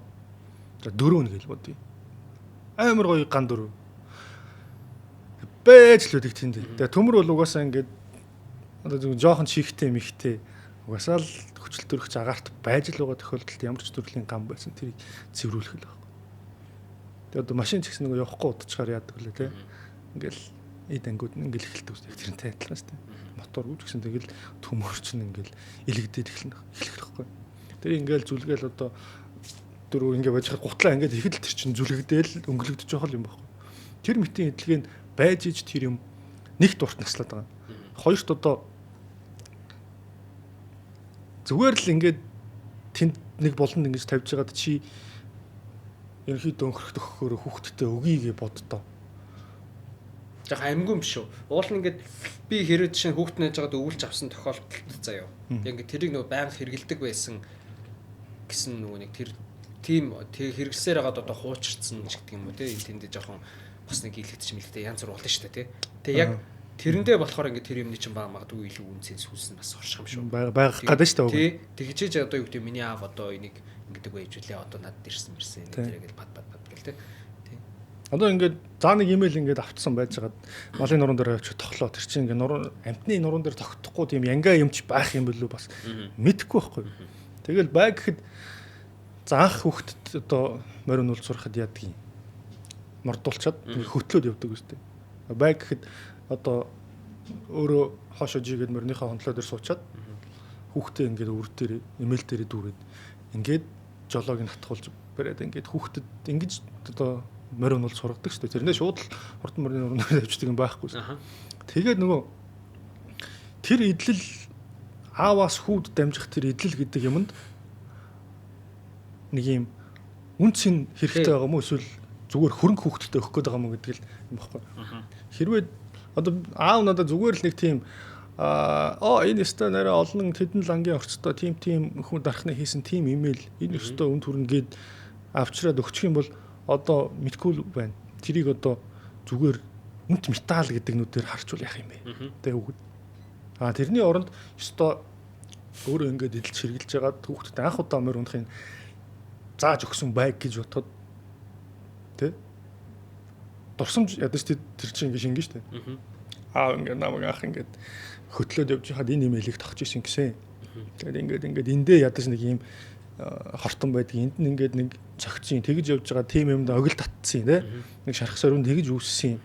4 гэл бодъё. Амар гоё ган 4. Байж л үдэг тэнд. Тэгээ төмөр бол угаасаа ингээд одоо жоохон чихтэй михтэй угаасаа л хүчил төрөгч агаарт байж л байгаа тохиолдолд ямар ч төрлийн гам байсан тэрийг цэврүүлэх л байна. Тэгээ одоо машин ч гэсэн нэг явахгүй удажгаар яадаг лээ те. Ингээл эд ангууд нь ингээл эхэлдэг үстэй тэрнтэй адилхан шүү дээ. Мотор гүйж гэсэн тэгэл төмөрч нь ингээл илэгдээд эхлэх байхгүй. Тэр ингээл зүлгээл одоо дөрөв ингээ байж хад гутлаа ингээд ихэд тэр чинь зүлэгдээл өнгөлөгдөж байгаа юм байхгүй. Тэр мэтийн эдлэгийг байж иж тэр юм нэг дурт наслаад байгаа. Хоёрт одоо зүгээр л ингээд тэнд нэг болонд ингэж тавьж байгаад чи ерөнхийдөө өнгөрөх төгөхөөр хүүхдтэй өгье гэж боддоо. Яг амгүй юм шүү. Уул нь ингээд би хэрэг жишээ хүүхд нээж байгаад өвүүлж авсан тохиолдолд заяа. Яг ингээд тэрийг нөгөө байнга хэргэлдэг байсан гэсэн нөгөө нэг тэр тийм хэрэгсээр хагаад одоо хуучирцсан ч гэдэг юм уу те. Энд тэндээ жоохон бас нэг илэгдэж мэлэгтэй янз бүр болно шүү дээ те. Тэгээ яг тэрэндээ болохоор ингээд тэр юмны чинь магадгүй илүү үнцэн сүлс нь бас орших юм шүү. Байх гадаа шүү дээ. Тэгжээж одоо юу гэдэг миний аав одоо энийг ингэдэг байж үлээ одоо надад ирсэн тэрэгэл бад гэл те. Одоо ингээд заа нэг имэйл ингээд автсан байж хагаад малын нуруунд дээр авчиж тоглоо. Тэр чинь ингээд амтны нуруунд дээр тогтохгүй тийм янга юмч байх юм болов бас мэдэхгүй байхгүй. Тэгэл бай гэхэд заах хүүхдэд одоо морин уул сурахад яадаг юм. Мордуулчаад хөтлөөд явдаг үстэй. Бай гэхэд одоо өөрөө хоошоо жигээд морныхаа хондлоо дээр суучаад хүүхдээ ингээд өвөр дээр имэйл дээр дүүрээд ингээд жолоог нь хатгуулж бариад ингээд хүүхдэд ингэж одоо морин уул сургадаг шүү дээ. Тэрнээ шууд л хурдан морины уран дээр авчдаг юм байхгүй шүү. Тэгээд нөгөө тэр идэл ааваас хүүд дамжих тэр идэл гэдэг юмд нэг юм үнцэн хэрэгтэй байгаа мó эсвэл зүгээр хөрөнгө хүүхдэд өгөх гээд байгаа мó гэдэг л юм баггүй. Хэрвээ одоо аав надад зүгээр л нэг тийм энэ өстой нэрээ олон тэдэн лангийн орцтой тийм хүн дарахны хийсэн тийм имэйл энэ өстой үн түрнгээд авчраад өгчих юм бол одоо мэдгүй байна. Тэрийг одоо зүгээр үнт металл гэдэг нүдээр харчвал яах юм бэ? Тэ үгүй. Тэрний оронд өстой өөрөө ингээд эдэлж хэрглэж байгаа хүүхдэд анх удаа морь унахын зааж өгсөн байг гэж бодоход тэ дурсамж ядаж тэр чинь ингэ шингэн штэ. Ингээд намайг ах ингээд хөтлөөд явж хаад энэ имэйлийг тогтож исэн гэсэн. Тэгээд ингээд эндээ ядаж нэг юм хортон байдаг. Энд нь ингээд нэг цогцсон тэгж явж байгаа тийм юмд огил татсан тэ. Нэг шарах сорвнд тэгж үүссэн.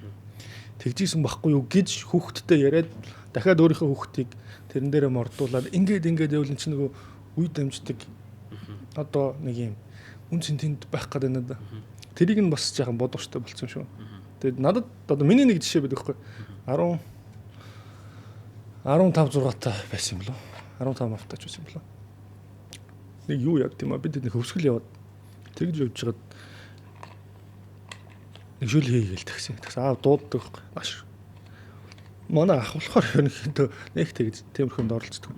Тэгжсэн байхгүй юу гэж хүүхдтэй яриад дахиад өөрийнхөө хүүхдийг тэрэн дээрээ мордуулаад ингээд явуулын чинь нөгөө үе дамждаг одоо нэг юм үн цэнтэнд байх гэдэг надад. Тэрийг нь бас жаахан бодовчтой болсон шүү. Тэгээд надад одоо миний нэг жишээ байдаг байхгүй 15 6 та байсан юм болов. 15 автаач байсан юм болов. Нэг юу яд тийм бид нэг хөвсгөл яваад тэгж явж байгаад нэг шүл хийгээл тагсан. Тэгсэн дууддаг байхгүй. Маш манай ах болохоор ерөнхийдөө нэг тэгж темирхэнд оролцдог.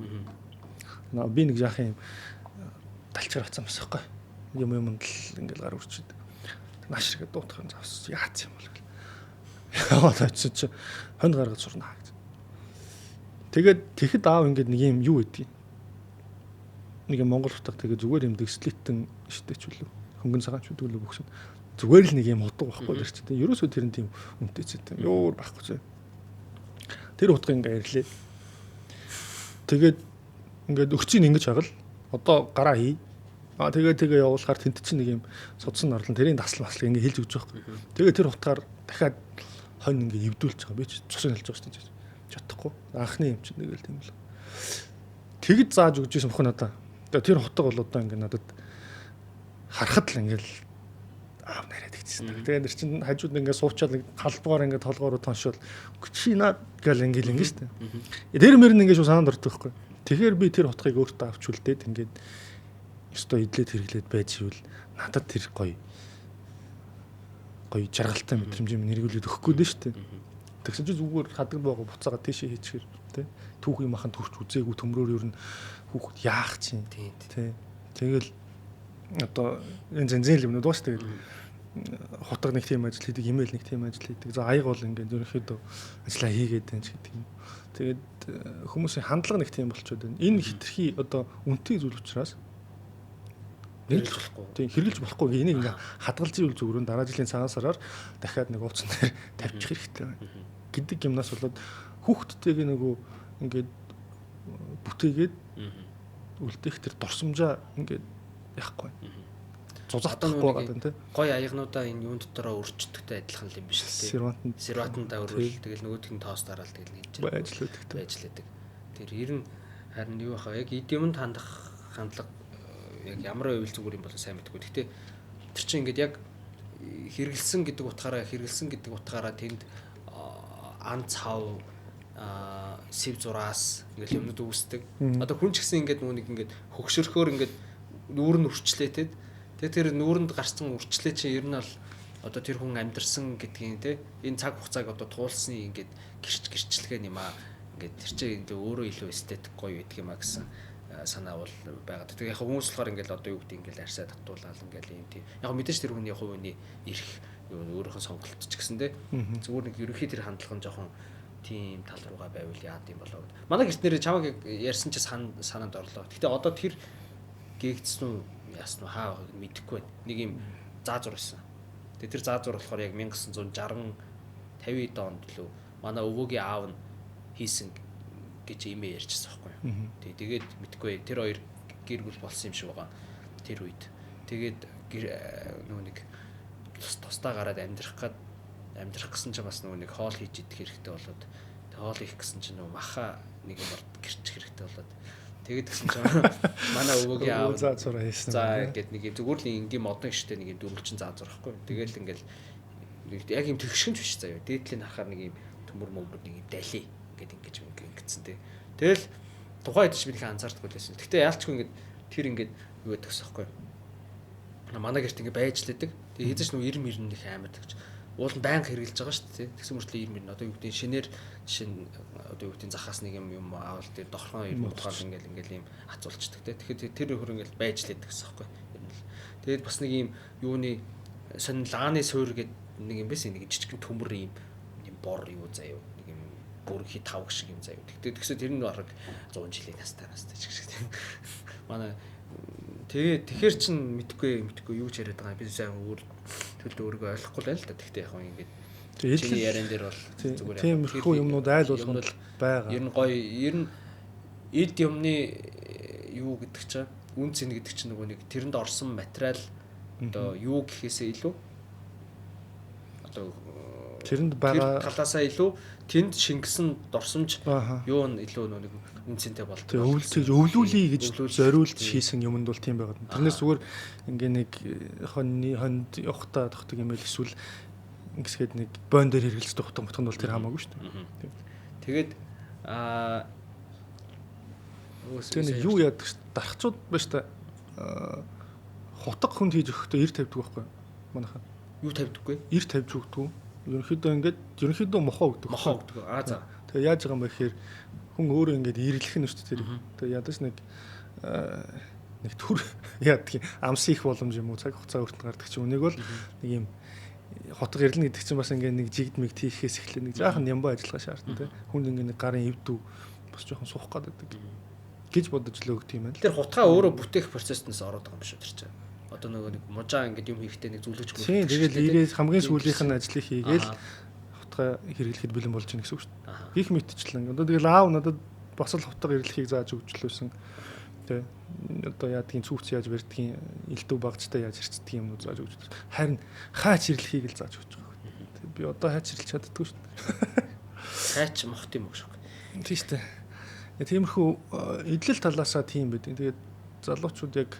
Би нэг жаахан юм талчаар хацсан бас байхгүй. Юм л ингээл гар үрчихэд. Маш их дуутах юм заавс яац юм бол гэл. Яваад очиж чи хонь гаргаж сурнаа гэж. Тэгээд тэгэхэд аав ингээд нэг юм юу гэдгийг. Нэг юм Монгол утга тэгээд зүгээр юм дэвслэтэн штэйч үлээ. Хөнгөн цагаан ч үдгэлээ бөхсөн. Зүгээр л нэг юм утга байхгүй дэр чи. Ерөөсөө тэр нь тийм үнэтэйцтэй. Ёор байхгүй зөө. Тэр утга ингээд ирлээ. Тэгээд ингээд өгчийн ингэж хагал. Одоо гараа хий. Тэгээ явуулахаар тент чинь нэг юм судсан орлон тэрийн дасал ингээ хэлж өгч байгаа. Тэгээ тэр утгаар дахиад хонь ингээ эвдүүлж байгаа. Би ч цусыг хэлж байгаа шүү дээ. Чадахгүй. Анхны юм чинь нэг л тийм л. Тэгэд зааж өгч ирсэн бохоо надаа. Тэр утга бол одоо ингээ надад харахад л ингээл аав нараад игдсэн. Тэгээ нэр чинь хажууд ингээ суучаад нэг халбгаар ингээ толгоор тоншол чи наа гэл ингээл ингээ шүү дээ. Тэр мөр нь ингээ шүү санаанд ордог байхгүй. Тэгэхээр би тэр утгыг өөртөө авч үлдээд ингээд өстой идлээд хэрэглээд байж ивэл надад тэр гоё жаргалтай мэдрэмжийг нэргүүлээд өгөхгүй дээ шүү дээ. Тэгсэн чинь зүгээр хадгал байгаа буцаага тийшээ хийчихэр тий. Түүх юм ахын төрч үзээгүй төмрөөр ер нь хүүхэд яах чинь тий. Тэгэл одоо энэ зэнзэн юмнууд бааш тэгэл хотог нэг тийм ажил хийдэг, имэйл нэг тийм ажил хийдэг. За аяг бол ингээд ерөнхийдөө ажиллаа хийгээд байна ч гэдэг юм. Тэгээд хүмүүсийн хандлага нэг тийм болчиход байна. Энэ хитрхи одоо үнэтэй зүйл учраас хэрэглэж болохгүй. Тийм хэрэглэж болохгүй. Энийг ингээ хадгалж ивэл зүгээр дараа жилийн цагаан сараар дахиад нэг ууцсан дээр тавьчих хэрэгтэй байна. Гэдэг юмнаас болоод хүүхдтэйг нөгөө ингээд бүтээгээд үлдээх тэр дурсамжаа ингээд яахгүй. Зузахдахгүй гадаг тийм. Гой аягнуудаа энэ юун дотороо өрчтөгтэй адилхан юм биш л тийм. Серватандаа өрөөл тэгэл нөгөөх нь тоос дараал тэгэл хийж ажилладаг. Тэр ер нь харин юу баха яг идэмэнд хандах хандлага яг ямар байвал зүгээр юм болоо сайн мэдгүй. Гэхдээ тэр чинь ингээд яг хэрэгэлсэн гэдэг утгаараа тэнд ан цав сэв зураас ингээд юмнууд үүсдэг. Одоо хүн ч гэсэн ингээд нүуник ингээд хөгшөрхөөр ингээд нүүр нь үрчлээтэй. Тэгээ тэр нүүрэнд гарсан үрчлээ чинь ер нь бол одоо тэр хүн амьдэрсэн гэдгийг те энэ цаг хугацааг одоо туулсны ингээд гэрчлэгээ юм аа. Ингээд тэр чинь ингээд өөрөө илүү эстетик гоё гэдэг юм а гэсэн санаа бол байгаа. Тэгээ яг хүмүүс болохоор ингээд одоо юу гэдэг ингээд арьсаа татуулаад ингээд юм тийм. Яг мэдээж тэр хүний хувийн эрх өөрийнхөө сонголт ч гэсэн те зүгээр нэг ерөнхий тэр хандлага нь жоохон тийм тал руугаа байвал яад юм болоо гэд. Манай гэрт нэрээ чамаг ярьсан чи санаанд орлоо. Гэтэ одоо тэр гээгдсэн үү яасан уу хаа байгааг мэдэхгүй байна. Нэг юм заазур байсан. Тэгээ тэр заазур болохоор яг 1960 50 онд лөө манай өвөөгийн аав нь хийсэн гэж имээ ярьжсэн байхгүй юу. Тэгээд мэдгүй тэр хоёр гэр бүл болсон юм шиг байгаа. Тэр үед. Тэгээд нөгөө нэг тустаа гараад амьдрах гэсэн чинь бас нөгөө нэг хоол хийж идэх хэрэгтэй болоод хоол хийх гэсэн чинь нөгөө маха нэг юм гэрчих хэрэгтэй болоод тэгээд гэсэн чинь манай өвөөгийн аав заазур хийсэн. За ингээд нэг юм зүгээр л ингийн модон штэ нэг юм дөрвөлчин заазурхгүй. Тэгээл ингээл яг юм тэгшгэнч биш заяа. Дээдлийн харахаар нэг юм төмөр мөмбөр нэг юм дали ингээд ингэж ингэсэн тий. Тэгэл тухайн хэд ч би их анзаардаггүй байсан. Гэтэ яалчгүй ингээд тэр ингээд юу гэдэг вэ? Манай гэрт ингээд байж лээдэг. Тэгээ хэзээ ч нөө 90 их амар гэж. Уул нь байнга хэрэгжилж байгаа шүү дээ. Тэгсэн мөртлөө 90 одоо юу гэдэг шинээр жишээ одоо юу гэдэг захаас нэг юм аавал дээр дохрон 90 утгаал ингээл юм хацуулцдаг те. Тэгэхээр тэр хөр ингээл байж лээдэг гэсэн юм байна. Тэгээд бас нэг юм юуны сонин лаганы суур гэдэг нэг юм байсан нэг жижиг төмөр юм бор юу заяа нэг юм бүрхий тавг шиг юм заяа. Тэгсэн тэр нь бараг 100 жилийн настай ч гэх шиг. Манай тэгэхээр чин мэдгүй юу ч яриад байгаа би сайн төлөө өөрийгөө ойлгохгүй л л да. Тэгтээ яг ингээд чиний яран дээр бол зүгээр тийм их юмнууд айл болгонд байгаа. Ер нь гоё ер нь эд юмны юу гэдэг чинь үн цэн гэдэг чинь нөгөө нэг тэрэнд орсон материал одоо юу гэхээсээ илүү одоо тэрэнд байгаа талаасаа илүү тэнд шингэсэн дорсомж юу нь илүү нэг үнцэнтэй болдог. Өвлүүлээ гэж зориулж хийсэн юмд бол тийм байгаад. Тэрнээс зүгээр ингээ нэг хонд явахтаа тогтдог юм байл эсвэл ингэсгээд нэг бон дээр хэрэглэж тогтдог мотхонд бол тэр хамаагүй шүү дээ. Тэгээд тэр юу яадаг ш дархчууд байна ш та хотог хүнд хийж өгөхдөө ир тавьдаг байхгүй манайхаа. Юу тавьдаггүй? Ир тавьж өгдөг. Ерөнхийдөө мохоо өгдөг. За. Тэгээ яаж байгаа юм бэ гэхээр хүн өөрөө ингээд ирлэх нь шүү дээ. Тэгээ ядаж нэг төр яадаг амс их боломж юм уу цаг хугацаа өртөнд гардаг чинь үнийг бол нэг юм хотго ирлэн гэдэг чинь бас ингээд нэг жигдмиг тийхээс эхлэх нэг жаахан ямбаа ажиллагаа шаардна те. Хүнд ингээд нэг гарын эвдүү бас жоохон суух гэдэг гэж бодож л өгдөг юм байна. Тэр хутгаа өөрөө бүтээх процесснээс ороод байгаа юм шүү тэр чинь. Одоо нөгөө нэг мужаа ингээд юм хийхдээ нэг зүлгэж мөрөж. Тийм тэгэл ирээд хамгийн сүүлийнх нь ажлыг хийгээл хутгаа хэрэглэхэд бэлэн болж байна гэсэн үг шүү дээ. Гих мэтчлэн. Одоо тэгэл аав надад бас л хутга ирлэхийг зааж өгчлөөсөн. Тэ. Одоо яадгийн цүүц яаж барьдгийн элдв багцтай яаж хэрцдэг юм уу зааж өгч. Харин хаач ирлэхийг л зааж өгч байгаа. Би одоо хаач ирлж чаддаггүй шүү дээ. Хаач мохт юм уу шүү. Тийм шүү дээ. Тиймэрхүү эдлэл талаасаа тийм байдаг. Тэгээд залуучууд яг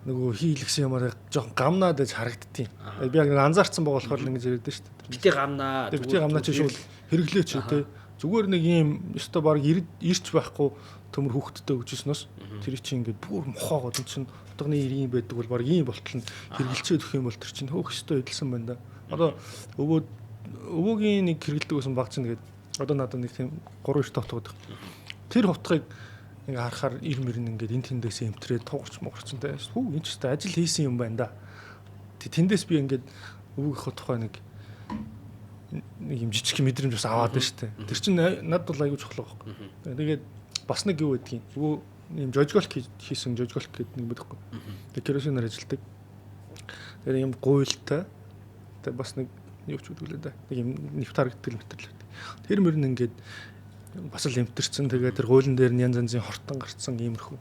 нөгөө хийлгсэн юмараа жоохон гамнаад байж харагдтiin. Би яг анзаарсан байгаа болохоор л ингэж яриад шүү дээ. Бити гамнаа. Бити гамнаа чи шууд хэрэглээч тий. Зүгээр нэг ийм өстой баг ирч байхгүй төмөр хүүхдтэй өгчснөөс тэр чинь ингээд бүр мохоогоод энэ чинь утганы ийм байдаг бол баг ийм болтол нь хэрэгжилчээд өгөх юм бол тэр чинь хөөх өстой эдэлсэн байна да. Одоо өвөөгийн нэг хэрэгэлдэг байсан баг чинь тэгээд одоо надад нэг тийм 3 тотгоод тэр хутгыг ингээ харахаар ир мөрн ингээд энэ тэндээс эмтрээд тугарч могорчонтэй. Хүү энэ ч гэсэн ажил хийсэн юм байна да. Тэндээс би ингээд өвгийнхөө тухай нэг юм жижиг мэдрэмж бас аваад байна шүү дээ. Тэр чинь надад бол аягүй чухал байхгүй. Тэгээд бас нэг юу гэдгийг өвөө юм жожголк хийсэн жожголк гэдэг нэг мэдэхгүй. Тэгээд керосинаар ажилдаг. Тэгээд юм гуйлтай. Тэгээд бас нэг юу ч үгүй л да. Нэг юм нефтар гэдэг мэтрэл. Тэр мөрн ингээд бас л эмтэрсэн. Тэгээд тэр гуйлан дээр нь янз янзын хортон гарцсан иймэрхүү.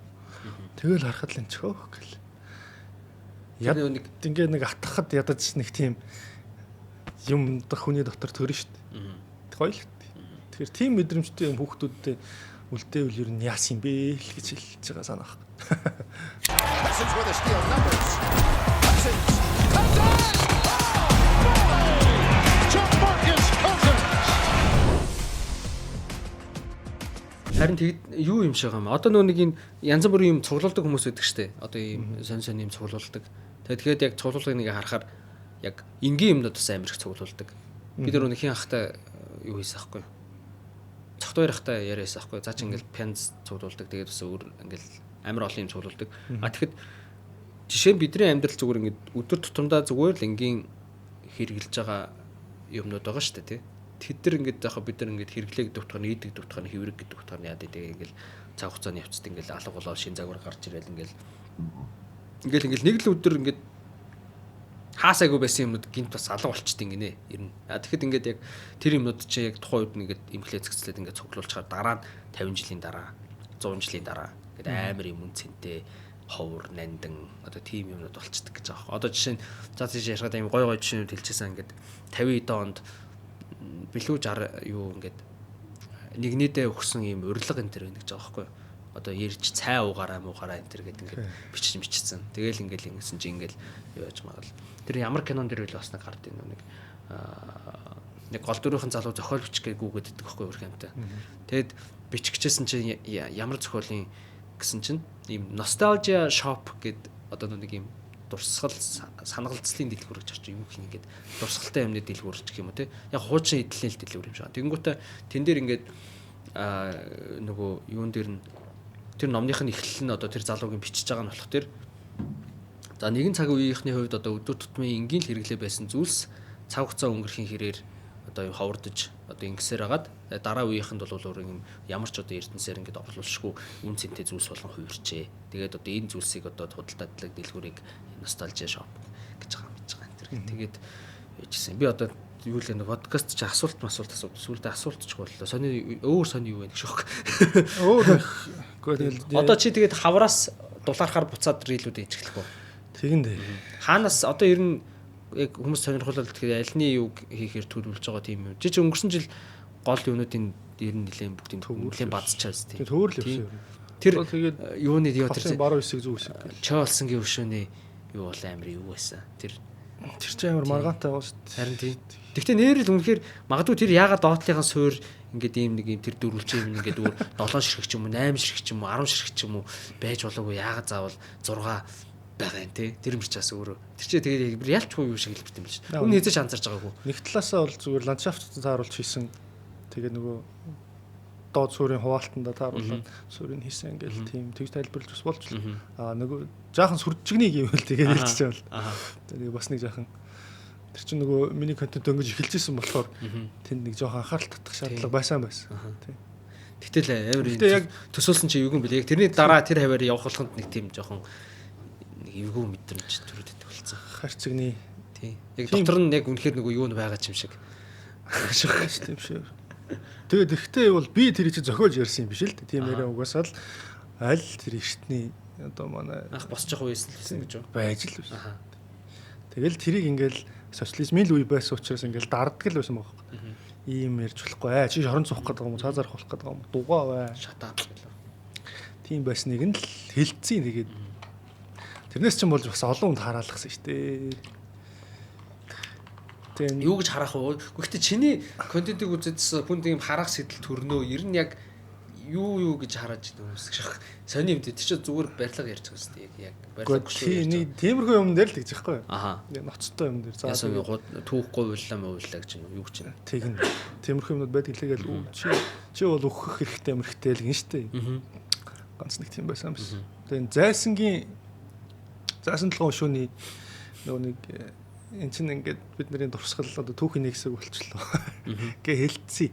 Тэгэл харахад л энэ чөөх гэл. Яг ингээд нэг атгахад ядаж нэг тийм юм хүний дотор төрнө шүү дээ. Гоё л. Тэгэхээр тийм мэдрэмжтэй юм хүүхдүүдтэй үлдээвэл ер нь яасан бэ л гэж хэлж байгаа санаах. Харин тэгэд юу юм шиг юм. Одоо нэг юм янз бүрийн юм цуглуулдаг хүмүүс байдаг шүү дээ. Одоо ийм сонь юм цуглуулдаг. Тэгээд яг цуглуулгыг нэг харахаар яг энгийн юмнууд бас амар их цуглуулдаг. Бид нар өнөхийн ахтай юу хийсэн аахгүй юу? Цогт хоёр ахтай яриасан аахгүй юу? Заа чи ингээл пянз цуглуулдаг. Тэгээд бас өөр ингээл амар олон юм цуглуулдаг. Тэгэхэд жишээ нь бидний амьдрал зүгээр ингээд өдөр тутамдаа зүгээр л энгийн хэрэгжилж байгаа юмнууд байгаа шүү дээ, тий. Тэд нар ингээд яхаа бид нар ингээд хэрэглээ гэдэг утгаар нь ийдэг гэдэг утгаар нь хэврэг гэдэг утгаар нь яа гэдэг ингээл цаг хугацааны явцад ингээл алга болоо шин загвар гарч ирэл ингээл нэг л өдөр ингээд хаасаагүй байсан юмнууд гинт бас алга болчихдээ гинэ ер нь. Тэгэхэд ингээд яг тэр юмнууд чи яг тухайн үед нэгээд имплецэгцлээд ингээд цуглуулчаар дараа нь 50 жилийн дараа 100 жилийн дараа ингээд амар юм үнцэнтэй ховор нандин одоо тийм юмнууд болчдөг гэж байгаа. Одоо жишээ нь за тийш ярихад юм гой жишээнүүд хэлчихсэн ингээд 50 онд билүү 60 юу ингээд нэгнийдээ өгсөн юм урилга энэ төр гэж байгаа байхгүй юу? Одоо ярьж цай уугаараа муугаараа энэ төр гэдэг ингээд бичсэн. Тэгэл ингээд ингэсэн чи ингээд юу яж магаал. Тэр ямар кинон дэр үл бас нэг гард энэ нэг гол дөрөвхөн залуу зохиол бичих гээгүй гэдэг байхгүй юу хэмтэй. Тэгэд бичгчээсэн чи ямар зохиолын гэсэн чинь ийм nostalgia shop гэдэг одоо нэг ийм дурсгал санагалцлын дэлгүүр гэж орчих юм хин ингээд дурсгалтай юмны дэлгүүр ч гэх юм уу те яг хуучин эдлийн дэлгүүр юм шиг. Тэнгүүтээ тэн дээр ингээд нөгөө юун дээр нь тэр номных нь эхлэл нь одоо тэр залуугийн бичиж байгаа нь болох тэр за нэгэн цаг үеийнхний хувьд одоо өдөр тутмын энгийн л хэрэглээ байсан зүйлс цаг хугацаа өнгөрхийн хэрээр одоо ховордож одоо ингэсээр хагаад дараа үеийнхэнд бол өөр юм ямар ч одоо ертөнцээр ингээд орлуулшгүй үн цэнтэй зүйлс болгон хувирчээ. Тэгээд одоо энэ зүйлсийг одоо худалдаадлаг дэлгүүрийг nostalgia shop гэж байгаа юм байна. Тэгээд яжсэн. Би одоо юу л нэг подкаст чи асуулт сүүлдээ асуулт ч боллоо. Сони өөр сони юу вэ гэж шүүх. Өөр одоо чи тэгээд хавраас дулаархаар буцаад рилүүд ээжглэх үү? Тэгэндээ. Хаанаас одоо ер нь яг хүмүүс сонирхолтой тэгэхээр альны юу хийхээр төлөвлөж байгаа тийм юм. Жиж өнгөрсөн жил гол юунуудын ер нь нэлээд бүгдийн нэлээд бадчихаас тийм. Төөрл явсан. Тэр тэгээд юуны театр баруун хэсэг зүүн хэсэг. Чоолсонгийн өшөөний юу бол амар юу байсан. Тэр чи амар маргаантай байгаа шүү дээ. Харин тийм. Гэхдээ нэрэл үнэхээр магадгүй тэр яагаад доотлынхаа суур ингээд ийм нэг юм тэр дөрвөлч юм ингээд өөр 7 ширхэг ч юм уу 8 ширхэг ч юм уу 10 ширхэг ч юм уу байж болоогүй яагаад заавал 6 байгаа юм те тэр мөрчээс өөрөө тэр чи тэгээд ялчгүй юу шиг хэлбэрт юм л шүү. Үн хэзээ ч анзарч байгаагүй. Нэг талаасаа бол зүгээр ландшафт тааруулж хийсэн. Тэгээд нөгөө доод суурийн хуваалтанда тааруулаад суурийг хийсэн ингээл тийм тэгж тайлбарлаж бас болж л. Нөгөө жаахан сүржигнийг юм л тэгээд хэлчихэж байна. Тэгээд бас нэг жаахан тэр чинь нөгөө миний контент өнгөж эхэлж исэн болохоор тэнд нэг жоохон анхаарал татах шаардлага байсан. Тийм. Гэтэл амар яг төсөөлсөн чи юу юм бэлээ. Яг тэрний дараа тэр хаваар явах болгонд нэг тийм жоохон эвгүй мэдрэмж төрөдөг болсон. Харцэгний тий. Яг дотор нь яг үнэхээр нөгөө юу байгаа юм шиг. Тийм шүү. Тэгээд ихтэй бол би тэрийг чи зохиолж ярьсан юм биш л дээ. Тийм яриа угаасаа л аль тэр ертний одоо манай анх босч явах үеэс л гэж байж л байсан. Тэгэл тэрийг ингээл социализмын л үе байсан учраас ингээл дарддаг л байсан байгаа юм. Ийм ярьж болохгүй. Чи хорон цуух гэдэг юм уу? Цаазаар болох гэдэг юм уу? Дугаа бай. Шатаад гэлээ. Тийм байсныг нь л хэлцیں۔ Тэгээд тэрнээс ч юм болж бас олон хүнд хараалгасан шүү дээ. Юу гэж харах вэ? Гэхдээ чиний контентыг үзэдсэн хүн тийм харах сэтэл төрнөө ер нь яг юу гэж хараад байна хүмүүс гэх сони юм дээ чи зүгээр барилга ярьж байгаа шүү дээ яг барилга шүү. Тиймэрхүү юм дээр л гэж байгаа байхгүй юу? Аха. Ноцтой юм дээр. За түүхгүй ууллаа гэж юу гэж байна. Тэгнь. Тиймэрхүү юмуд байдаг лээгээл чи бол өгөх хэрэгтэй мэрхтэй л гин штэ. Ганц нэг тийм байсан биш. Тэгээд заасан толгой шүүний нөгөө нэг эн чинь ингээд бидний дурсгал одоо түүхийн нэг хэсэг болчихлоо. Гэ хэлцээ.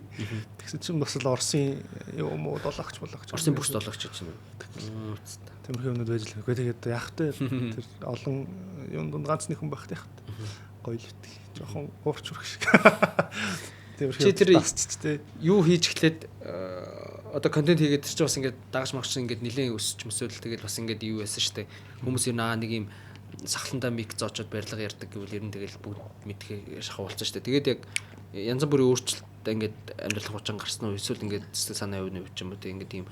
Тэгсэн чинь бас л Оросын юм уу долоогч болгоч. Оросын бүс долоогч чинь. Тиймэрхүү юмуд байж л. Тэгээд яах вэ? Тэр олон юм дунд ганц нэг хүн байх яах вэ? Гоё л үтг. Жохон уурч урах шиг. Чи тэр юу хийж эхлээд одоо контент хийгээд чи бас ингээд дагаж магч ингээд нэлээд өсч мөсөөл тэгээд бас ингээд юу яасан штэ хүмүүс юу нэг юм сахландаа мик зоочод барилга ярьдаг гэвэл ер нь тэгэл бүгд мэдхээ шахав болсон штэ тэгээд яг янз бүрийн өөрчлөлт ингээд амьдрал хуучаан гарсан уу эсвэл ингээд сэтгэл санаа өвнө ч юм уу тэг ингээд ийм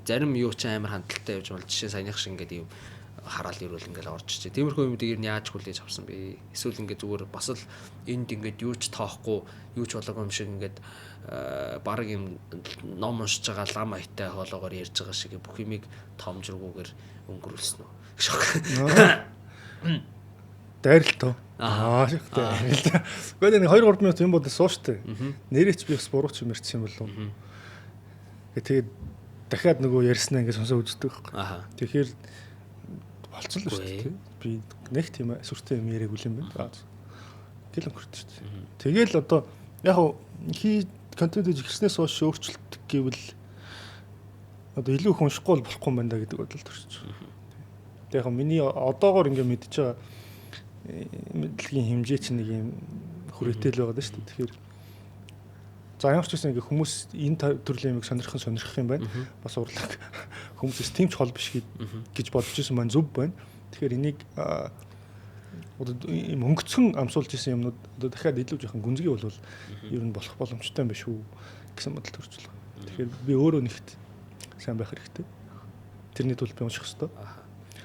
зарим юу ч амар хандлттай явж бол жишээ саяных шиг ингээд ийм хараал ирүүл ингээл орж ичээ. Тиймэрхүү юмдыг ер нь яаж хүлээж авсан бэ? Эсвэл ингээд зүгээр бас л энд ингээд юу ч тоохгүй, юу ч болоогүй юм шиг ингээд баг юм ном уншиж байгаа лам хаятай хоолоогоор ярьж байгаа шиг бүх юмыг томжргүйгээр өнгөрүүлсэн үү? Дайралтаа. Шигтэй. Гэхдээ нэг 2-3 минут юм бодож сууштай. Нэрээч би бас буруу ч юм ярьсан юм болов. Тэгээд дахиад нөгөө ярьснаа ингээд сонсоо үздэг байхгүй. Тэгэхээр болцсон л шүү дээ. Би нэг тийм сүртэй юм яриаг үл юм байна. Гэл өнгөрт шүү дээ. Тэгэл одоо яг контент хийж ирснээс хойш өөрчлөлт гэвэл одоо илүү их уншихгүй болохгүй юм байна да гэдэг бодол төрчих. Тэгээ яг миний одоогоор ингээд мэдж байгаа мэдлэгийн хэмжээ чинь нэг юм хүрээтэй л байгаа даа шүү дээ. Тэгэхээр за ямар ч гэсэн ингээд хүмүүс энэ төрлийн юмыг сонирх юм байна. Бас урлаг хүмүүсээс тэмч хол биш гэж бодож исэн маань зөв байна. Тэгэхээр энийг одоо мөнгөцгөн амсуулж исэн юмнууд одоо дахиад илүү жоохон гүнзгий болвол ер нь болох боломжтой юм биш үү гэсэн бодол төрж байна. Тэгэхээр би өөрөө нэгт сайн байх хэрэгтэй. Тэрний тулд би унших хэрэгтэй.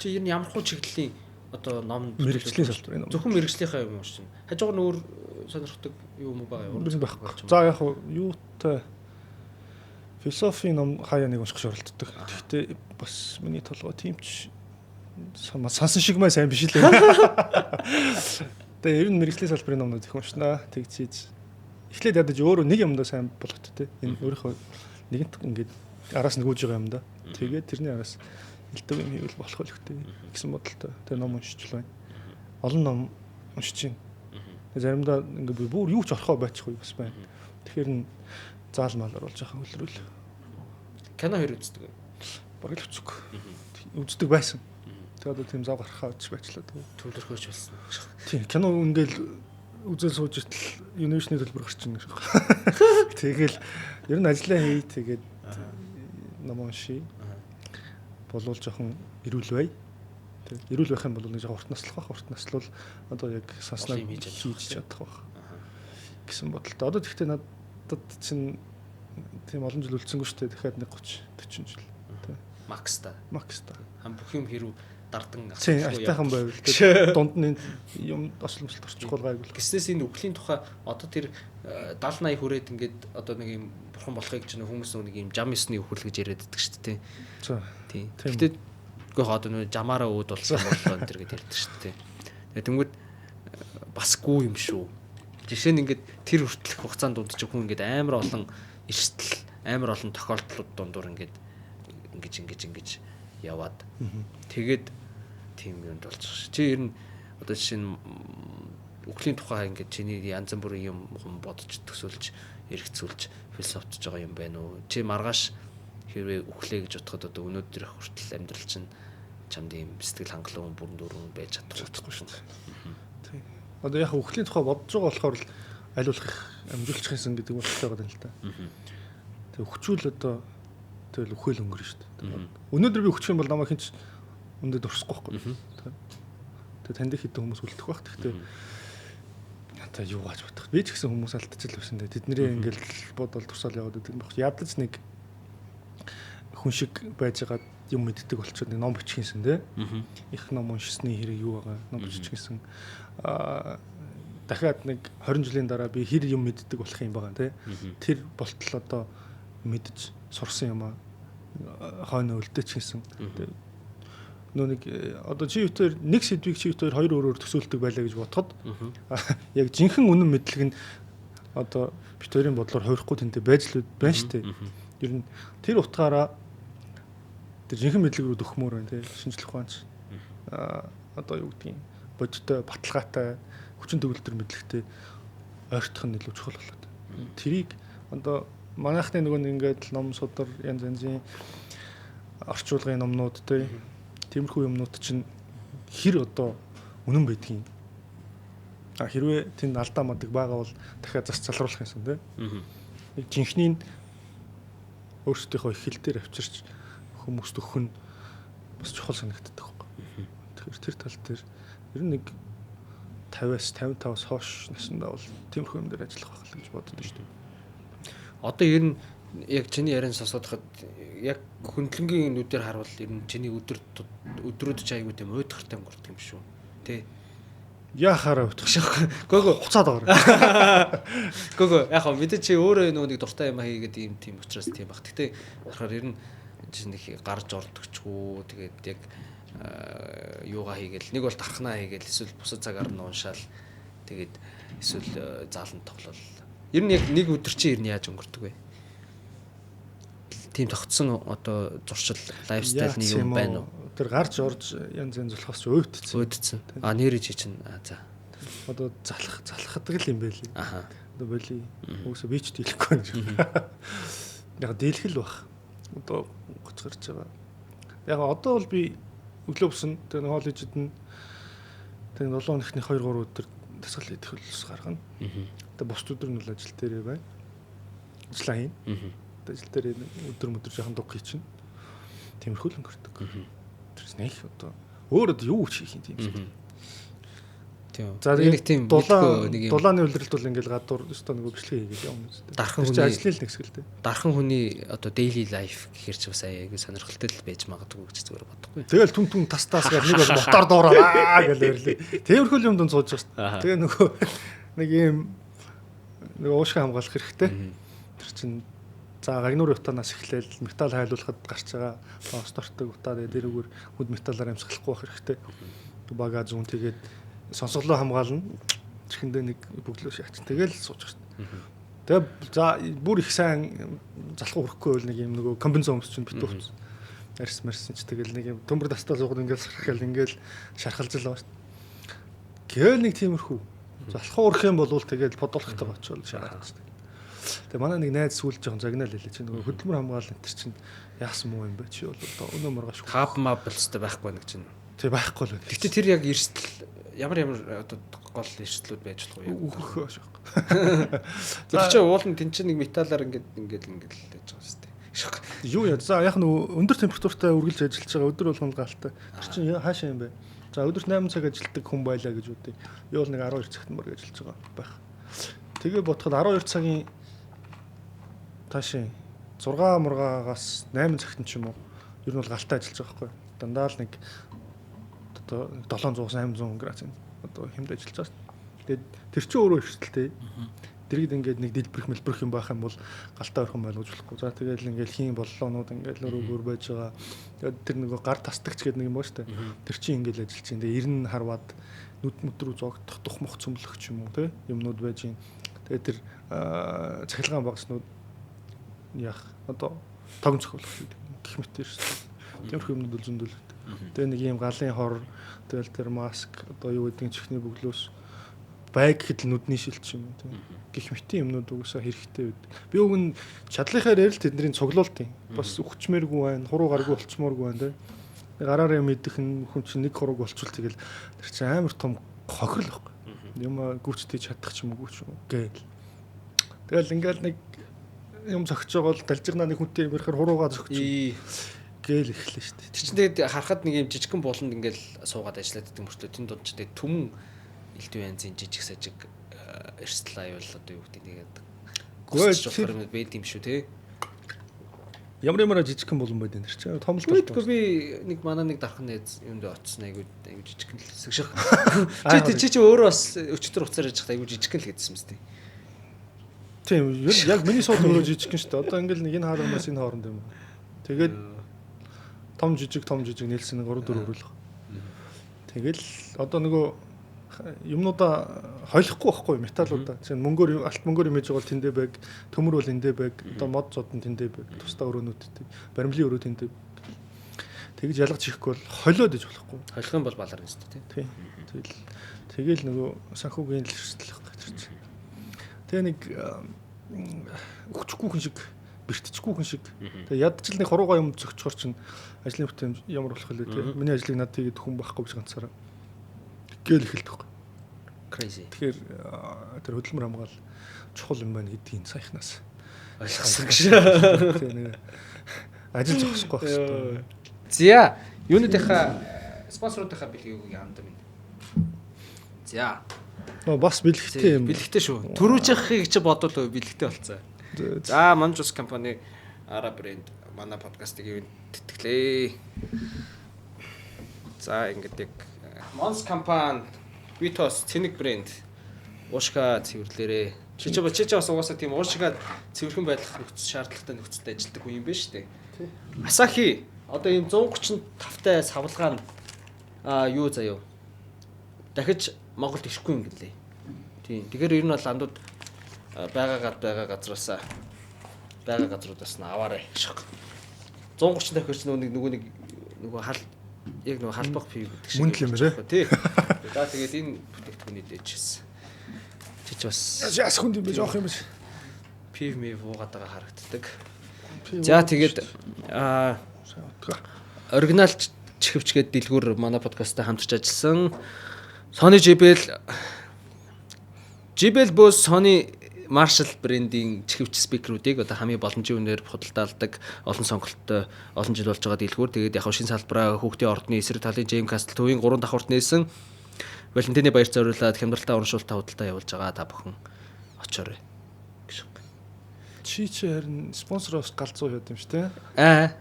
Чи ер нь ямар хуу чиглэлийн одоо ном мэрэгжлийн салбар энэ. Зөвхөн мэрэгжлийнхаа юм уншиж байна. Хажуугаар нөр сонирхдаг юм уу байгаа юу? Байхгүй. За яг юутай философи ном хаяа нэг унших шоролддог. Гэхдээ бас миний толгой тиймч сансан шиг маа сайн биш лээ. Тэгээ ер нь мэрэгжлийн салбарын номнууд их уншнаа. Тэгчиж эхлээд ядаж өөрөө нэг юмдаа сайн болгохтой те. Энэ өөрийнхөө нэгэнт ингээд араас нөгөөж байгаа юм да. Тэгээд тэрний араас элдв юм хийвэл болох хэрэгтэй гэсэн бодолтой. Тэгээ ном уншиж байна. Олон ном уншиж байна. Заримдаа ингээд би бүр юу ч орхоо байчихгүй бас байна. Тэгэхээр н заалмалаар болж байгаа хөлрүүл. Кино хэр үздэг вэ? Бараг л үздэг. Үздэг байсан. Тэгээд одоо тийм зав гарахаа ч байчлаа. Төвлөрөхөж болсон. Тийм кино ингээл үзэл сууж итэл юнившний төлбөр гарч ирнэ гэж. Тэгэл ер нь ажиллаа хий тэгээд ном унший. Болвол жоохон ирүүл бай. Тэгээд ирүүл байх юм бол нэг жоохон урт наслах бах. Урт наслал одоо яг санснаа хийж чадах бах. Гэсэн бодолтой. Одоо тэгтээ надад чинь тийм олон жил үлдсэнгүй шүү дээ. Дахиад нэг 30 40 жил. Макста. Хам бүх юм хэрүү дардан асуухгүй. Айтайхан байвал тэгээд дунд нь юм осломжлолт орчихгүй гайгүй. Гэснээс энэ үхлийн тухай одоо тэр 70 80 хүрээд ингээд одоо нэг юм бурхан болохыг ч хүмүүс нэг юм жам 9-ны үхэл гэж яриад байдаг шүү дээ. Тийм. Гэхдээ үгүй одоо нэг жамаараа өөд болсон боллоо энэ төр гэж ярьдаг шүү дээ. Тэгээд тэнгүүд бас гүү юм шүү. Жишээ нь ингээд тэр хүртэлх хугацаанд дунд ч хүн ингээд амар олон эрсдэл амар олон тохиолдлууд дундуур ингээд яваад тэгээд тийм юмд болчих ш. Чи ер нь одоо жишээ нь үхлийн тухай ингээд чиний янз бүрийн юм бодож төсөөлж эргэцүүлж философтж байгаа юм байна уу? Чи маргааш хэрвээ үхлээ гэж бодоход одоо өнөөдөр хүртэл амьдрал чинь чамд ийм сэтгэл хангалуун бүрэн дүүрэн байж чадахгүй шүү дээ. Тийм. Одоо яг үхлийн тухай бодож байгаа болохоор л аливаалах амжуулчих юмсан гэдэг бодлоо байгаа юм л та. Тэг өчүүл одоо тэгэл үхэл өнгөрнө шүү дээ. Өнөөдөр би өччих юм бол намайг хинч өндөд урсахгүй байхгүй. Тэг танд хэдэн хүмүүс үлдэх байх. Тэгтээ одоо юу гэж бодох. Би ч гэсэн хүмүүс алдчихл байсан дээ. Тэдний ингээл бодол тусаал яваад байдаг юм баг. Ядаж нэг хүн шиг байж байгаа юм мэддэг болчиход нэг ном бичихсэн дээ. Их ном уншсны хэрэг юу байгаа. Ном бичихсэн. дахиад нэг 20 жилийн дараа би хэр юм мэддэг болох юм байгаа тий. Тэр болтол одоо мэдж сурсан юм аа хойно өлдөж хийсэн. Нөө нэг одоо чи ютээр нэг сэдвийг чи ютээр хоёр өөрөөр төсөөлдөг байлаа гэж бодоход яг жинхэнэ үнэн мэдлэг нь одоо битүүрийн бодлоор хувирахгүй тэнтэй байж л байна шүү дээ. Ер нь тэр утгаараа тэр жинхэнэ мэдлэг рүү дөхмөр байна тий. Шинжлэх ухаанч одоо юу гэдгийг бодиттой баталгаатай хүчин төгөлдөр мэдлэгтэй ойртох нь илүү чухал болоод. Тэрийг одоо манайхны нөгөө ингээд ном судар янз янзын орчуулгын номнууд тий. Тиймэрхүү юмнууд чинь хэр одоо үнэн байдгийг хэрвээ тэнд алдаа мадаг байгаа бол дахиад зас залруулах юмсан тий. Нэг жинхний өөрсдийнхөө их хэл дээр авчирч хүмүүст өгөх нь бас чухал санагддаг байхгүй. Тэгэхээр тэр тал дээр ер нь нэг 50-аас 55-аас хойш насндаа бол тиймэрхүү юм дээр ажиллах байх гэж боддог шүү дээ. Одоо ер нь яг чиний яриан сонсоход яг хөндлөнгийн нүдээр харвал ер нь чиний өдрүүд ч аягүй тийм уйдгартай өнгөрдөг юм шүү. Тэ. Яахаараа утгах шээ. Гөөгөө хуцаад байгаа. Гөөгөө яг хөө мэдээ чи өөрөө нөгөө нэг дуртай юм хийгээд ийм тийм учраас тийм баг. Гэтэ болохоор ер нь чинь нэг гарч ордогчгүй тэгээд яг юугаа хийгээл нэг бол тархнаа хийгээл эсвэл бусад цагаар нь уншаал тэгээд эсвэл заалан тоглол. Ер нь яг нэг өдөр чи ер нь яаж өнгөрдөг вэ? Тийм тогтсон одоо зуршил лайфстайлны юм байна уу? Тэр гарч орж янз янз болохоос өөдцсөн. Нэрээ чи чинь за. Одоо залхахдаг л юм байлээ. Одоо боли үгүйсээ би ч дийлэхгүй байна. Яг дийлэх л бах. Одоо гоцгарч байгаа. Яг одоо бол би өглөө бүсэн тэр хоолойчд нь тэр 7 хоногны 2 3 өдөр дасгал идэх хөлс гаргана. Тэгээ бус өдөр нь л ажил дээрээ байна. Ажиллаа хийн. Ажил дээр өдөр жоохон дуг хийчин. Тиймэрхүү л өнгөрдөг. Тэрс нэг одоо өөрөө юу хийх юм тийм. Тийм. За нэг тийм дулааны үлрэлт бол ингээл гадуур өстө нөгөө бичлэг хийгээд явна үстэй. Дархан хүний ажлын л нэгсгэлтэй. Дархан хүний одоо daily life гэхэр ч бас аяг сонирхолтой л байж магадгүй гэж зүгээр бодохгүй. Тэгэл түн тастаас гэх нэг бол мотор дуураа гэж өрлөө. Тиймэрхүү юм дунд сууж байгаа шүү дээ. Тэгээ нөгөө нэг юм нөгөө уушиг хамгаалах хэрэгтэй. Тэр чинь за гагнуурын утаанаас эхлээл металл хайлуулахад гарч байгаа стортыг утаа дээрүүгээр хүнд металлаар амсгалахгүй байх хэрэгтэй. Бага зүүн тэгээд сонсголоо хамгаална. Чихэндээ нэг бөглөө шаач. Тэгэл сууж байгаа. Тэгээ за бүр их сайн залхуу хөрөхгүй бол нэг юм нөгөө комбинзон өмс чинь битүү хүмүүс. Арс марсан ч тэгэл нэг юм төмөр тастаа суугаад ингээл сархал ингээл шархалж л байгаа шүү. Гээл нэг тиймэрхүү. Залхуу өрөх юм бол тэгэл подолхтой очвол шаарч. Тэгээ манай нэг найз сүүлж жоохон загнаал хэлээ чи нөгөө хөдөлмөр хамгаалал энэ чинь яасан муу юм бэ чи бол одоо өнөө маргааш хаб мап болстой байхгүй нэг чинь. Тэг байхгүй л байна. Гэтэ тэр яг эрсдэл ямар одоо гол эрсдлүүд байж болох уу? Үхэх бааш байхгүй. Тэр чинь уулын тэн чинь нэг металлаар ингээд байж байгаа шүү дээ. Юу яа за яг нөгөө өндөр температуртай үргэлж ажиллаж байгаа өдөр болгоно галтай. Тэр чинь хаашаа юм бэ? За өдөрт 8 цаг ажилладаг хүн байлаа гэж үтэй. Юу бол нэг 12 цагт мөр ажиллаж байгаа байх. Тэгээ бодоход 12 цагийн таашийн 6 мургаагаас 8 цагт нь ч юм уу ер нь бол галтай ажиллаж байгаа байхгүй. Дандаа л нэг одоо 700-800 градус одоо хэмд ажиллаж байгаа. Тэгээд тэр чинь өөрөө эрсдэлтэй. Дэрэгд ингээд нэг дэлбэрэх мэлбэрэх юм байх юм бол галтай орхон байлгаж болохгүй. За тэгээд ингээд хийн боллоонууд ингээд өрөөгөр байж байгаа. Тэгээд тэр нэг гар тасдагч гэдэг нэг юм ба штэ. Тэр чинь ингээд ажиллаж чинь. Тэгээд ирнэ харваад нүд рүү зогдох тухмах цөмлөх ч юм уу те юмнууд байж юм. Тэгээд тэр цахилгаан багснууд яах одоо тогн цохиулах гэх мэт шүү дээ. Тиймэрхүү юмнууд зөндөл. Тэгээ нэг юм галын хор тэгэл тэр маск одоо юу гэдэг чихний бөглөөс байг гэхэд нүдний шилч юм тийм гих мэтийн юмнууд угсаа хэрэгтэй байд. Би уг нь чадлынхаар ярил тэдний цуглуултын бас өгчмээргүй байна, хуруу гаргүй болчмооргүй байна тийм. Гараараа мэдэх хүн чинь нэг хурууг болчвол тэгэл тэр чинь амар том хохирол байхгүй. Юм гүйцэтгэж чадах ч юм уу ч юм гээл. Тэгэл ингээл нэг юм зөгч байгаа бол далжирнаа нэг хүнтэй ярихаар хуруугаа зөгч гээл эхлэв шүү дээ. Тэр чинь тэгээд харахад нэг юм жижигхэн бууланд ингээл суугаад ажиллаад байдаг мөртлөө тэнд дод ч тэгээд түмэн элдв янзын жижиг сажиг эрсдэл аюул одоо юу гэдэг тэгээд гүйж болохоор байд юм шүү те. Ямар жижигхэн болон байд энэ чинь том л Үгүй би нэг манай нэг дархан нээз юунд очсон айгуу жижигхэн л хэсэг шиг. Чи өөрөө бас өчтөр уцаар яж хата айгуу жижигхэн л гэдсэн мэт. Тийм яг миний сууд өөрөө жижигхэн шүү дээ. Одоо ингээл нэг энэ хаалгаас энэ хооронд юм. Тэгээд том жижиг нээлсэн нэг 3 4 өрөөлөх. Тэгэл одоо нөгөө юмнуудаа хойлохгүй байхгүй металлуудаа. Чинь мөнгөөр алт мөнгөөр имиж бол тэндээ байг, төмөр бол эндээ байг, одоо мод зод нь тэндээ байг, тусдаа өрөөнүүдтэй, баримлын өрөө тэндээ. Тэгж ялгаж ихгүй бол холиод иж болохгүй. Холих юм бол балар нэстэ тий. Тэгэл нөгөө санхүүгийн л хэрэгслэх гэж чинь. Тэгээ нэг өгчгүй хүн шиг, бэртчихгүй хүн шиг. Тэгээ ядчил нэг хуруугаа юм зөгчхөр чинь ажлын бүтээн ямар болох вэ тий. Миний ажлыг над тэгээд хүн байхгүй гэж ганцаараа гээл эхэлдэг. Crazy. Тэгэхээр тэр хөдөлмөр хамгаал чухал юм байна гэдгийг саяхнаас ойлгосон гэж. Тэгээ нэг ажил зогсохгүй байх хэрэгтэй. За, юунуудынхаа спонсоруудынхаа бэлгийг яамд минь. За. Бас бэлэгтэй юм. Бэлэгтэй шүү. Төрүүжихийг чи бодвол бэлэгтэй болцсон. За, Manjus компани Ара брэнд манай подкастыг юу тэтгэлээ. За, ингээд яг Mons компани Vitos цэник брэнд уушга цэвэрлээрээ. Чи бас угаасаа тийм уушгаа цэвэрхэн байдлах нөхцөл шаардлагатай нөхцөлд ажилладаг хүн юм байна шүү дээ. Asahi одоо ийм 135-тай савлгаан юу заяа. Дахиж Монголд ирэхгүй юм гэлээ. Тийм. Тэгэхээр ер нь бол андууд байгаа газруудаас нь аваарай. 130 дахиж нөгөө хал яг нөгөө халбах пив гэдэг шиг. Мөн л юм байна тий. За тэгээд энэ бүтээгдэхүүний дээжсэн. Чич бас яас хүнд юм бэ жоох юм биш. Пив уугаад байгаа харагддаг. За тэгээд оригинал чихвчгээд дэлгүүр манай подкасттай хамтарч ажилласан Sony JBL бос Sony Marshall брендийн чихвч спикерүүдийг одоо хамгийн боломжийн үнээр худалдаалдаг олон сонголттой олон жил болж байгаа дэлгүүр. Тэгээд яг шинэ салбараа хүүхдийн ордны эсрэг талын James Castle төвийн 3 давхурт нээсэн Валентины баяр зориулаад хямдралтай урамшуултаа худалдаа явуулж байгаа та бүхэн очоорой. Чи харин спонсороос галзуу яд юм шүү те.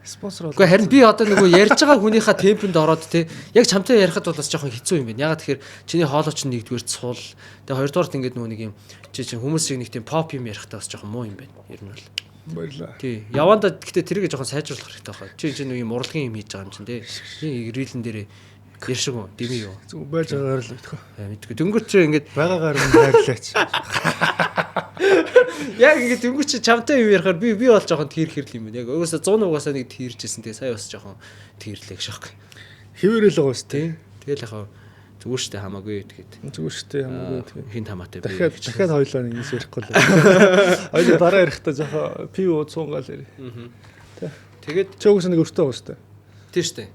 Спонсор бол. Гэхдээ харин би одоо нөгөө ярьж байгаа хүнийхээ темпэнд ороод те яг чамтай ярихад бол бас жоохон хэцүү юм байна. Ягаад тэгэхээр чиний хоолойч нь нэгдүгээр цул. Тэгээ хоёрдугаарт ингээд нөгөө нэг юм чи хүмүүс шиг нэг тийм поп юм ярихтаа бас жоохон муу юм байна. Ер нь бол. Баярлаа. Тий. Явандаа гэхдээ тэрийг жоохон сайжруулах хэрэгтэй байна. Чи нэг юм урлагийн юм хийж байгаа юм чинь те. Чи рилэн дээр яршиг уу? Дими юу? Зүг байж байгаагаар л мэдгүй. Мэдгүй. Дөнгөж чи ингээд байгаагаар нь хайрлаач. Яг ингээд дөнгөж чи чамтай юм ярихаар би бол жоохон тэрхэрл юм байна. Яг угаасаа 100 угаасаа нэг тэржсэн. Тэгээ сая бас жоохон тэрлээ шок. Хэвэрэл байгаа шүү дээ. Тэгэл яхаа зүгээр штэ хамаагүй тэгээд. Зүгээр штэ хамаагүй тэгээд. Хинт хамаатай би. Дахиад хоёлаа нэг юм ярихгүй л. Хоёул дараа ярихдаа жоохон пив цуунгаал яри. Тэгээд чи угаасаа нэг өртөө байгаа штэ. Тийм штэ.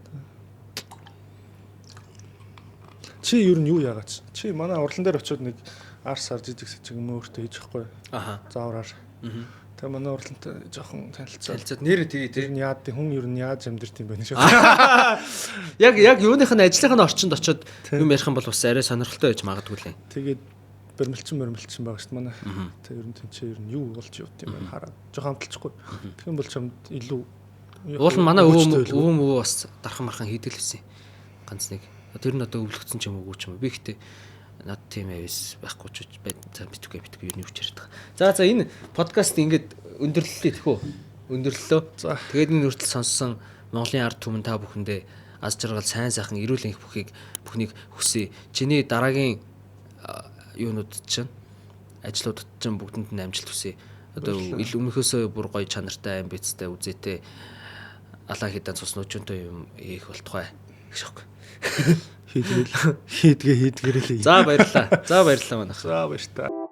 Чи юу нь юу яагач? Чи манай урлан дээр очиод нэг арс жижиг сэжиг юм өөртөө хийж байхгүй. Заавраар. Тэгээ манай урлантай жоохон танилцаад нэр тэгээ тийм яад хүн юу нь яаж амьдэрт юм бэ шүү. Яг юуных нь ажлынхаа орчинд очиод юм ярих юм бол бас арай сонирхолтой байж магадгүй лээ. Тэгээд баримлчин байгаа шүү дээ манай. Тэгээ ер нь тэнцээ ер нь юу болж явд юм бэ хараад жоохон амталчихгүй. Тэгэх юм бол чамд илүү уул нь манай өвөө бас дархан мархан хийдэг л байсан. Ганц нэг. Тэр нь одоо өвлөгцсөн ч юм уу ч юм. Би ихтэй над тийм авис байхгүй ч битгүй юу нэрч яриад байгаа. За энэ подкаст ингээд өндөрлөлөө тэхүү. Өндөрлөлөө. Тэгээд энэ хүртэл сонссон Монголын ард түмэн та бүхэндээ аз жаргал сайн сайхан эрүүл энх бүхнийг хүсье. Чиний дараагийн юунууд чинь ажлуудад чинь бүгдэнд нь амжилт хүсье. Одоо өмнөхөөсөө бүр гоё чанартай амбицтай үзээтэй алаа хідан цус нөөчөнтэй юм их болтугай. Шок. Хийдгэрэл. За баярлалаа манайх. За баярлалаа.